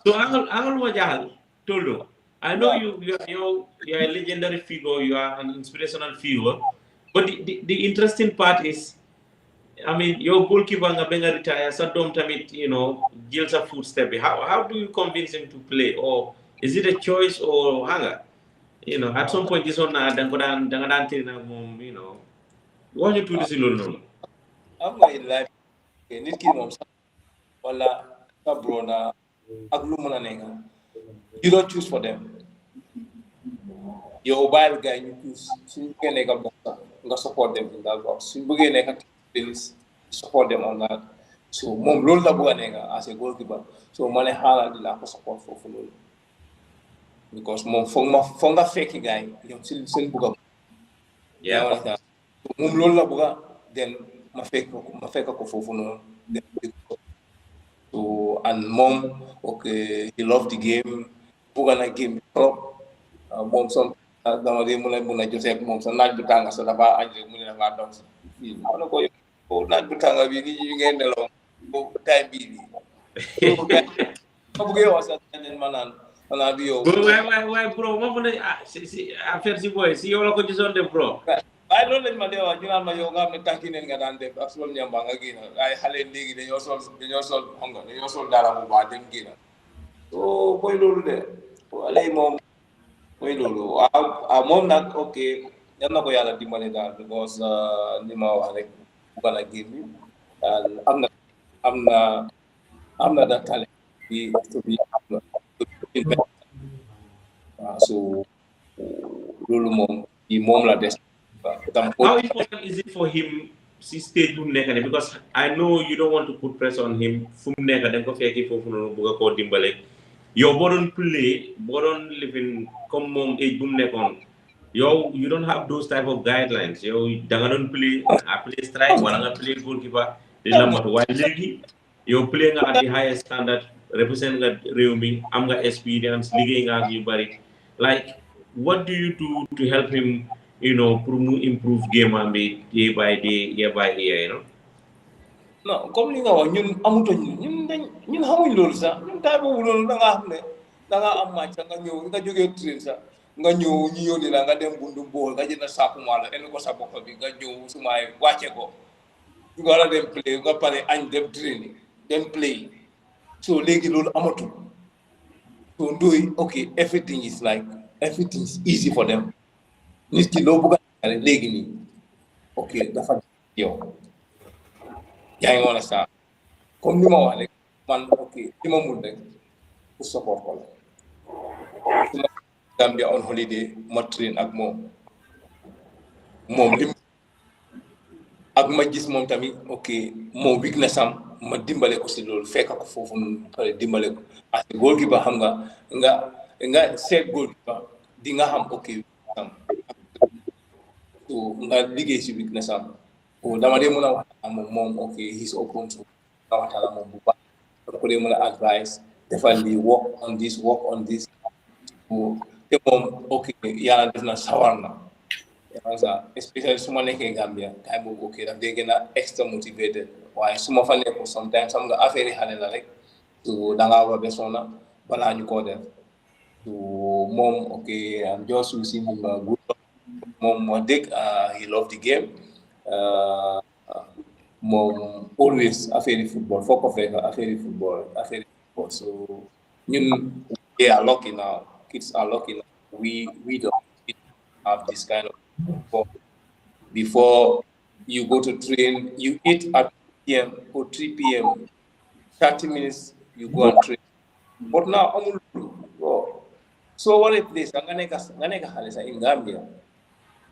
So Angel Wajal Toldo, I know you're a legendary figure, you are an inspirational figure, but the interesting part is, I mean, your goalkeeper Ngabenga retire, Sadom Tamit, Jil's a footstep. How do you convince him to play? Or is it a choice or hanga? At some point this one what you do this alone? am nga in life nit ki moom sax wala sa brother ak lu mën a nekk you don't choose for them yow bàyyil gars yi ñu choose suñu bëggee nekk box nga support them in that box suñu bëggee nekk teams support them on that so moom loolu la bëgg a nekk as a goalkeeper so ma ne xaaral dinaa ko support foofu loolu because moom foog nga fekki gars yi ñoom seen bëgg a moom loolu la bëgg a den ma fekk ko foofu noonu so and mom okay he loved the game bëgg na game trop moom son dama dee mun a jotee ak moom sa naaj bu tàng sa dafa añ rek mu ne dafa dox si ma ne ko naaj bu tàng bi ni ngeen nelaw boobu time bii nii ma bëggee wax sax ma naan bi yow waaye bro ma fu ne si affaire si boy si yow la ko gisoon de bro waaye loolu lañ ma dee wax ñu naan ma yow nga xam ne tànki neen nga daan def ak sol ñamba nga génn ay xale léegi dañoo sol xam nga dañoo sol dara bu baax dem génn so mooy loolu de wala moom mooy loolu waaw moom nag ok yal na ko yàlla dimbale daal because ni ma wax rek bugga na génn bi am na da talent bi waaw so loolu moom la des. How important is it for him si stage bu nekk ne because I know you don't want to put pressure on him fu mu nekk da nga ko fekki foofu noonu bëgg koo dimbale yow boo doon play boo doon living comme moom age bu mu nekkoon yow you don't have those type of guidelines yow da nga doon play strike wala nga play goalkeeper di lambatu waaye léegi yow play nga at the highest standard represent nga réew mi am nga experience liggéey nga ak yu bari like what do you do to help him pour mu improve game am bi day by day year by year non comme li nga wax ñun amutoon ñun xamuñ loolu sax ñun taay boobu loolu da ngaa xam ne da ngaa am match nga ñëw nga jógee train sax nga ñëw ñu yónni la nga dem bundu bool nga jënd saaku maalo indi ko sa bopp bi nga ñëw sumaay wàcce ko nga war a dem play nga pare añ dem training dem play so léegi loolu amatul so ndoy ok everything is easy for them nit ki loo bëgg a léegi nii ok dafa yow yaa ngi woon a saa comme ni ma wax rek man ok li ma mun rek pour support ko la su ma Gambia on holiday ma train ak moom lim ak ma gis moom tamit ok moom weakness am ma dimbale ko si loolu fekk ko foofu noonu pare dimbale ko parce que goalkeeper xam nga seet goalkeeper di nga xam ok am so nga liggéey si weakness am dama dee mën a wax moom ok he's open to nga waxtaan moom bu baax dama ko dee mën a advice defal lii work on this te moom ok yàlla def na sawar na especially su ma nekkee Gambia time boobu ok daf dee gën a extra motivated waaye su ma fa nekkul sometimes xam nga affaire yi xale la rek so dangaa war a besoona balaa ñu koo def so moom ok I'm just wishing him a good moom wax dëgg he love the game moom always affaire football foo ko fekk affaire football so ñun we are lucky now kids are lucky now we don't have this kind of before you go to train you eat at 2 p.m. or 3 p.m. 30 minutes you go and train but now so what a place nga nekk xale sa in Gambia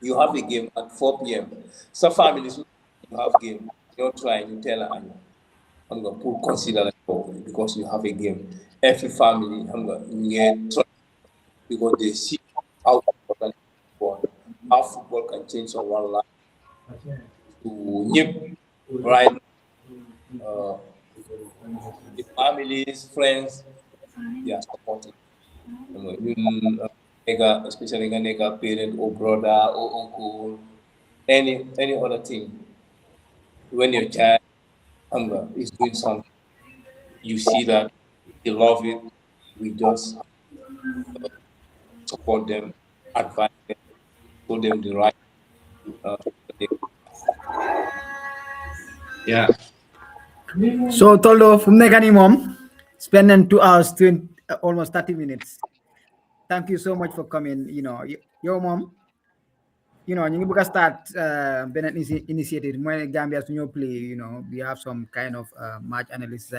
you have a game at 4 p.m. Some families you have game you're trying you tell her I'm gonna put consider because you have a game every family I'm gonna get because they see how football can change someone's life to right the families friends they are supporting especially a parent or brother or uncle any other thing when your child is doing something you see that he love it We just support them, advise them, show them the right. Yeah. So Toldo from nekani mom spending 2 hours 20, almost 30 minutes. Thank you so much for coming. Your mom. You ngi bëgg start beneen initiative mooy Gambia suñu play. We have some kind of match analysis.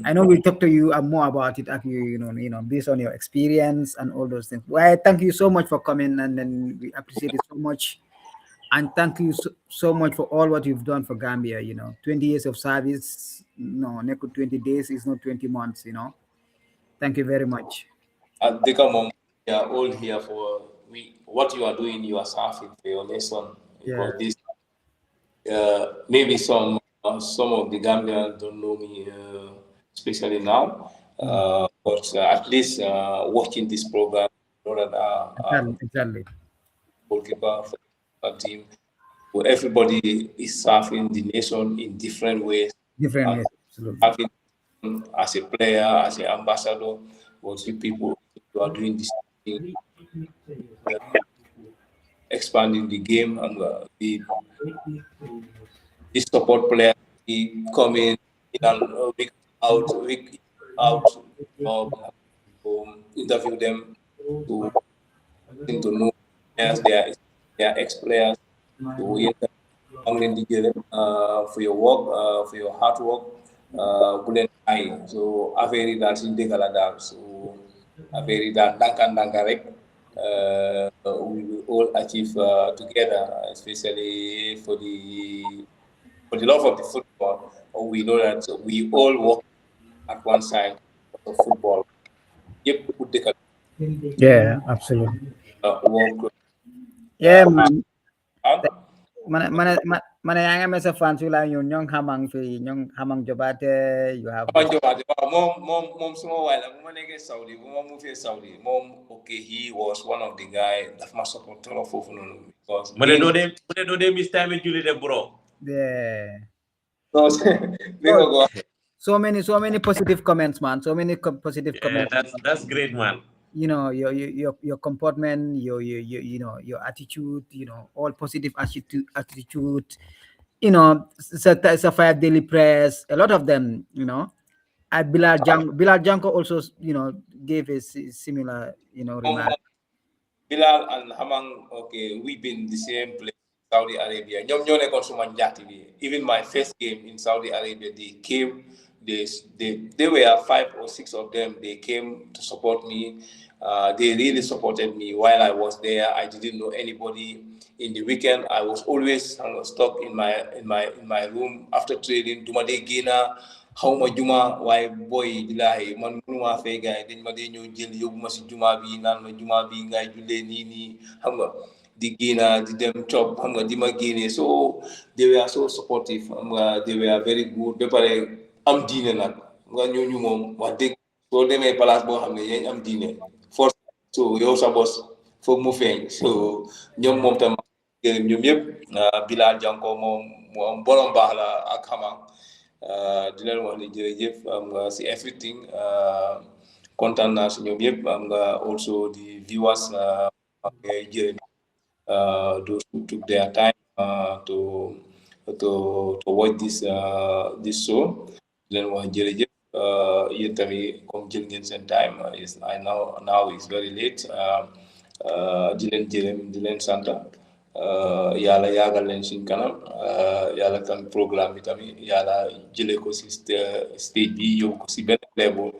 I know we'll talk to you more about it. Based on your experience and all those things. Well, thank you so much for coming, and then we appreciate it so much. And thank you so much for all what you've done for Gambia. 20 years of service. No, 20 days is not 20 months. Thank you very much. At Dekamon, we are all here for what you are doing. You are serving for your nation. Because this, maybe some of the Gambians don't know me, especially now. But at least watching this program, you know that exactly. goalkeeper for the team. So everybody is serving the nation in different ways. Different ways, absolutely. Serving as a player, as an ambassador, but you people who are doing this thing, expanding the game, and the support players coming in and week out, interview them to know players, their ex-players, to for your work, for your hard work, so affaire daal suñu dëkk la daal, so affaire daal ndànka rek we will all achieve together, especially for the love of the football. We know that we all work at one side of football. Yeah, absolutely. Work. Yeah, man. Mana yang mesa fans wala yun yung hamang jobate you have mom small while I'm gonna Saudi, move here Saudi. Mom, okay, he was one of the guys that must support because do they miss time with Julie bro. Yeah. So, so many positive comments, man. So many positive comments. That's great, man. Your comportment, your attitude, all positive attitude. Sapphire Daily Press, a lot of them, Bilal Janko also, gave a similar, remark. Bilal and Hamang, okay, we've been the same place in Saudi Arabia. Even my first game in Saudi Arabia, they came. They were 5 or 6 of them. They came to support me. They really supported me while I was there. I didn't know anybody. In the weekend, I was always stuck in my room after training. Dumade Gina, how ma juma why boy bilahi man munuma fe gaay dañ ma day ñew jël yobuma ci juma bi nan ma juma bi ngay julé ni xam nga di gina di dem top xam nga di ma génné, so they were so supportive, they were very good, be paré am diiné nak nga ñooñu mom wax dëgg so démé place bo xamné yañ am diiné force, so yow sa boss fo mu feñ, so ñom mom tam ñom yépp Bilal Janko mom borom baax la ak xamam di leen wax ni jërëjëf si everything kontaan naa si ñoom yëpp also the viewers jërëjëf those who took their time to watch this show di leen wax jërëjëf yéen tamit comme jël ngeen seen time I know now it's very late di leen jërëm di leen sant yàlla yaagal leen suñ kanam yàlla tam programme bi tamit yàlla jëlee ko si stage bi yóbbu ko si benn level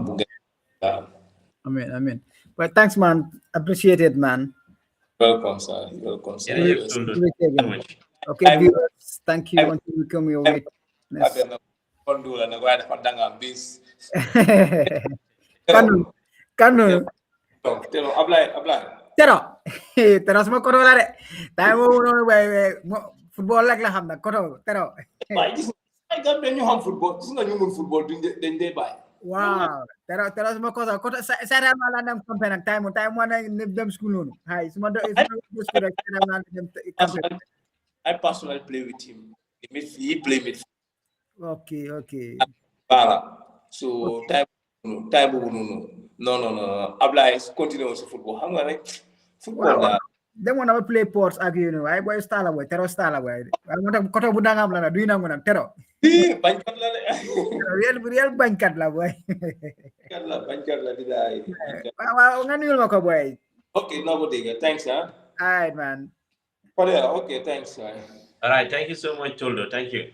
bu ngeen amen well thanks man, appreciate it man. Welcome sir. Okay viewers, thank you until we come your way. Kanu Tero sama koto la de tay mo non way football lak la xam na koto Tero ay Gambia ñu xam football gis nga ñu mën football dañ dé bay wow Tero sama koto sa ma la dem campagne ak tay mo na dem school non hay suma do school rek na dem campagne. I personally play with him. He play with. Okay. Voilà. So time time boobu noonu non Ablaye continué woon si football xam nga rek football daal demoon na ba play sports ak yéen waaye booy stala boy tero stala boy waaye moo tax côté bu dangam la duy nangu nag tero bañkat la de real bañkat la boy bañkat la di daay waaw nga nuyul ma ko boy okay no go dégg thanks alright man okay thanks all right, thank you so much Toldo, thank you.